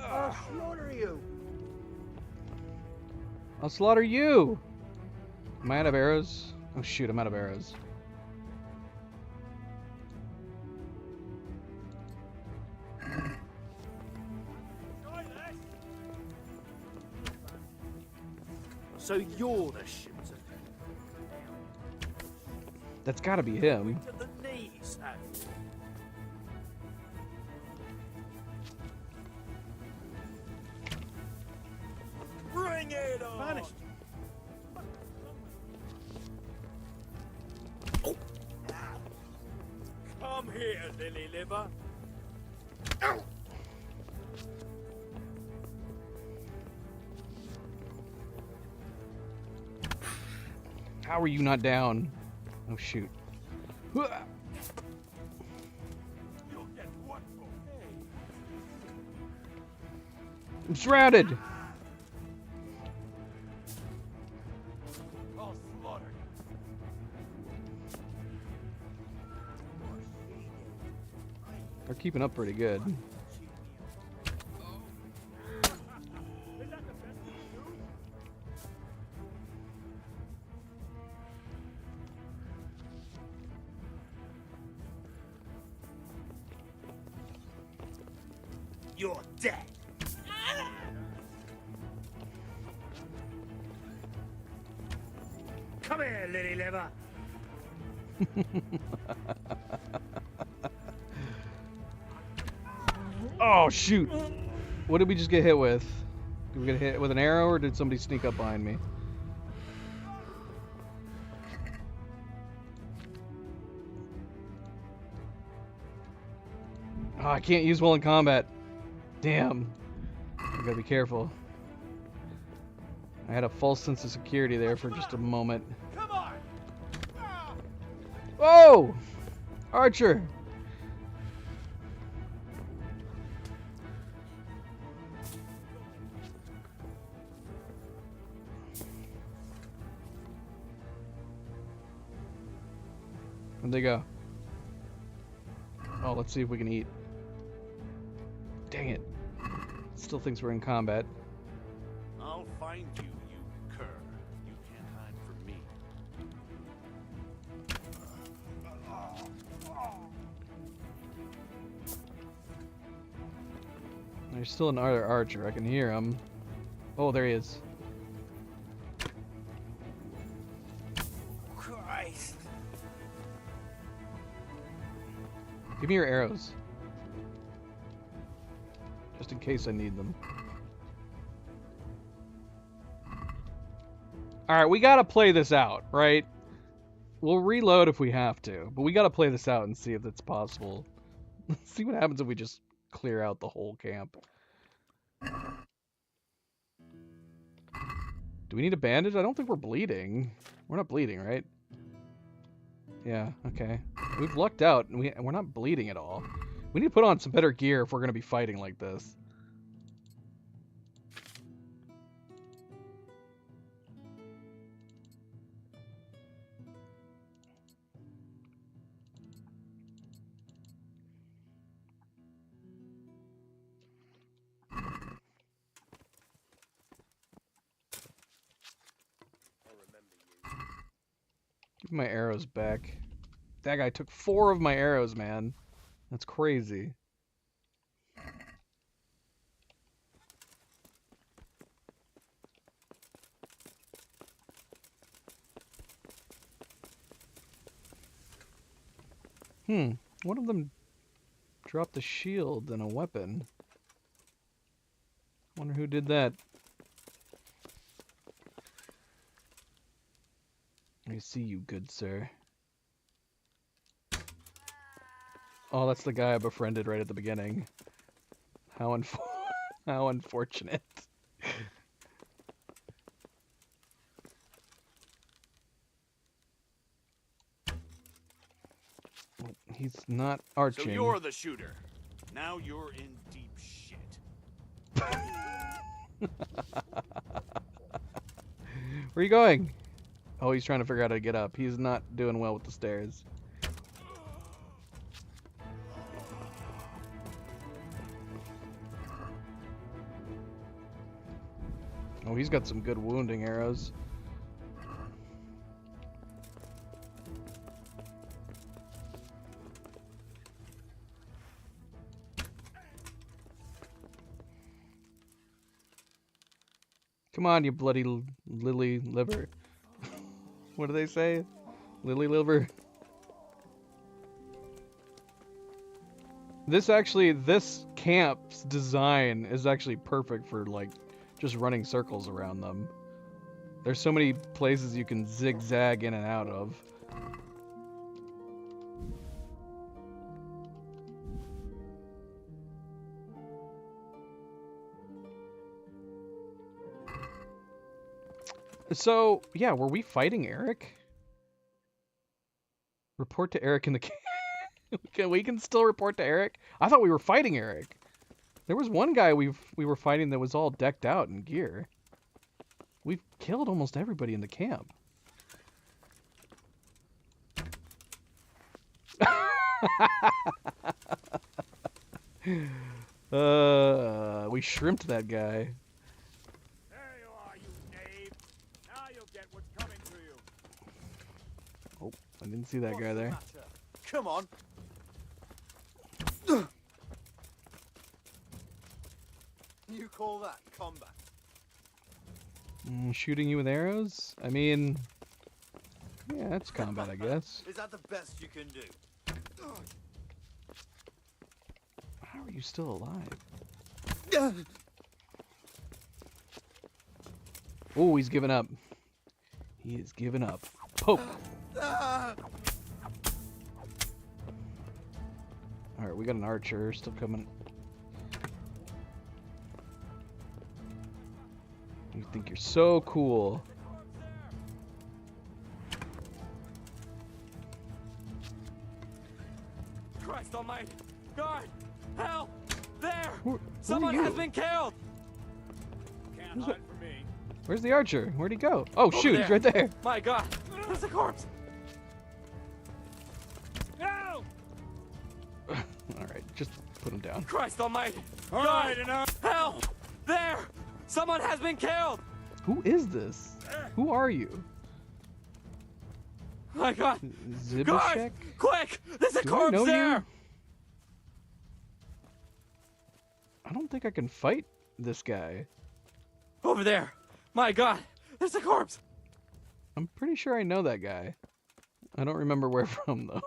I'll slaughter you. I'll slaughter you! Am I out of arrows? Oh shoot, I'm out of arrows. So you're the shooter. That's gotta be him. To the knees, have you? Bring it on! Vanished. Come here, lily liver. How are you not down? Oh shoot. You'll get what for? I'm surrounded! I'll slaughter They're keeping up pretty good. You're dead. Come here, lily liver. Oh shoot! What did we just get hit with? Did we get hit with an arrow or did somebody sneak up behind me? Oh, I can't use will in combat. Damn. I gotta be careful. I had a false sense of security there for just a moment. Come on! Oh! Archer! Where'd they go? Oh, let's see if we can eat. Dang it. Still thinks we're in combat. I'll find you, you cur. You can't hide from me. There's still another archer. I can hear him. Oh, there he is. Christ! Give me your arrows. Just in case I need them. Alright, we gotta play this out, right? We'll reload if we have to, but we gotta play this out and see if it's possible. Let's see what happens if we just clear out the whole camp. Do we need a bandage? I don't think we're bleeding. We're not bleeding, right? Yeah, okay. We've lucked out, and we're not bleeding at all. We need to put on some better gear if we're going to be fighting like this. Give my arrows back. That guy took 4 of my arrows, man. That's crazy. One of them dropped a shield and a weapon. Wonder who did that. I see you, good sir. Oh, that's the guy I befriended right at the beginning. How how unfortunate. Well, he's not arching. So you're the shooter. Now you're in deep shit. Where are you going? Oh, he's trying to figure out how to get up. He's not doing well with the stairs. Oh, he's got some good wounding arrows. Come on, you bloody lily liver. What do they say? Lily liver. This camp's design is actually perfect for like just running circles around them. There's so many places you can zigzag in and out of. So, yeah, were we fighting Eric? Report to Eric in the camp. We can still report to Eric? I thought we were fighting Eric. There was one guy we were fighting that was all decked out in gear. We've killed almost everybody in the camp. We shrimped that guy. There you are, you knave. Now you'll get what's coming to you. Oh, I didn't see that guy there. Come on. You call that combat? Shooting you with arrows? I mean, yeah, that's combat, I guess. Is that the best you can do? How are you still alive? Oh, he's giving up. He is giving up. Poke. Alright, we got an archer still coming. You think you're so cool. Christ almighty! Guard! Help! There! Who Someone are has you? been killed! Can't hide from me. Where's the archer? Where'd he go? Oh Over shoot, he's right there. My God! There's a corpse! No! Alright, just put him down. Christ almighty! All Guard! right, enough. Help! There! Someone has been killed! Who is this? Who are you? My God! Zibishek? Guard! Quick! There's a Do I know corpse you? there! I don't think I can fight this guy. Over there! My God! There's a corpse! I'm pretty sure I know that guy. I don't remember where from though.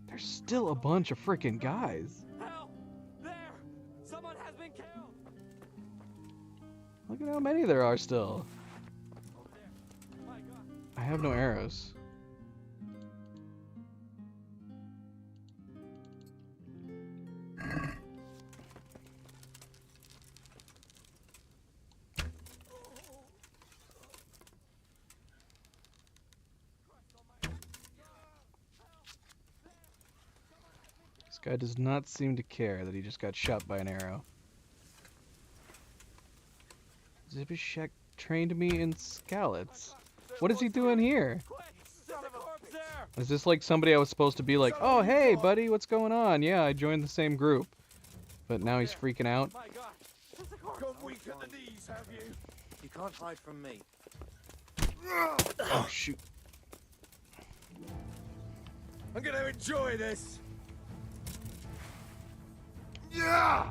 There's still a bunch of freaking guys. Help! There! Someone has been killed! Look at how many there are still. I have no arrows. This guy does not seem to care that he just got shot by an arrow. Zibishek trained me in Skalitz. What is he doing here? Is this like somebody I was supposed to be like, oh hey buddy, what's going on? Yeah, I joined the same group. But now he's freaking out. Gone weak at the knees, have you? You can't hide from me. Oh shoot. I'm gonna enjoy this. Yeah!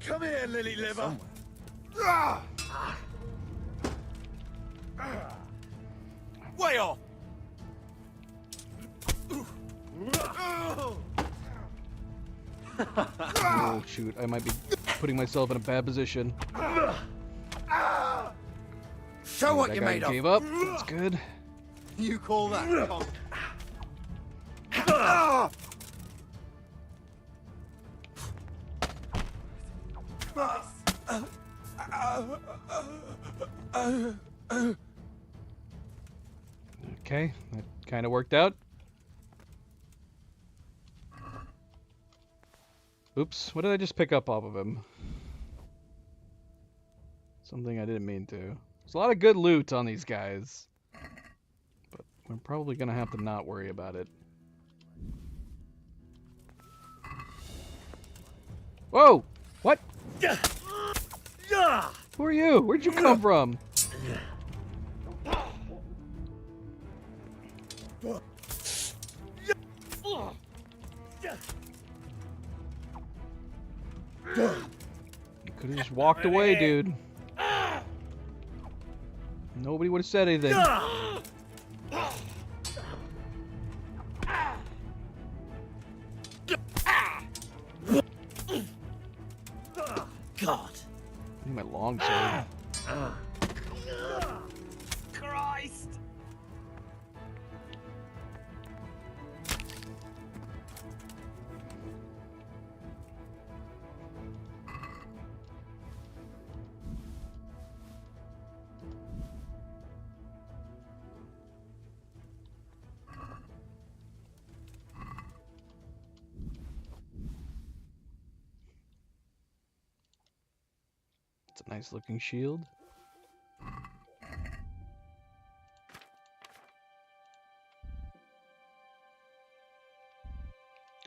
Come here, lily liver. Way off. Oh shoot, I might be putting myself in a bad position. Show what That you're guy made of. gave up. That's good. You call that punk? Okay, that kind of worked out. Oops, what did I just pick up off of him? Something I didn't mean to. There's a lot of good loot on these guys. But we're probably gonna have to not worry about it. Whoa! What? Who are you? Where'd you come from? You could have just walked away, dude. Nobody would have said anything. God. I need my long sword. Christ. It's a nice looking shield. I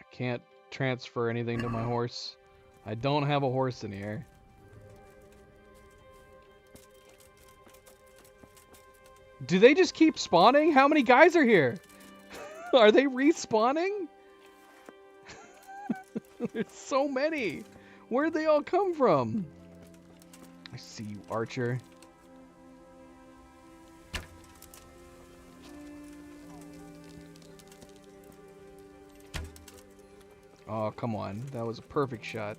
can't transfer anything to my horse. I don't have a horse in here. Do they just keep spawning? How many guys are here? Are they respawning? There's so many. Where'd they all come from? I see you, Archer. Oh, come on. That was a perfect shot.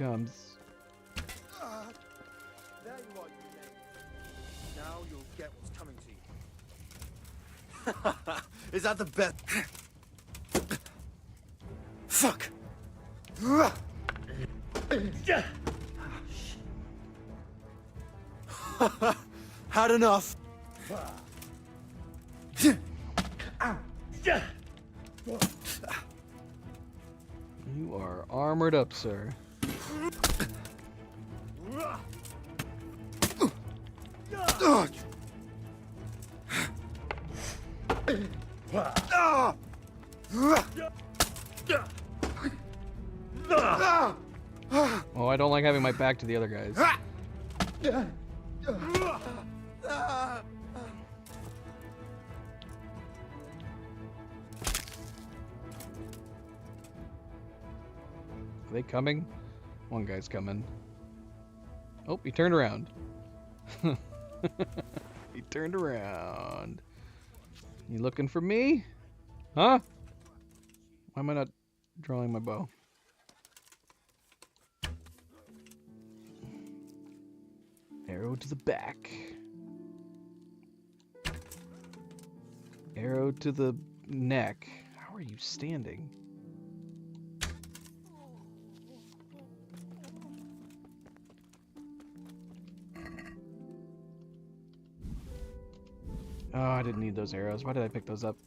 comes. There you are, you name. Now you'll get what's coming to you. Is that the best? Fuck! Had enough. You are armored up, sir. Oh, I don't like having my back to the other guys. Are they coming? One guy's coming. Oh, he turned around. He turned around. You looking for me? Huh? Why am I not drawing my bow? Arrow to the back. Arrow to the neck. How are you standing? Oh, I didn't need those arrows. Why did I pick those up?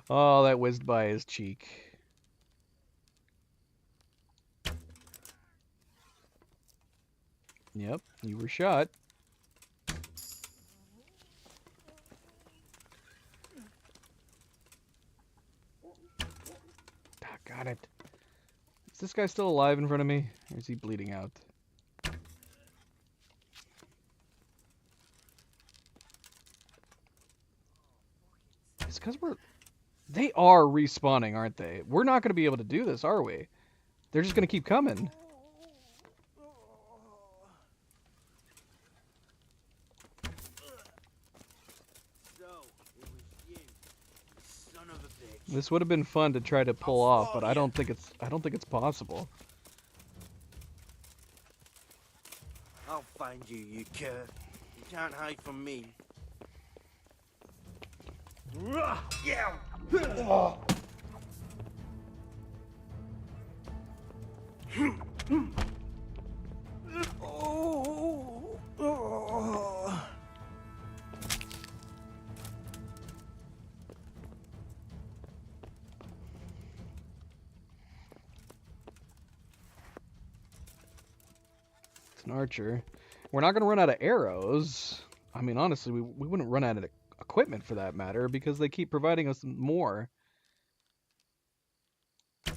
Oh, that whizzed by his cheek. Yep, you were shot. Ah, got it. Is this guy still alive in front of me? Or is he bleeding out? It's because they are respawning, aren't they? We're not going to be able to do this, are we? They're just going to keep coming. This would have been fun to try to pull off, but I don't think it's possible. I'll find you, you cur. You can't hide from me. Yeah. It's an archer. We're not going to run out of arrows. I mean, honestly, we wouldn't run out of equipment for that matter because they keep providing us more. I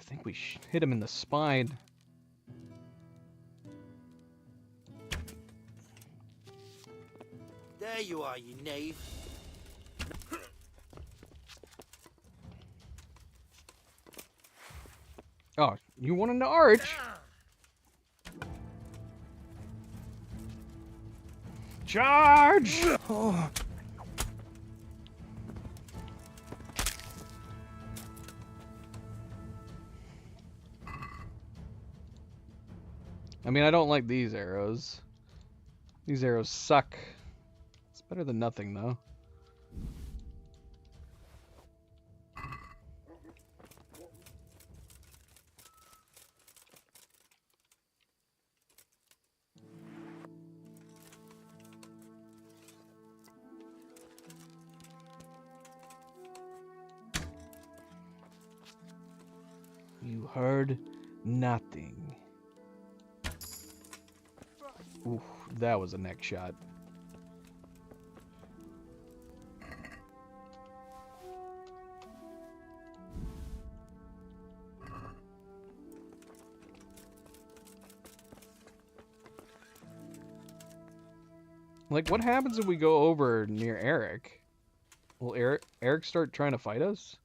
think we hit him in the spine. There you are, you knave. Oh, you wanted to arch? Charge! Oh. I mean, I don't like these arrows. These arrows suck. It's better than nothing, though. You heard nothing. Oof, that was a neck shot. Like, what happens if we go over near Eric? Will Eric start trying to fight us?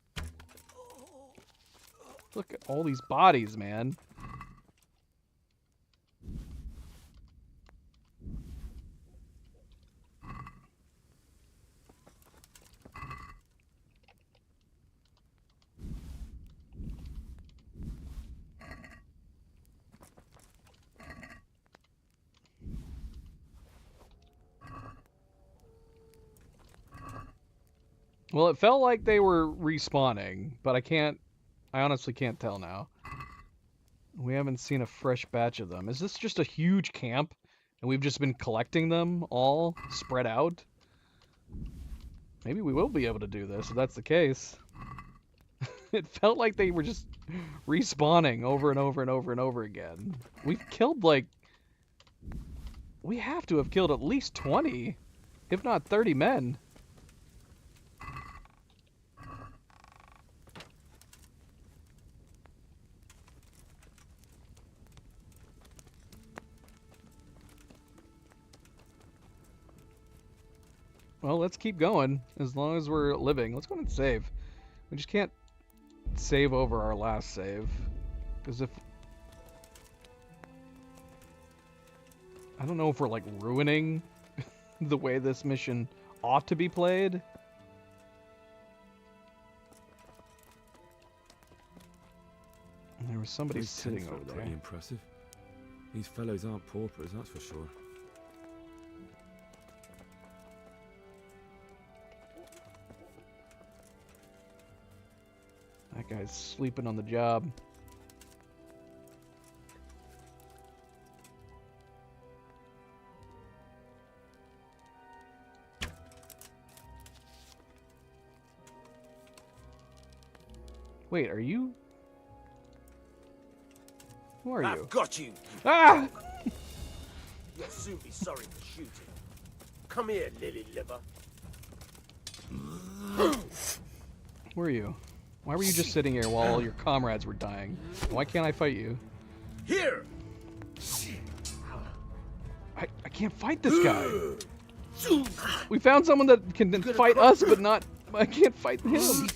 Look at all these bodies, man. Well, it felt like they were respawning, but I honestly can't tell now. We haven't seen a fresh batch of them. Is this just a huge camp and we've just been collecting them all spread out? Maybe we will be able to do this if that's the case. It felt like they were just respawning over and over and over and over again. We've killed we have to have killed at least 20, if not 30 men. Well, let's keep going as long as we're living. Let's go ahead and save. We just can't save over our last save. Because if... I don't know if we're, like, ruining the way this mission ought to be played. And there was somebody Those sitting tents over look there. Pretty impressive. These fellows aren't paupers, that's for sure. That guy's sleeping on the job. Wait, are you? Who are you? I've got you. Ah! You'll soon be sorry for shooting. Come here, lily liver. Who are you? Why were you just sitting here while all your comrades were dying? Why can't I fight you? Here. I can't fight this guy. We found someone that can fight us, but not. I can't fight him.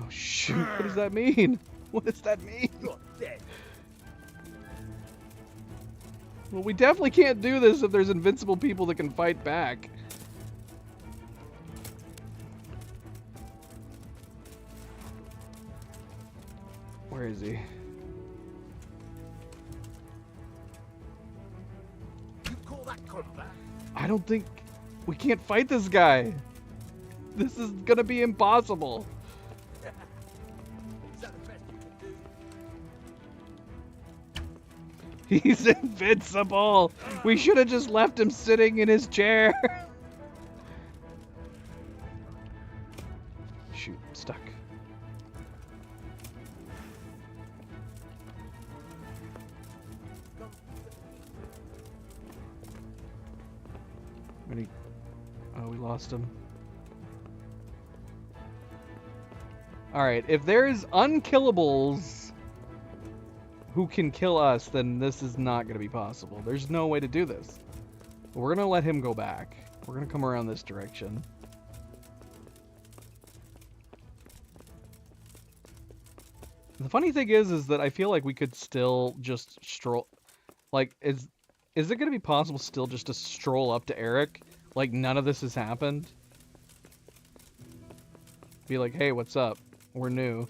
Oh shoot! What does that mean? What does that mean? You're dead. Well, we definitely can't do this if there's invincible people that can fight back. Where is he? You call that combat? I don't think we can't fight this guy. This is gonna be impossible. Is that the best you can do? He's invincible. We should have just left him sitting in his chair. Shoot, stuck. Oh, we lost him. Alright, if there's unkillables who can kill us, then this is not going to be possible. There's no way to do this. But we're going to let him go back. We're going to come around this direction. The funny thing is that I feel like we could still just stroll... Like, is it going to be possible still just to stroll up to Eric? Like, none of this has happened? Be like, hey, what's up? We're new.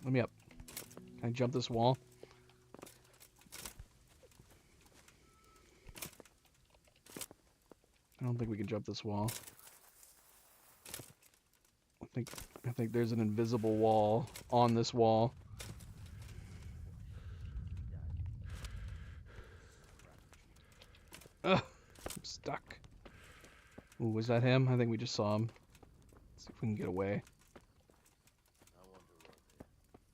Let me up. Can I jump this wall? I don't think we can jump this wall. I think there's an invisible wall on this wall. Ugh, I'm stuck. Ooh, was that him? I think we just saw him. Let's see if we can get away.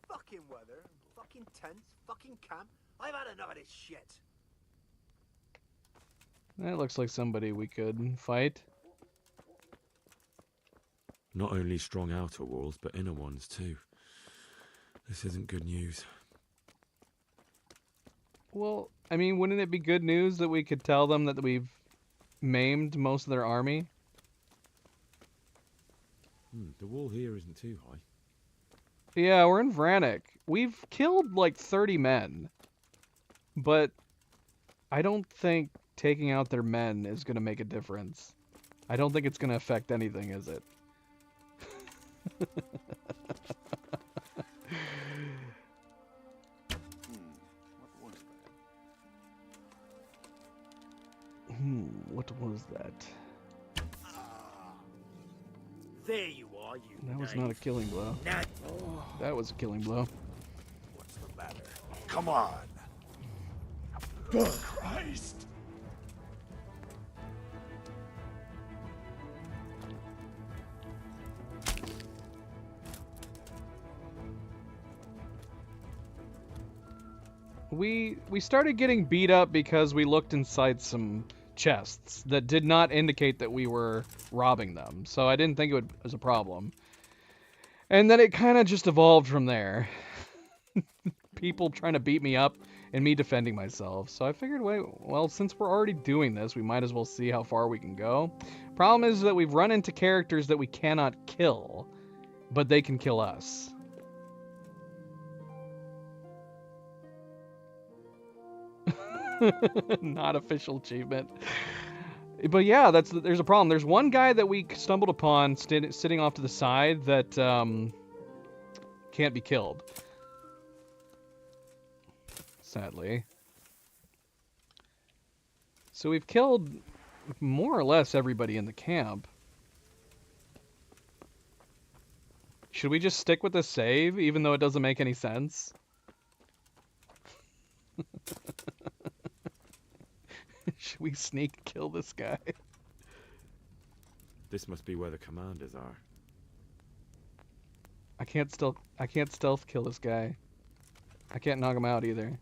Fucking weather, fucking tents, fucking camp. I've had enough of this shit. That looks like somebody we could fight. Not only strong outer walls, but inner ones too. This isn't good news. Well, I mean, wouldn't it be good news that we could tell them that we've maimed most of their army? The wall here isn't too high. Yeah, we're in Vranik. We've killed like 30 men. But I don't think taking out their men is going to make a difference. I don't think it's going to affect anything, is it? What was that? There you are, you That was not a killing blow. That was a killing blow. What's the matter? Come on. Good Christ! We started getting beat up because we looked inside some chests that did not indicate that we were robbing them. So I didn't think it was a problem. And then it kind of just evolved from there. People trying to beat me up and me defending myself. So I figured, well, since we're already doing this, we might as well see how far we can go. Problem is that we've run into characters that we cannot kill, but they can kill us. Not official achievement. But yeah, there's a problem. There's one guy that we stumbled upon sitting off to the side that can't be killed. Sadly. So we've killed more or less everybody in the camp. Should we just stick with the save, even though it doesn't make any sense? Should we sneak kill this guy? This must be where the commanders are. I can't stealth kill this guy. I can't knock him out either.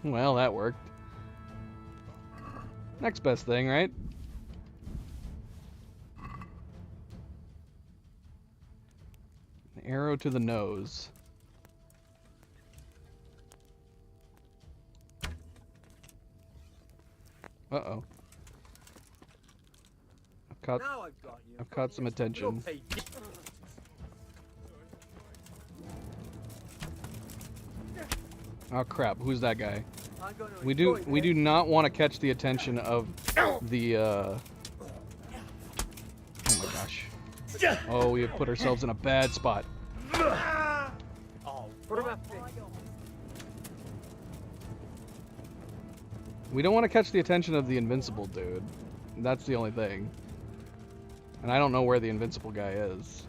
Well, that worked. Next best thing, right? An arrow to the nose. Uh-oh. I've caught some attention. Oh crap, who's that guy? We do not want to catch the attention of the oh my gosh. Oh, we have put ourselves in a bad spot. We don't want to catch the attention of the invincible dude. That's the only thing. And I don't know where the invincible guy is.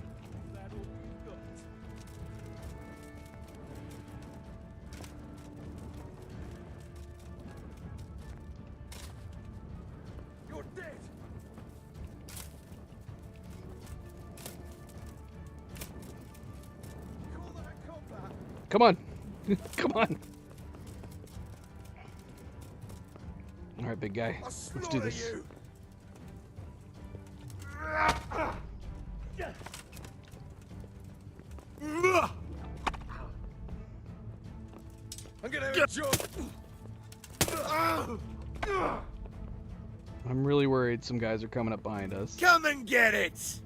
You're dead. Come on. Come on. All right, big guy. Let's do this. I'm gonna hit you. I'm really worried some guys are coming up behind us. Come and get it. Is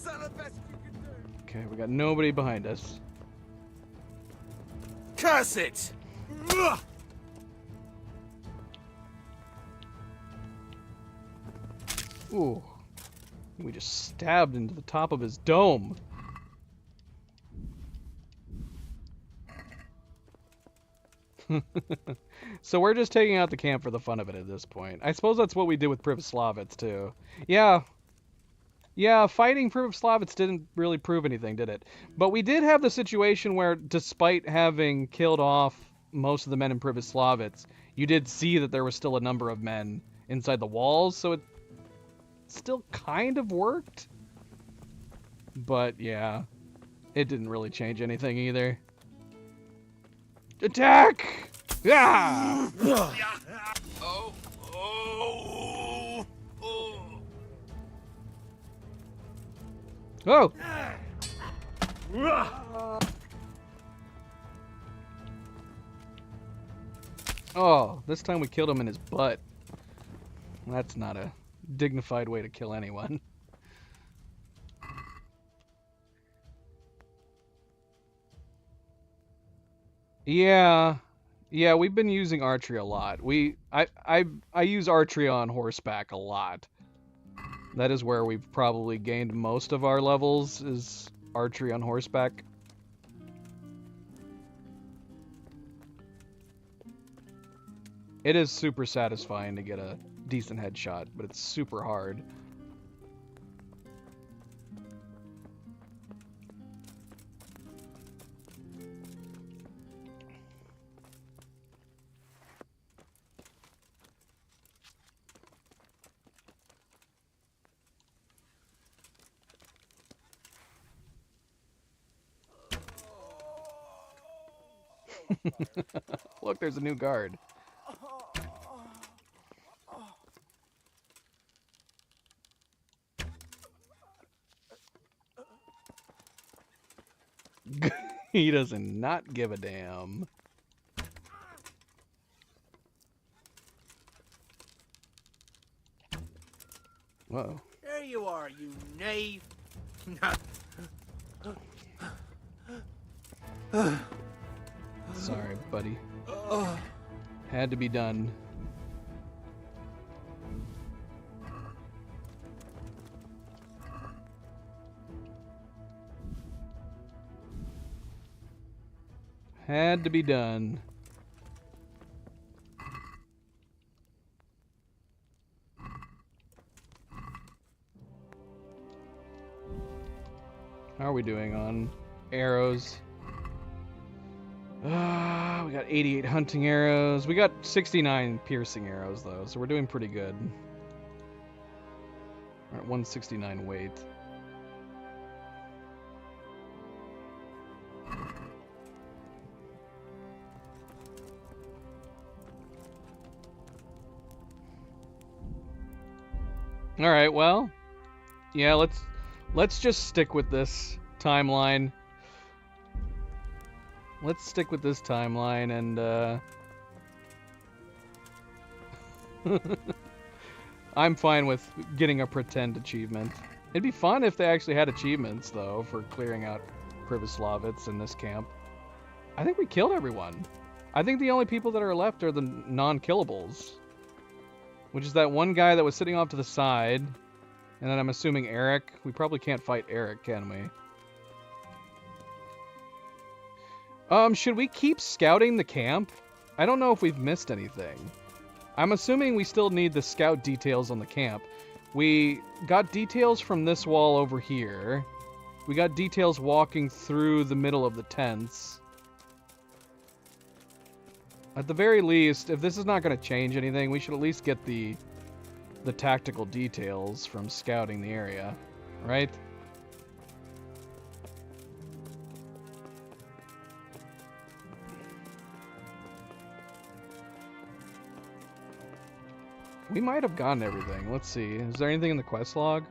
that the best you can do? Okay, we got nobody behind us. Curse it! Ooh. We just stabbed into the top of his dome. So we're just taking out the camp for the fun of it at this point. I suppose that's what we did with Privoslavets too. Yeah. Yeah, fighting Privoslavets didn't really prove anything, did it? But we did have the situation where, despite having killed off most of the men in Privoslavets, you did see that there was still a number of men inside the walls, so it still kind of worked. But yeah. It didn't really change anything either. Attack! Yeah! Oh, oh, Oh! Oh, this time we killed him in his butt. That's not a dignified way to kill anyone. Yeah, we've been using archery a lot. I use archery on horseback a lot. That is where we've probably gained most of our levels, is archery on horseback. It is super satisfying to get a decent headshot, but it's super hard. Look, there's a new guard. He does not give a damn. Whoa. There you are, you knave. Sorry, buddy. Had to be done. Had to be done. How are we doing on arrows? We got 88 hunting arrows. We got 69 piercing arrows, though, so we're doing pretty good. We're at 169 weight. All right, well, yeah, let's just stick with this timeline. Let's stick with this timeline and I'm fine with getting a pretend achievement. It'd be fun if they actually had achievements, though, for clearing out Pribyslavitz in this camp. I think we killed everyone. I think the only people that are left are the non-killables. Which is that one guy that was sitting off to the side. And then I'm assuming Eric. We probably can't fight Eric, can we? Should we keep scouting the camp? I don't know if we've missed anything. I'm assuming we still need the scout details on the camp. We got details from this wall over here. We got details walking through the middle of the tents. At the very least, if this is not going to change anything, we should at least get the tactical details from scouting the area, right? We might have gotten everything. Let's see. Is there anything in the quest log?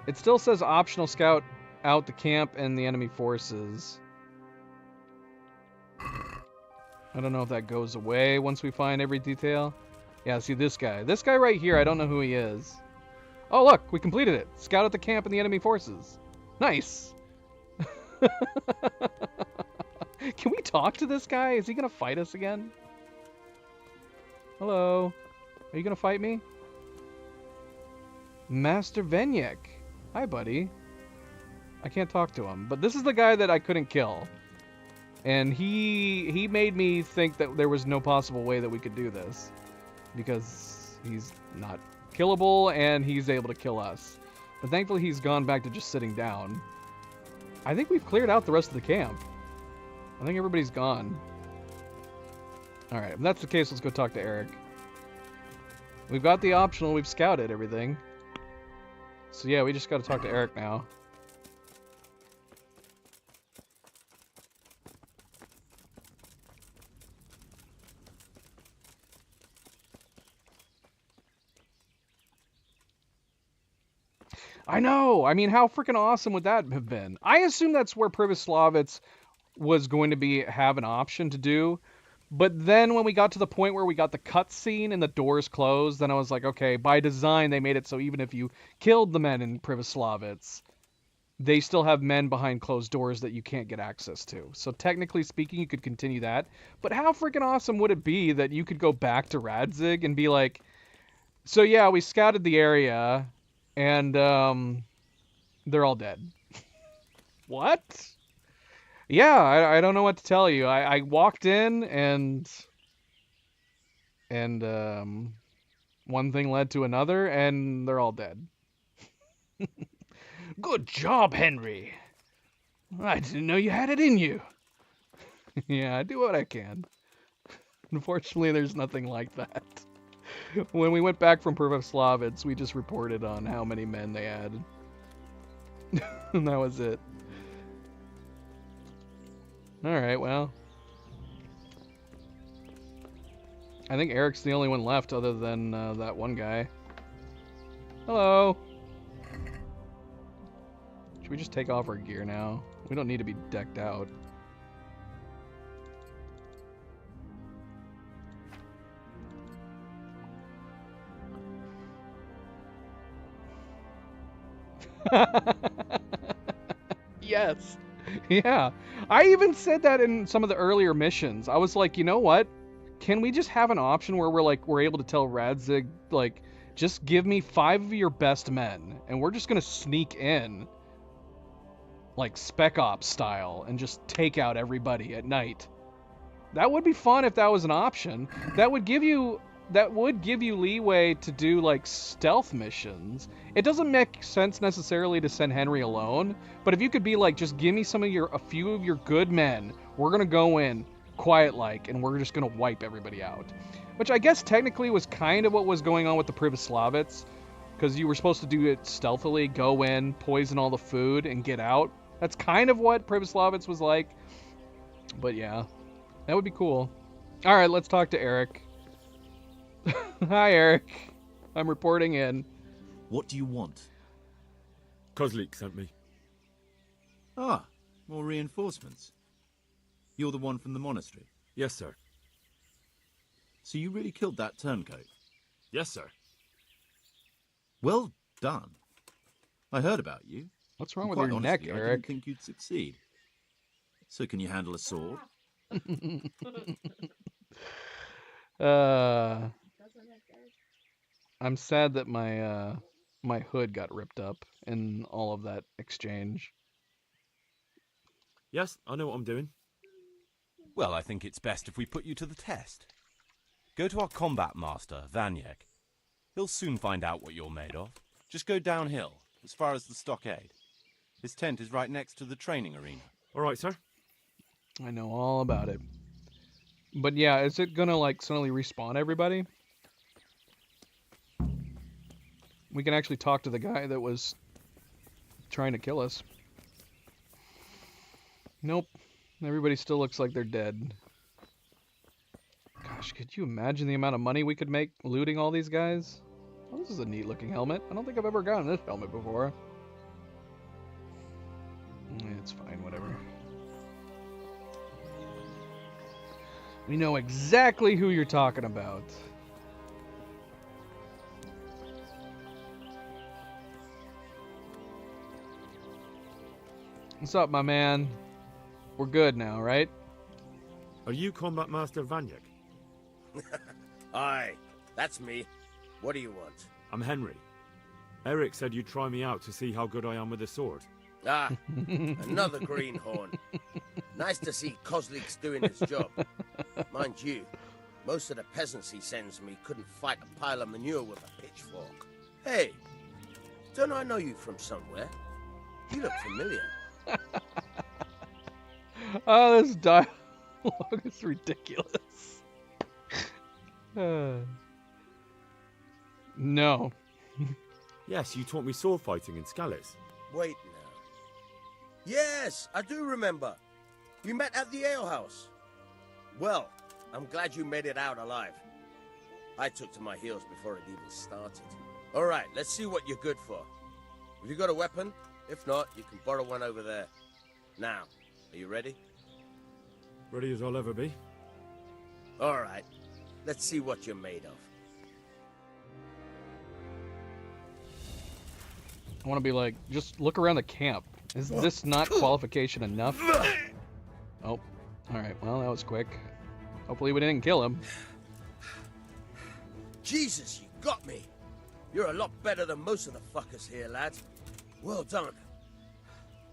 It still says optional scout out the camp and the enemy forces. I don't know if that goes away once we find every detail. Yeah, see this guy. This guy right here, I don't know who he is. Oh, look, we completed it. Scout out the camp and the enemy forces. Nice. Can we talk to this guy? Is he going to fight us again? Hello. Are you going to fight me? Master Venyek. Hi, buddy. I can't talk to him. But this is the guy that I couldn't kill. And he made me think that there was no possible way that we could do this. Because he's not killable and he's able to kill us. But thankfully he's gone back to just sitting down. I think we've cleared out the rest of the camp. I think everybody's gone. Alright, if that's the case, let's go talk to Eric. We've got the optional, we've scouted everything. So yeah, we just gotta talk to Eric now. I know. I mean, how freaking awesome would that have been? I assume that's where Privoslavitz was going to have an option to do. But then when we got to the point where we got the cutscene and the doors closed, then I was like, okay, by design they made it so even if you killed the men in Privoslavitz, they still have men behind closed doors that you can't get access to. So technically speaking, you could continue that. But how freaking awesome would it be that you could go back to Radzig and be like, so yeah, we scouted the area, and they're all dead. What? Yeah, I don't know what to tell you. I walked in and one thing led to another, and they're all dead. Good job, Henry. I didn't know you had it in you. Yeah, I do what I can. Unfortunately, there's nothing like that. When we went back from Privoslavitz, we just reported on how many men they had. And that was it. Alright, well. I think Eric's the only one left other than that one guy. Hello! Should we just take off our gear now? We don't need to be decked out. Yes. Yeah. I even said that in some of the earlier missions. I was like, you know what? Can we just have an option where we're able to tell Radzig, like, just give me 5 of your best men, and we're just gonna sneak in, like Spec Ops style, and just take out everybody at night. That would be fun if that was an option. That would give you leeway to do like stealth missions. It doesn't make sense necessarily to send Henry alone, but if you could be like, just give me a few of your good men. We're gonna go in quiet like, and we're just gonna wipe everybody out. Which I guess technically was kind of what was going on with the Privoslavitz, because you were supposed to do it stealthily, go in, poison all the food, and get out. That's kind of what Privoslavitz was like. But yeah, that would be cool. All right, let's talk to Eric. Hi, Eric. I'm reporting in. What do you want? Kozlik sent me. Ah, more reinforcements. You're the one from the monastery? Yes, sir. So you really killed that turncoat? Yes, sir. Well done. I heard about you. What's wrong And with quite your neck, honestly, I Eric? didn't think you'd succeed. So can you handle a sword? I'm sad that my my hood got ripped up in all of that exchange. Yes, I know what I'm doing. Well, I think it's best if we put you to the test. Go to our combat master, Vanyek. He'll soon find out what you're made of. Just go downhill, as far as the stockade. His tent is right next to the training arena. All right, sir. I know all about it. But yeah, is it gonna like suddenly respawn everybody? We can actually talk to the guy that was trying to kill us. Nope. Everybody still looks like they're dead. Gosh, could you imagine the amount of money we could make looting all these guys? Oh, this is a neat looking helmet. I don't think I've ever gotten this helmet before. It's fine, whatever. We know exactly who you're talking about. What's up, my man? We're good now, right? Are you Combat Master Vanyek? Aye, that's me. What do you want? I'm Henry. Eric said you'd try me out to see how good I am with a sword. Ah, another greenhorn. Nice to see Kozlik's doing his job. Mind you, most of the peasants he sends me couldn't fight a pile of manure with a pitchfork. Hey, don't I know you from somewhere? You look familiar. Oh, this dialogue is ridiculous. No. Yes, you taught me sword fighting in Scalis. Wait now. Yes, I do remember. We met at the alehouse. Well, I'm glad you made it out alive. I took to my heels before it even started. All right, let's see what you're good for. Have you got a weapon? If not, you can borrow one over there. Now, are you ready? Ready as I'll ever be. All right. Let's see what you're made of. I want to be like, just look around the camp. Is this not qualification enough? Oh, alright, well, that was quick. Hopefully we didn't kill him. Jesus, you got me! You're a lot better than most of the fuckers here, lads. Well done.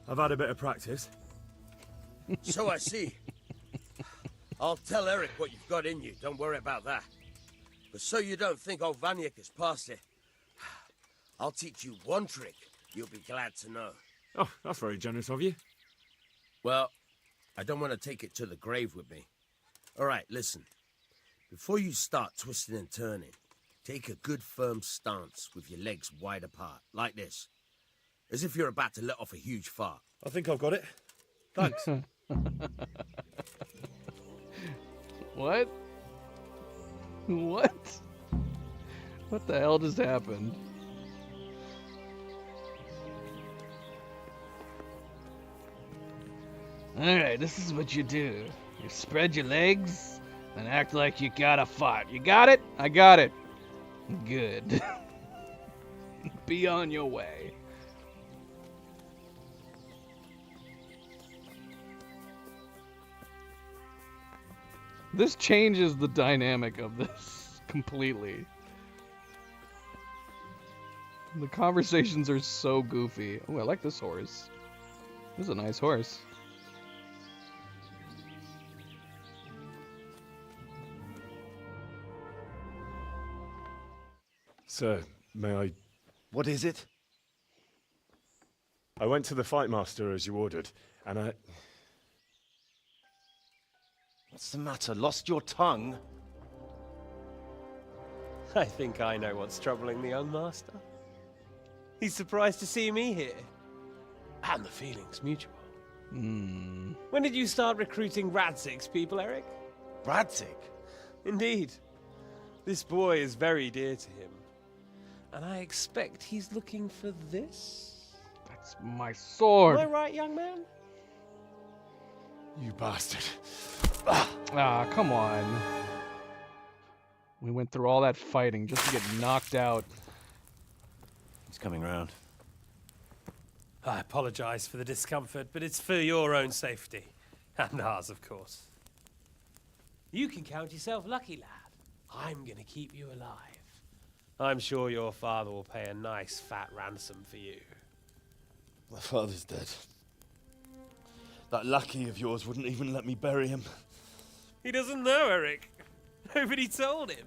I've had a bit of practice. So I see. I'll tell Eric what you've got in you, don't worry about that. But so you don't think old Vanyek has passed it, I'll teach you one trick you'll be glad to know. Oh, that's very generous of you. Well, I don't want to take it to the grave with me. All right, listen. Before you start twisting and turning, take a good firm stance with your legs wide apart, like this. As if you're about to let off a huge fart. I think I've got it. Thanks. What? What? What the hell just happened? Alright, this is what you do. You spread your legs and act like you got a fart. You got it? I got it. Good. Be on your way. This changes the dynamic of this completely. The conversations are so goofy. Oh, I like this horse. This is a nice horse. Sir, may I... What is it? I went to the fight master as you ordered, and I... What's the matter? Lost your tongue? I think I know what's troubling the young master. He's surprised to see me here. And the feeling's mutual. When did you start recruiting Radzig's people, Eric? Radzig? Indeed. This boy is very dear to him. And I expect he's looking for this? That's my sword. Am I right, young man? You bastard. Ah, come on. We went through all that fighting just to get knocked out. He's coming round. I apologize for the discomfort, but it's for your own safety. And ours, of course. You can count yourself lucky, lad. I'm gonna keep you alive. I'm sure your father will pay a nice fat ransom for you. My father's dead. That lackey of yours wouldn't even let me bury him. He doesn't know, Eric. Nobody told him.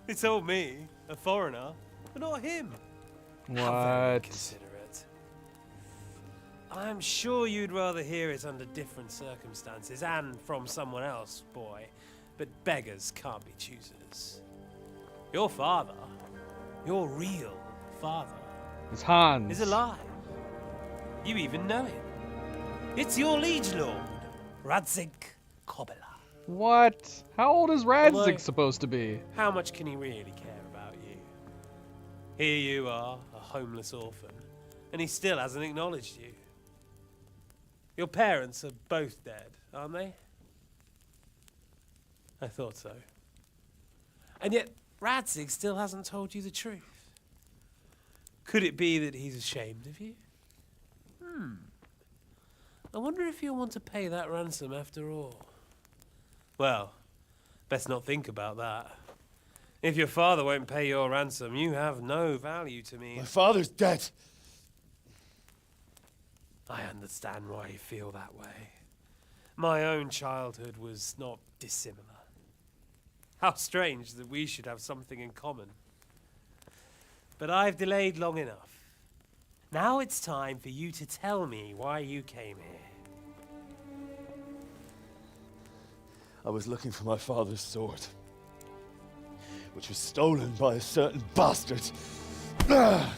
He told me, a foreigner, but not him. How very What? considerate. I'm sure you'd rather hear it under different circumstances and from someone else, boy. But beggars can't be choosers. Your father, your real father, It's Hans. is alive. You even know him. It's your liege lord, Radzig Kobyla. What? How old is Radzig Although- supposed to be? How much can he really care about you? Here you are, a homeless orphan, and he still hasn't acknowledged you. Your parents are both dead, aren't they? I thought so. And yet, Radzig still hasn't told you the truth. Could it be that he's ashamed of you? I wonder if you'll want to pay that ransom after all. Well, best not think about that. If your father won't pay your ransom, you have no value to me. My father's dead. I understand why you feel that way. My own childhood was not dissimilar. How strange that we should have something in common. But I've delayed long enough. Now it's time for you to tell me why you came here. I was looking for my father's sword, which was stolen by a certain bastard. And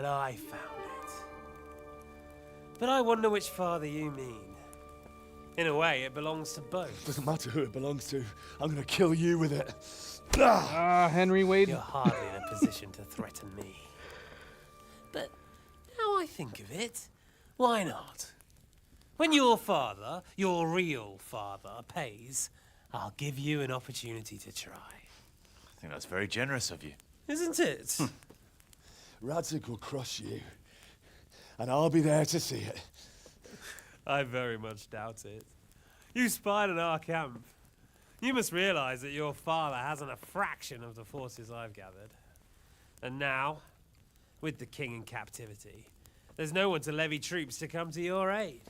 I found it. But I wonder which father you mean. In a way, it belongs to both. Doesn't matter who it belongs to. I'm gonna kill you with it. Henry Wade. You're hardly in a position to threaten me. But now I think of it, why not? When your father, your real father, pays, I'll give you an opportunity to try. I think that's very generous of you. Isn't it? Radzig will crush you, and I'll be there to see it. I very much doubt it. You spied on our camp. You must realize that your father hasn't a fraction of the forces I've gathered. And now, with the king in captivity, there's no one to levy troops to come to your aid.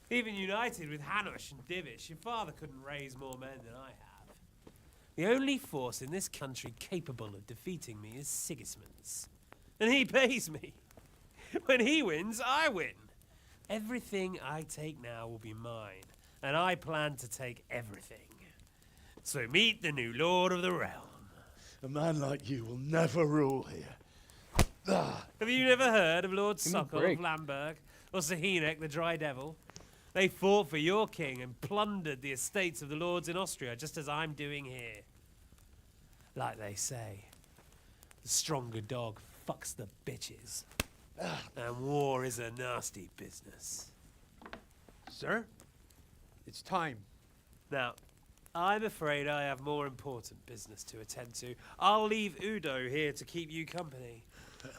Even united with Hanush and Divish, your father couldn't raise more men than I have. The only force in this country capable of defeating me is Sigismund's. And he pays me. When he wins, I win. Everything I take now will be mine, and I plan to take everything. So meet the new Lord of the Realm. A man like you will never rule here. Have you never heard of Lord Give me a Sokol break. of Lamberg, or Sahinek the Dry Devil? They fought for your king and plundered the estates of the lords in Austria, just as I'm doing here. Like they say, the stronger dog fucks the bitches. And war is a nasty business. Sir, it's time. Now, I'm afraid I have more important business to attend to. I'll leave Udo here to keep you company.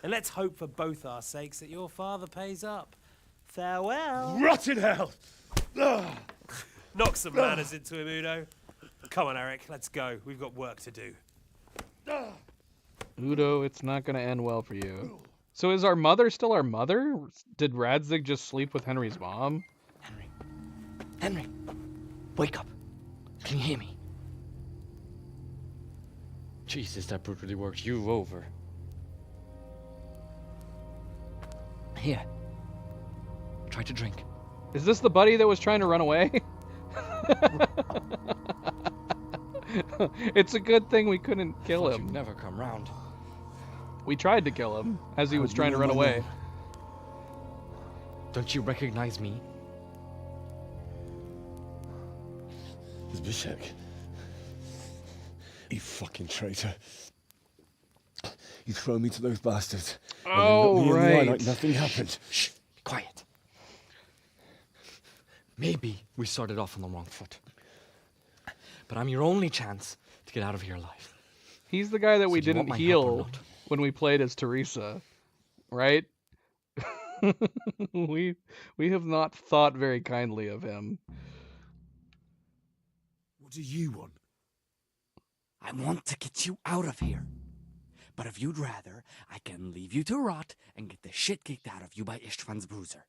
And let's hope for both our sakes that your father pays up. Farewell. Rot in hell! Knock some manners into him, Udo. Come on, Eric, let's go. We've got work to do. Udo, it's not going to end well for you. So is our mother still our mother? Did Radzig just sleep with Henry's mom? Henry, wake up. Can you hear me? Jesus, that brutally worked you over. Here. Try to drink. Is this the buddy that was trying to run away? It's a good thing we couldn't kill him. You'd never come round. We tried to kill him as he was trying to run away. Don't you recognize me? Zbyszek. You fucking traitor. You throw me to those bastards. Oh, and then look me in the eye right. like nothing happened. Shh, be quiet. Maybe we started off on the wrong foot. But I'm your only chance to get out of here alive. He's the guy that we So do you want didn't my help or heal not? when we played as Teresa, right? we have not thought very kindly of him. What do you want? I want to get you out of here. But if you'd rather, I can leave you to rot and get the shit kicked out of you by Ishtvan's bruiser.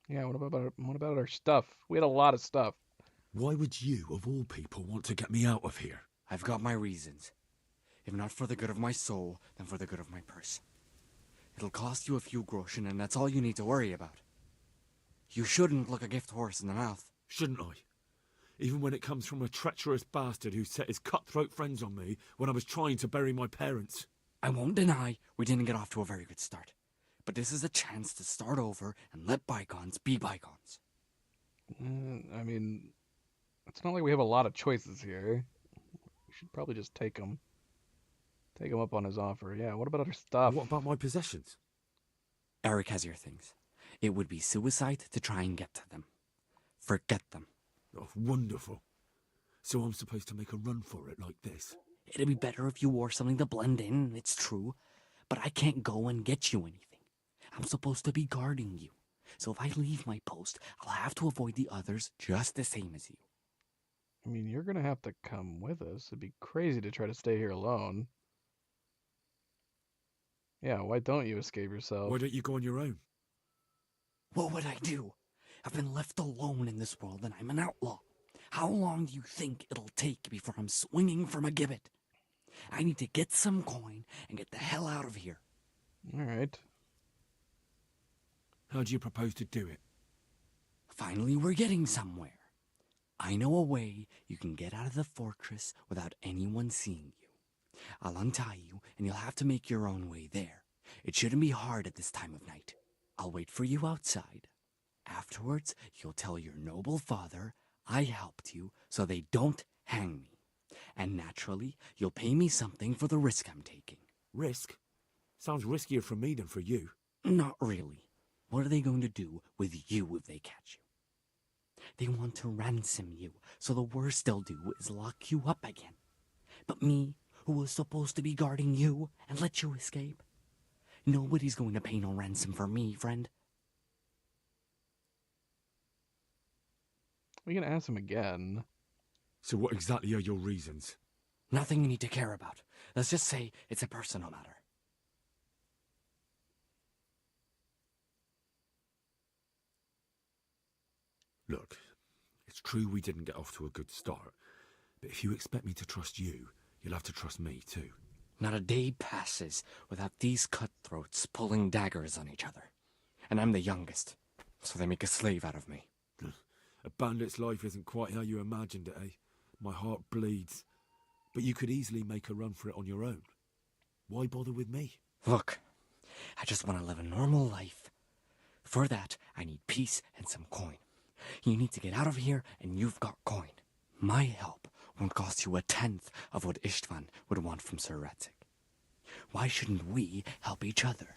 Yeah, what about our stuff? We had a lot of stuff. Why would you, of all people, want to get me out of here? I've got my reasons. If not for the good of my soul, then for the good of my purse. It'll cost you a few groschen, and that's all you need to worry about. You shouldn't look a gift horse in the mouth. Shouldn't I? Even when it comes from a treacherous bastard who set his cutthroat friends on me when I was trying to bury my parents. I won't deny we didn't get off to a very good start. But this is a chance to start over and let bygones be bygones. I mean, it's not like we have a lot of choices here. We should probably just take him. Take him up on his offer. Yeah, what about our stuff? What about my possessions? Eric has your things. It would be suicide to try and get to them. Forget them. Oh, wonderful. So I'm supposed to make a run for it like this? It'd be better if you wore something to blend in, it's true. But I can't go and get you anything. I'm supposed to be guarding you. So if I leave my post, I'll have to avoid the others just the same as you. I mean, you're going to have to come with us. It'd be crazy to try to stay here alone. Yeah, why don't you escape yourself? Why don't you go on your own? What would I do? I've been left alone in this world and I'm an outlaw. How long do you think it'll take before I'm swinging from a gibbet? I need to get some coin and get the hell out of here. All right. How do you propose to do it? Finally, we're getting somewhere. I know a way you can get out of the fortress without anyone seeing you. I'll untie you, and you'll have to make your own way there. It shouldn't be hard at this time of night. I'll wait for you outside. Afterwards, you'll tell your noble father I helped you so they don't hang me. And naturally, you'll pay me something for the risk I'm taking. Risk? Sounds riskier for me than for you. Not really. What are they going to do with you if they catch you? They want to ransom you, so the worst they'll do is lock you up again. But me, who was supposed to be guarding you and let you escape? Nobody's going to pay no ransom for me, friend. We can ask him again. So what exactly are your reasons? Nothing you need to care about. Let's just say it's a personal matter. Look, it's true we didn't get off to a good start, but if you expect me to trust you, you'll have to trust me too. Not a day passes without these cutthroats pulling daggers on each other. And I'm the youngest, so they make a slave out of me. A bandit's life isn't quite how you imagined it, eh? My heart bleeds. But you could easily make a run for it on your own. Why bother with me? Look, I just want to live a normal life. For that, I need peace and some coin. You need to get out of here, and you've got coin. My help won't cost you 1/10 of what Istvan would want from Sir Radzig. Why shouldn't we help each other?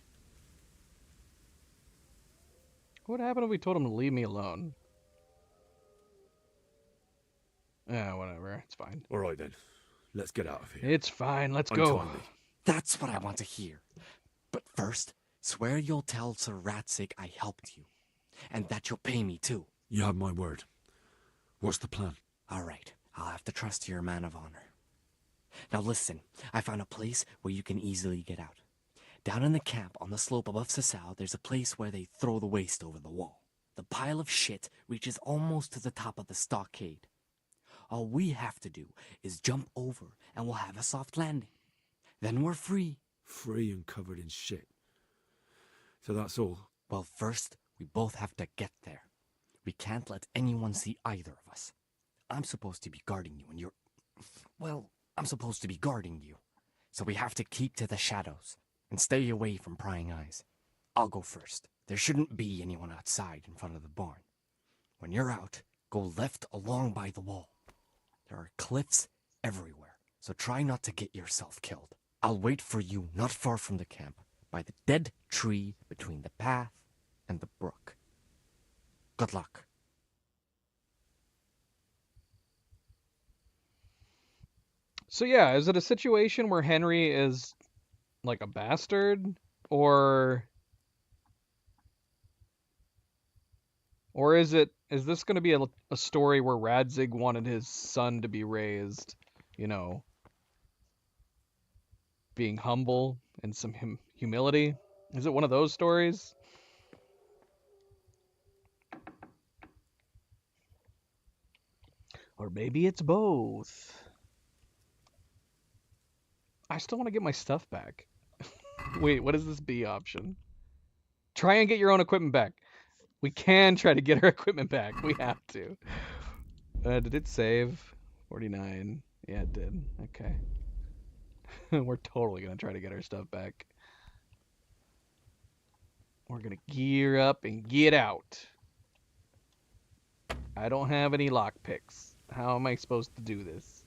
What happened if we told him to leave me alone? Yeah, whatever. It's fine. All right then. Let's get out of here. It's fine. Let's go. Untie me. That's what I want to hear. But first, swear you'll tell Sir Radzig I helped you. And that you'll pay me too. You have my word. What's the plan? All right. I'll have to trust you're a man of honor. Now listen, I found a place where you can easily get out. Down in the camp on the slope above Sasau, there's a place where they throw the waste over the wall. The pile of shit reaches almost to the top of the stockade. All we have to do is jump over and we'll have a soft landing. Then we're free. Free and covered in shit. So that's all? Well, first, we both have to get there. We can't let anyone see either of us. I'm supposed to be guarding you and you're... Well, I'm supposed to be guarding you. So we have to keep to the shadows and stay away from prying eyes. I'll go first. There shouldn't be anyone outside in front of the barn. When you're out, go left along by the wall. There are cliffs everywhere, so try not to get yourself killed. I'll wait for you not far from the camp, by the dead tree between the path and the brook. Good luck. So yeah, is it a situation where Henry is like a bastard, or is this going to be a story where Radzig wanted his son to be raised, you know, being humble and some humility? Is it one of those stories? Or maybe it's both. I still want to get my stuff back. Wait, what is this B option? Try and get your own equipment back. We can try to get our equipment back. We have to. Did it save? 49. Yeah, it did. Okay. We're totally going to try to get our stuff back. We're going to gear up and get out. I don't have any lockpicks. How am I supposed to do this?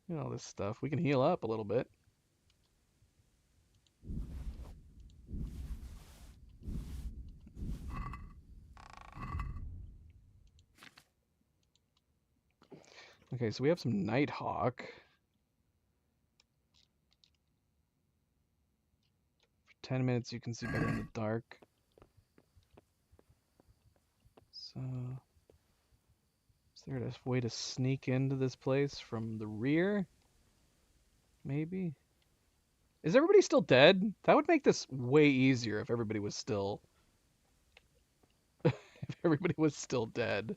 All this stuff. We can heal up a little bit. Okay, so we have some Nighthawk. For 10 minutes you can see better in the dark. So, is there a way to sneak into this place from the rear? Maybe? Is everybody still dead? That would make this way easier if everybody was still... if everybody was still dead.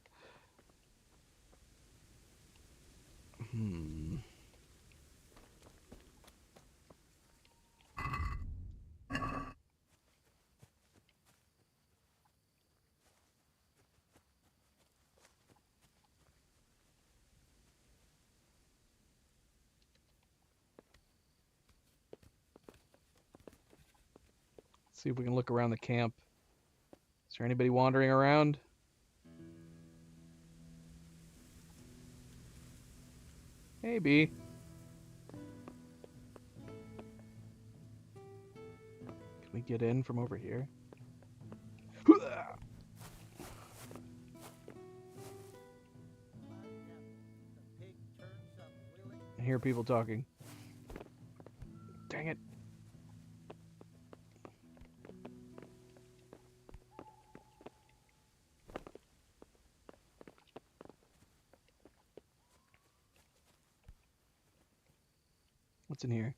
Let's see if we can look around the camp. Is there anybody wandering around? Maybe. Can we get in from over here? I hear people talking. Dang it. What's in here?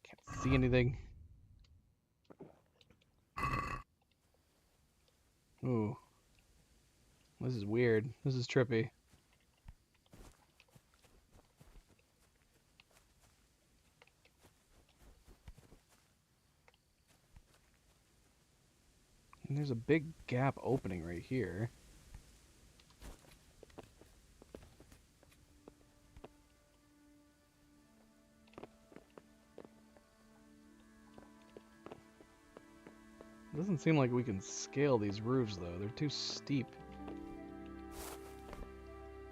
Can't see anything. Ooh. This is weird. This is trippy. And there's a big gap opening right here. Doesn't seem like we can scale these roofs, though. They're too steep.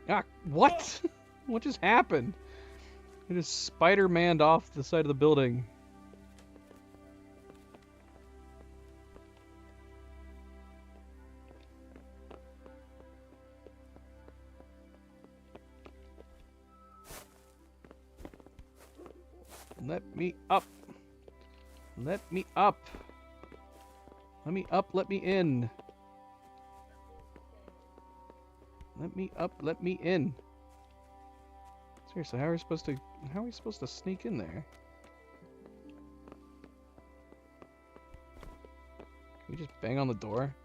Ah, what? What just happened? I just Spider-Man'd off the side of the building. Let me up. Let me up. Let me up, let me in. Let me up, let me in. Seriously, how are we supposed to sneak in there? Can we just bang on the door?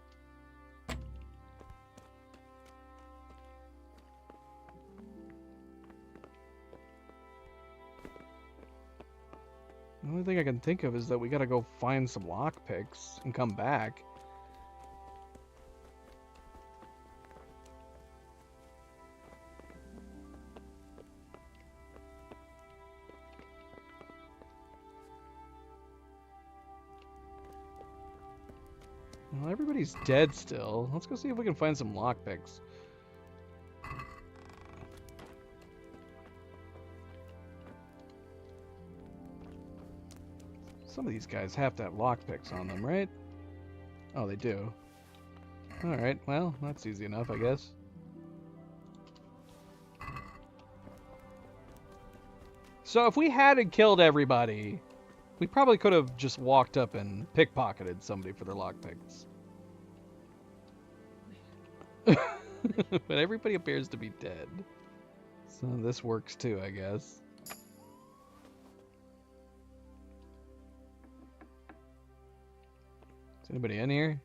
The only thing I can think of is that we gotta go find some lockpicks and come back. Well, everybody's dead still. Let's go see if we can find some lockpicks. Some of these guys have to have lockpicks on them, right? Oh, they do. Alright, well, that's easy enough, I guess. So if we hadn't killed everybody, we probably could have just walked up and pickpocketed somebody for their lockpicks. But everybody appears to be dead. So this works too, I guess. Is anybody in here?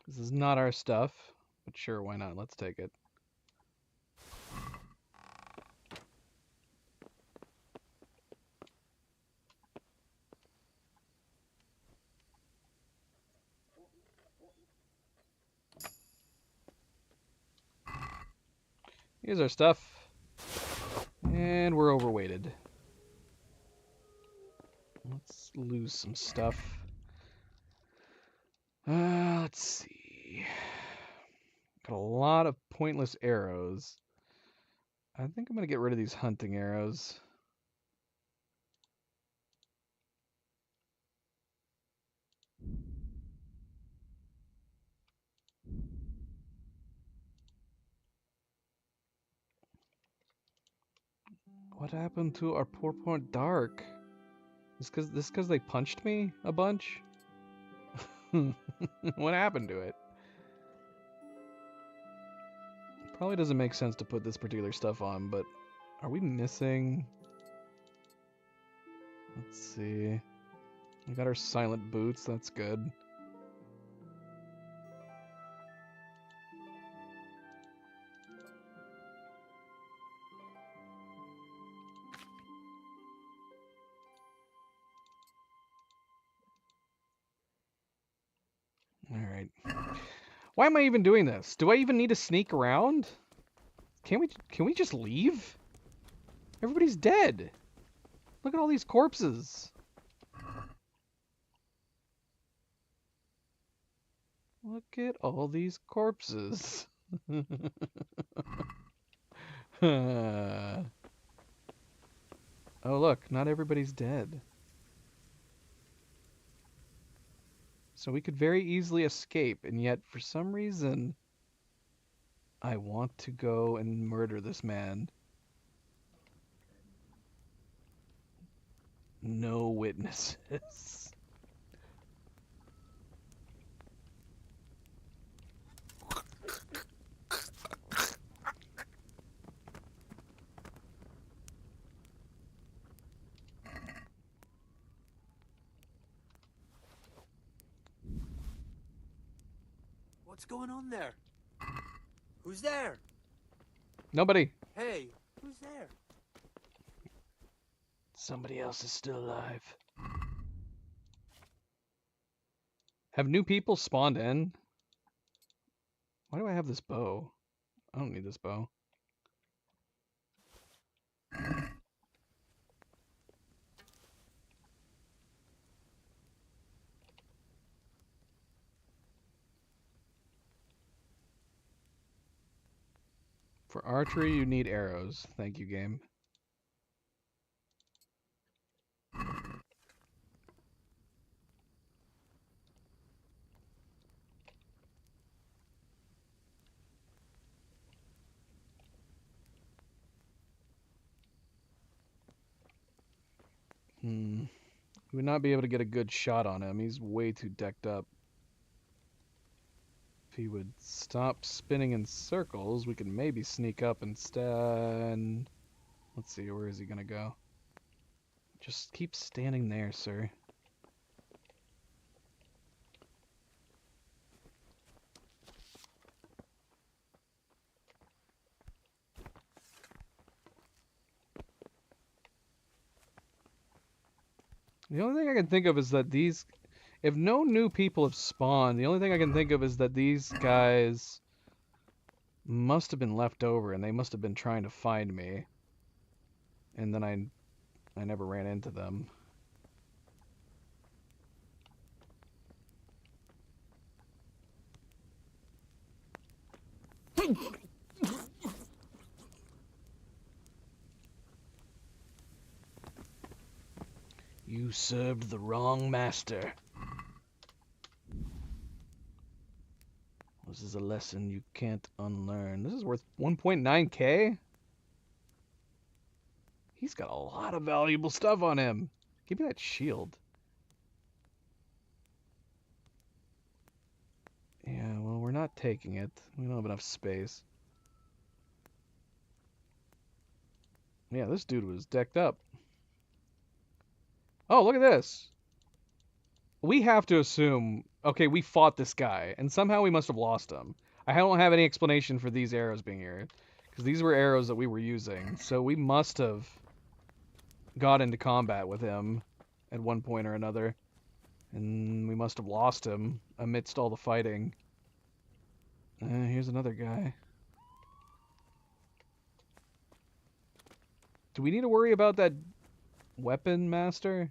This is not our stuff, but sure, why not? Let's take it. Here's our stuff. And we're overweighted. Let's lose some stuff. Let's see. Got a lot of pointless arrows. I think I'm going to get rid of these hunting arrows. What happened to our poor point dark? This because they punched me a bunch? What happened to it? Probably doesn't make sense to put this particular stuff on, but are we missing? Let's see. We got our silent boots, that's good. Alright. Why am I even doing this? Do I even need to sneak around? Can we just leave? Everybody's dead. Look at all these corpses. Look at all these corpses. Oh, look, not everybody's dead. So we could very easily escape, and yet for some reason I want to go and murder this man. No witnesses. What's going on there? Who's there? Nobody. Hey, who's there? Somebody else is still alive. Have new people spawned in? Why do I have this bow? I don't need this bow. For archery, you need arrows. Thank you, game. We would not be able to get a good shot on him. He's way too decked up. If he would stop spinning in circles, we could maybe sneak up instead. Let's see, where is he gonna go? Just keep standing there, sir. The only thing I can think of is that these... If no new people have spawned, the only thing I can think of is that these guys must have been left over and they must have been trying to find me. And then I never ran into them. You served the wrong master. This is a lesson you can't unlearn. This is worth 1.9k? He's got a lot of valuable stuff on him. Give me that shield. Yeah, well, we're not taking it. We don't have enough space. Yeah, this dude was decked up. Oh, look at this. We have to assume, okay, we fought this guy, and somehow we must have lost him. I don't have any explanation for these arrows being here, because these were arrows that we were using, so we must have got into combat with him at one point or another, and we must have lost him amidst all the fighting. Here's another guy. Do we need to worry about that weapon master?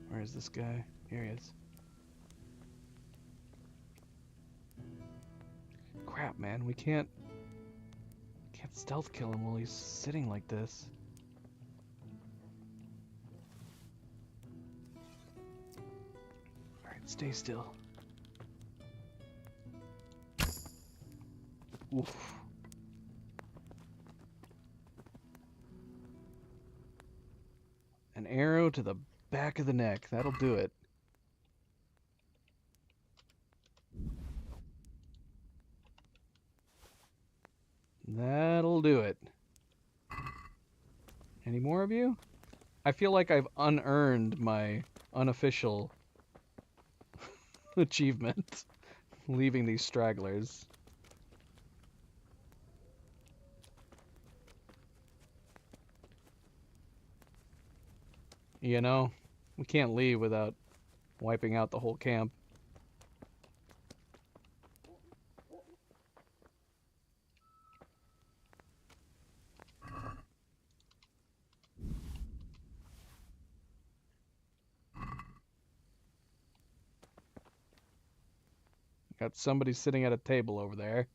Where is this guy? Here he is. Crap, man, we can't stealth kill him while he's sitting like this. Alright, stay still. Oof. An arrow to the back of the neck. That'll do it. That'll do it. Any more of you? I feel like I've unearned my unofficial achievement leaving these stragglers. You know, we can't leave without wiping out the whole camp. Got somebody sitting at a table over there.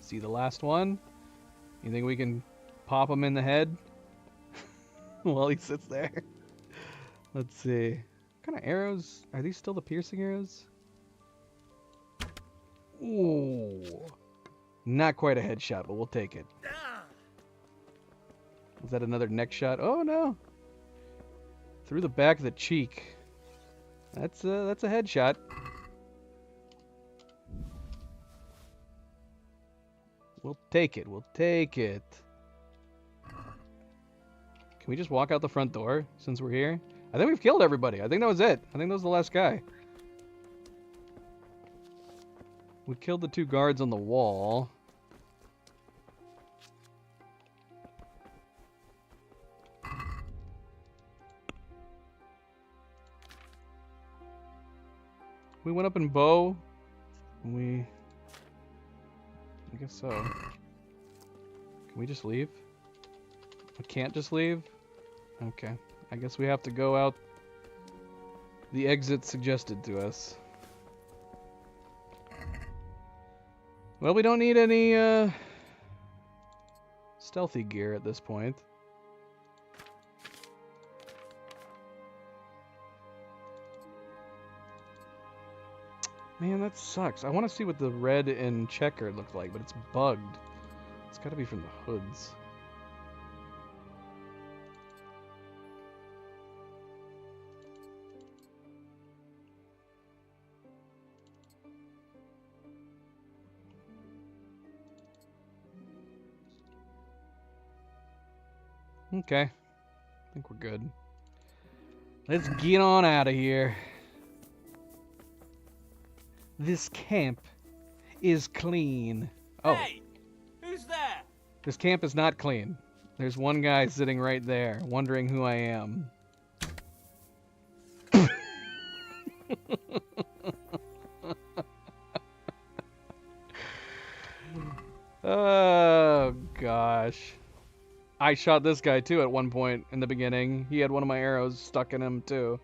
See the last one? You think we can pop him in the head while he sits there? Let's see. What kind of arrows? Are these still the piercing arrows? Ooh. Not quite a headshot, but we'll take it. Is that another neck shot? Oh no. Through the back of the cheek. That's a headshot. We'll take it. We'll take it. Can we just walk out the front door since we're here? I think we've killed everybody. I think that was it. I think that was the last guy. We killed the 2 guards on the wall. We went up in bow. And I guess so. Can we just leave? We can't just leave? Okay. I guess we have to go out the exit suggested to us. Well, we don't need any stealthy gear at this point. Man, that sucks. I want to see what the red and checkered look like, but it's bugged. It's got to be from the hoods. Okay. I think we're good. Let's get on out of here. This camp is clean. Oh. Hey! Who's there? This camp is not clean. There's one guy sitting right there, wondering who I am. Oh, gosh. I shot this guy, too, at one point in the beginning. He had one of my arrows stuck in him, too.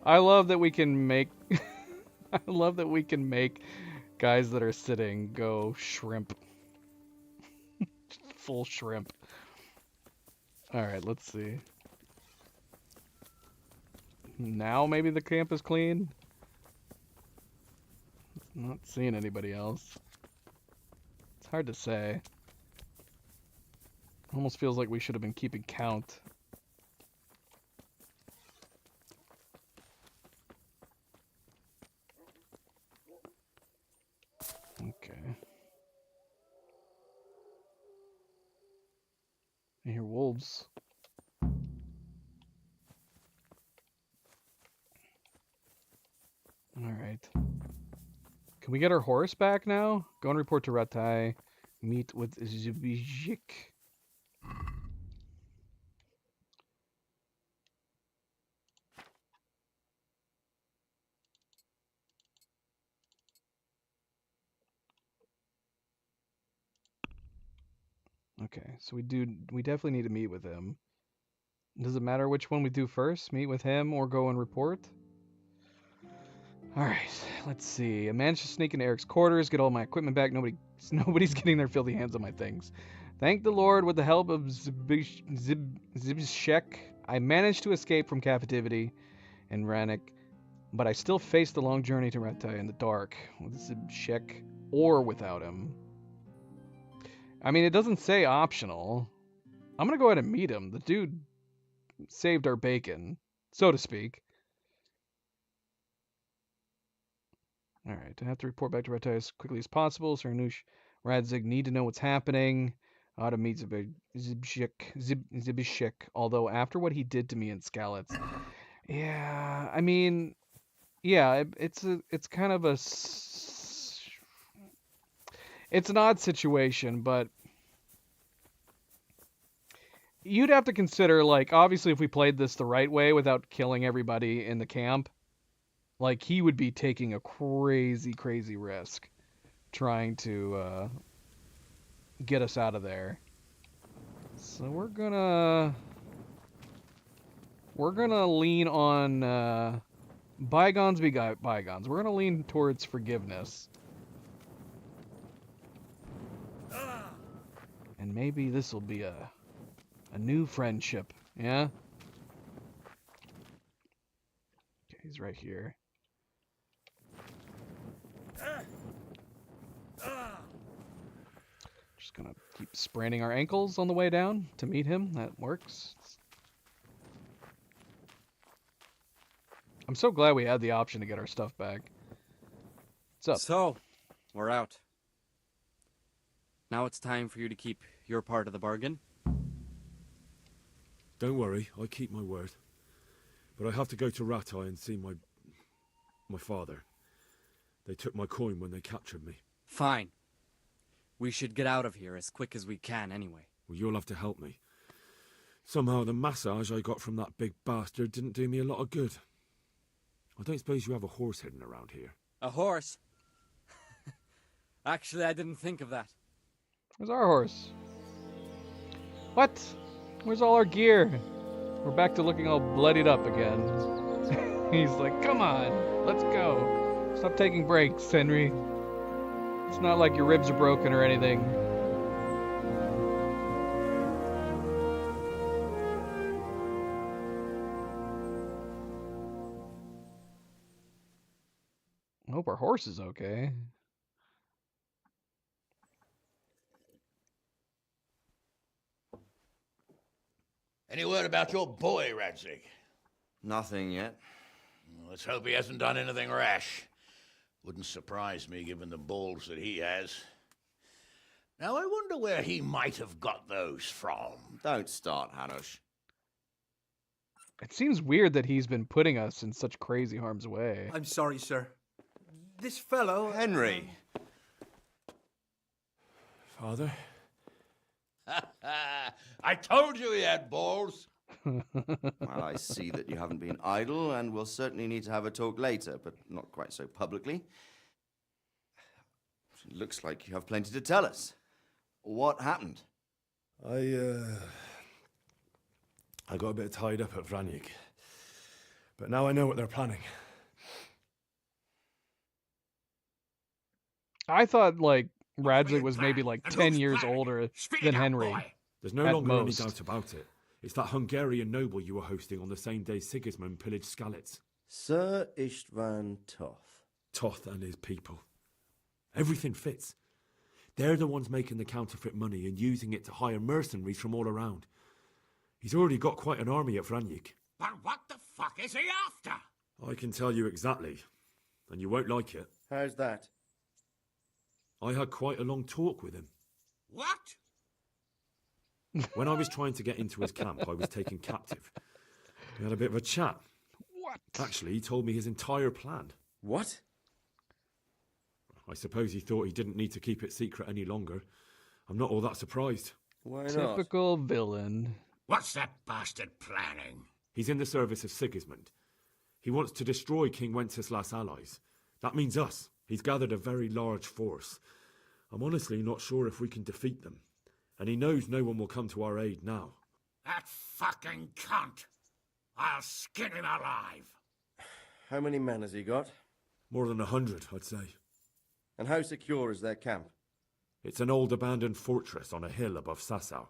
I love that we can make... I love that we can make guys that are sitting go shrimp. Full shrimp. Alright, let's see. Now maybe the camp is clean? Not seeing anybody else. It's hard to say. Almost feels like we should have been keeping count. Okay. I hear wolves. Alright. Can we get our horse back now? Go and report to Rattay. Meet with Zbijik. Okay, so we definitely need to meet with him. Does it matter which one we do first? Meet with him or go and report? Alright, let's see. I managed to sneak into Eric's quarters, get all my equipment back. Nobody's getting their filthy hands on my things. Thank the Lord, with the help of Zbishek, I managed to escape from captivity in Rannik, but I still face the long journey to Rattay in the dark, with Zbishek or without him. I mean, it doesn't say optional. I'm gonna go ahead and meet him. The dude saved our bacon, so to speak. Alright, I have to report back to Rattay as quickly as possible. Cernunnos, Radzig need to know what's happening. Autumn meets Zbyszek, although after what he did to me in Skalitz. Yeah, I mean, yeah, it's kind of it's an odd situation, but you'd have to consider, like, obviously if we played this the right way without killing everybody in the camp, like, he would be taking a crazy, crazy risk trying to get us out of there. So we're gonna lean on bygones be bygones. We're gonna lean towards forgiveness. And maybe this will be a new friendship, yeah? Okay, he's right here. Just gonna keep spraining our ankles on the way down to meet him. That works. I'm so glad we had the option to get our stuff back. What's up? So, we're out. Now it's time for you to keep your part of the bargain. Don't worry, I keep my word. But I have to go to Rattay and see my father. They took my coin when they captured me. Fine. We should get out of here as quick as we can anyway. Well, you'll have to help me. Somehow the massage I got from that big bastard didn't do me a lot of good. I don't suppose you have a horse hidden around here. A horse? Actually, I didn't think of that. Where's our horse? What? Where's all our gear? We're back to looking all bloodied up again. He's like, come on, let's go. Stop taking breaks, Henry. It's not like your ribs are broken or anything. I hope our horse is okay. Any word about your boy, Radzig? Nothing yet. Let's hope he hasn't done anything rash. Wouldn't surprise me, given the balls that he has. Now, I wonder where he might have got those from. Don't start, Hanush. It seems weird that he's been putting us in such crazy harm's way. I'm sorry, sir. This fellow... Henry! Father? I told you he had balls. Well, I see that you haven't been idle, and we'll certainly need to have a talk later, but not quite so publicly. It looks like you have plenty to tell us. What happened? I got a bit tied up at Vranyig. But now I know what they're planning. I thought, like, Radzig was maybe like 10 years older than Henry. There's no longer any doubt about it. It's that Hungarian noble you were hosting on the same day Sigismund pillaged Skalitz. Sir Istvan Toth. Toth and his people. Everything fits. They're the ones making the counterfeit money and using it to hire mercenaries from all around. He's already got quite an army at Vranyig. But what the fuck is he after? I can tell you exactly, and you won't like it. How's that? I had quite a long talk with him. What? When I was trying to get into his camp, I was taken captive. We had a bit of a chat. What? Actually, he told me his entire plan. What? I suppose he thought he didn't need to keep it secret any longer. I'm not all that surprised. Why not? Typical villain. What's that bastard planning? He's in the service of Sigismund. He wants to destroy King Wenceslas' allies. That means us. He's gathered a very large force. I'm honestly not sure if we can defeat them. And he knows no one will come to our aid now. That fucking cunt! I'll skin him alive! How many men has he got? More than 100, I'd say. And how secure is their camp? It's an old abandoned fortress on a hill above Sasau.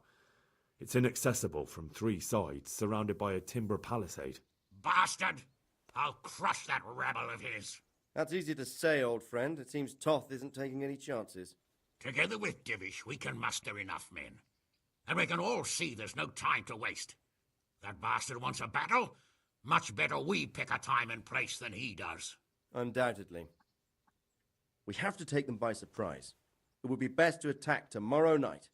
It's inaccessible from 3 sides, surrounded by a timber palisade. Bastard! I'll crush that rebel of his! That's easy to say, old friend. It seems Toth isn't taking any chances. Together with Divish, we can muster enough men. And we can all see there's no time to waste. That bastard wants a battle. Much better we pick a time and place than he does. Undoubtedly. We have to take them by surprise. It would be best to attack tomorrow night.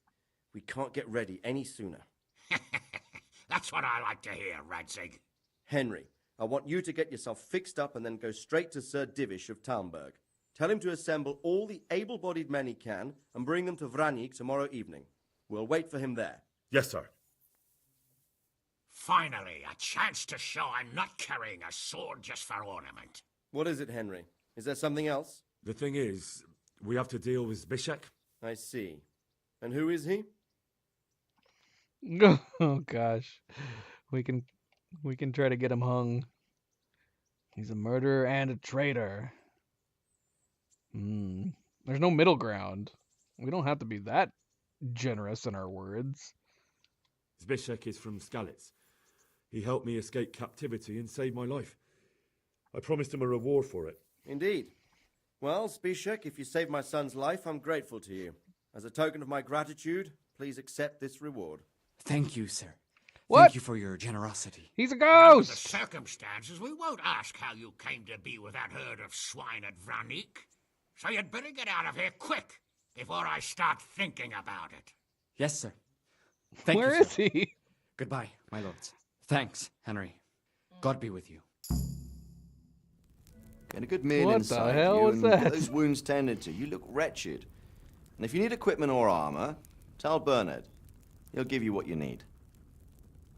We can't get ready any sooner. That's what I like to hear, Radzig. Henry, I want you to get yourself fixed up and then go straight to Sir Divish of Talmberg. Tell him to assemble all the able-bodied men he can and bring them to Vranik tomorrow evening. We'll wait for him there. Yes, sir. Finally, a chance to show I'm not carrying a sword just for ornament. What is it, Henry? Is there something else? The thing is, we have to deal with Zbyszek. I see. And who is he? Oh gosh, we can try to get him hung. He's a murderer and a traitor. There's no middle ground. We don't have to be that generous in our words. Zbyszek is from Skalitz. He helped me escape captivity and saved my life. I promised him a reward for it. Indeed. Well, Zbyszek, if you saved my son's life, I'm grateful to you. As a token of my gratitude, please accept this reward. Thank you, sir. What? Thank you for your generosity. He's a Under ghost! the circumstances, we won't ask how you came to be with that herd of swine at Vranik. So you'd better get out of here quick, before I start thinking about it. Yes, sir. Thank Where you, is sir. he? Goodbye, my lords. Thanks, Henry. God be with you. Get a good meal What the inside hell you was and that? get those wounds tended to. You look wretched. And if you need equipment or armor, tell Bernard. He'll give you what you need.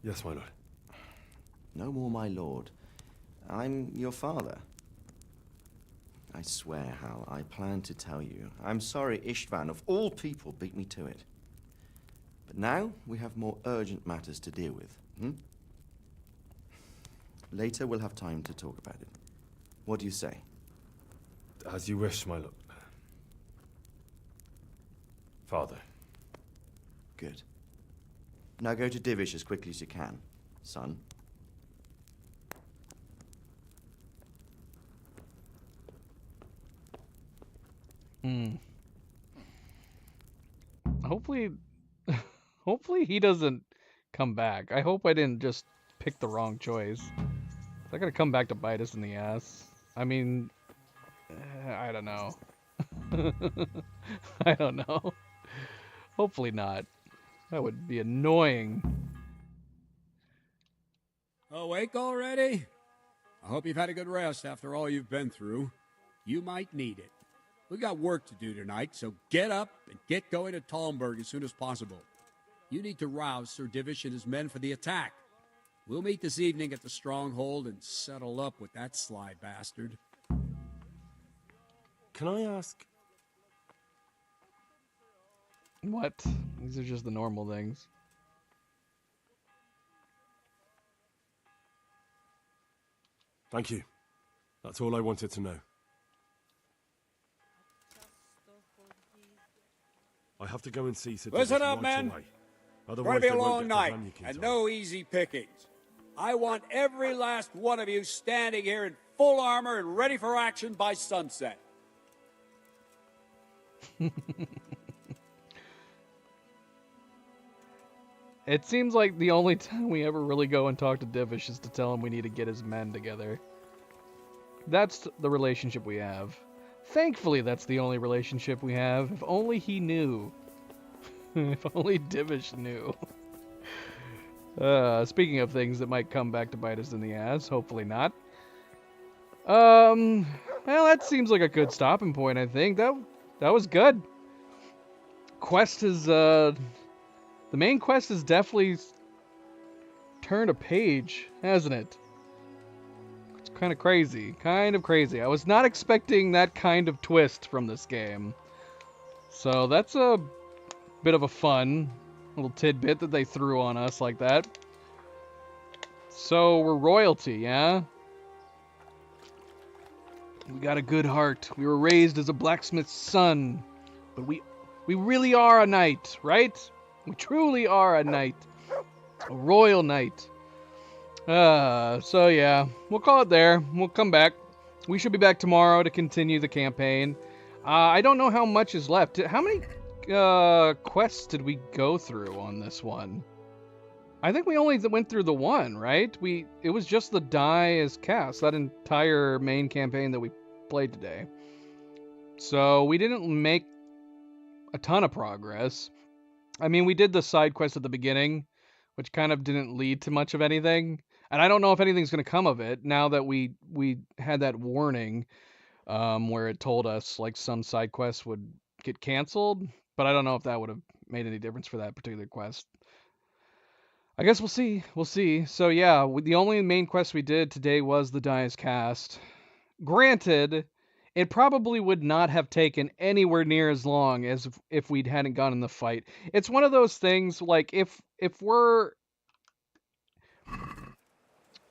Yes, my lord. No more, my lord. I'm your father. I swear, Hal, I plan to tell you. I'm sorry Istvan, of all people, beat me to it. But now we have more urgent matters to deal with. Later we'll have time to talk about it. What do you say? As you wish, my lord. Father. Good. Now go to Divish as quickly as you can, son. Hopefully he doesn't come back. I hope I didn't just pick the wrong choice. They're gonna come back to bite us in the ass. I mean, I don't know. I don't know. Hopefully not. That would be annoying. Awake already? I hope you've had a good rest after all you've been through. You might need it. We've got work to do tonight, so get up and get going to Talmberg as soon as possible. You need to rouse Sir Divish and his men for the attack. We'll meet this evening at the stronghold and settle up with that sly bastard. Can I ask? What? These are just the normal things. Thank you. That's all I wanted to know. I have to go and see Sir Listen Divish up, right men. away. It's Otherwise, going to be a they won't long get night, to Vranik in and time. no easy pickings. I want every last one of you standing here in full armor and ready for action by sunset. It seems like the only time we ever really go and talk to Divish is to tell him we need to get his men together. That's the relationship we have. Thankfully, that's the only relationship we have. If only he knew. If only Divish knew. Speaking of things that might come back to bite us in the ass, hopefully not. Well, that seems like a good stopping point, I think. That was good. Quest is, the main quest has definitely turned a page, hasn't it? It's kind of crazy. I was not expecting that kind of twist from this game. So that's a bit of a fun little tidbit that they threw on us like that. So we're royalty, yeah? We got a good heart. We were raised as a blacksmith's son. But we really are a knight, right? We truly are a knight. A royal knight. So yeah, we'll call it there. We'll come back. We should be back tomorrow to continue the campaign. I don't know how much is left. How many quests did we go through on this one? I think we only went through the one, right? It was just the die as cast, that entire main campaign that we played today. So we didn't make a ton of progress. I mean, we did the side quest at the beginning, which kind of didn't lead to much of anything. And I don't know if anything's going to come of it now that we had that warning where it told us like some side quests would get canceled. But I don't know if that would have made any difference for that particular quest. I guess we'll see. We'll see. So yeah, the only main quest we did today was the die is cast. Granted, it probably would not have taken anywhere near as long as if we hadn't gone in the fight. It's one of those things, like, if we're...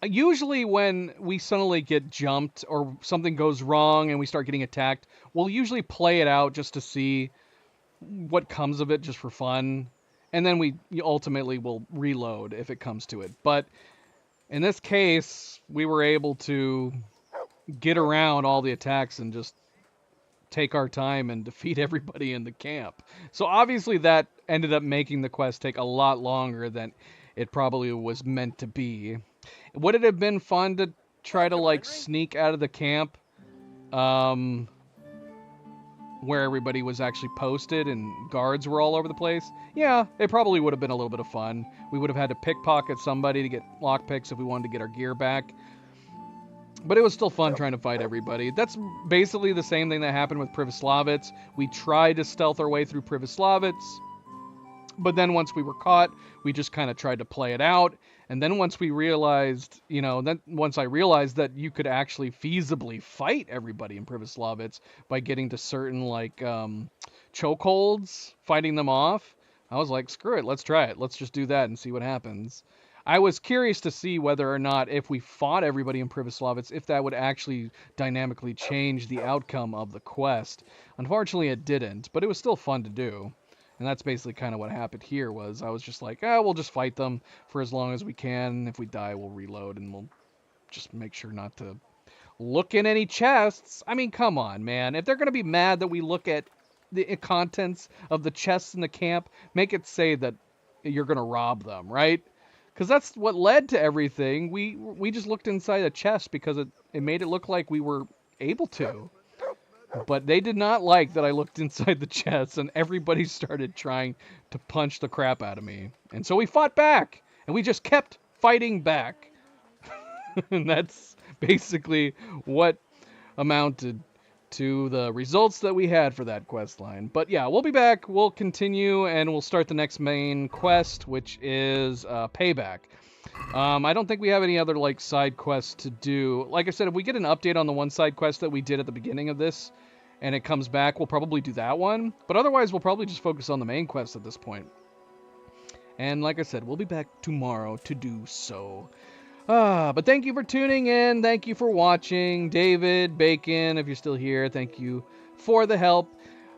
Usually when we suddenly get jumped or something goes wrong and we start getting attacked, we'll usually play it out just to see what comes of it, just for fun. And then we ultimately will reload if it comes to it. But in this case, we were able to get around all the attacks and just take our time and defeat everybody in the camp. So obviously that ended up making the quest take a lot longer than it probably was meant to be. Would it have been fun to try to like sneak out of the camp where everybody was actually posted and guards were all over the place? Yeah, it probably would have been a little bit of fun. We would have had to pickpocket somebody to get lockpicks if we wanted to get our gear back. But it was still fun trying to fight everybody. That's basically the same thing that happened with Privoslavets. We tried to stealth our way through Privoslavets, but then once we were caught, we just kind of tried to play it out. And then once we realized, once I realized that you could actually feasibly fight everybody in Privoslavets by getting to certain, like, chokeholds, fighting them off, I was like, screw it, let's try it. Let's just do that and see what happens. I was curious to see whether or not if we fought everybody in Privoslavets, if that would actually dynamically change the outcome of the quest. Unfortunately, it didn't, but it was still fun to do. And that's basically kind of what happened here was I was just like, we'll just fight them for as long as we can. If we die, we'll reload and we'll just make sure not to look in any chests. I mean, come on, man. If they're going to be mad that we look at the contents of the chests in the camp, make it say that you're going to rob them, right? Because that's what led to everything. We just looked inside a chest because it made it look like we were able to. But they did not like that I looked inside the chest, and everybody started trying to punch the crap out of me. And so we fought back, and we just kept fighting back. And that's basically what amounted to the results that we had for that quest line. But yeah, we'll be back, we'll continue, and we'll start the next main quest, which is Payback. I don't think we have any other like side quests to do. Like I said, if we get an update on the one side quest that we did at the beginning of this, and it comes back, we'll probably do that one. But otherwise, we'll probably just focus on the main quest at this point. And like I said, we'll be back tomorrow to do so. But thank you for tuning in. Thank you for watching. David, Bacon, if you're still here, thank you for the help.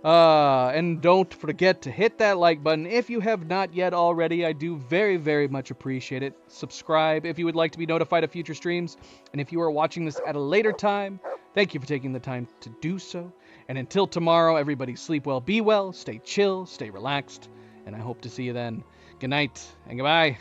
And don't forget to hit that like button if you have not yet already. I do very, very much appreciate it. Subscribe if you would like to be notified of future streams. And if you are watching this at a later time, thank you for taking the time to do so. And until tomorrow, everybody sleep well, be well, stay chill, stay relaxed. And I hope to see you then. Good night and goodbye.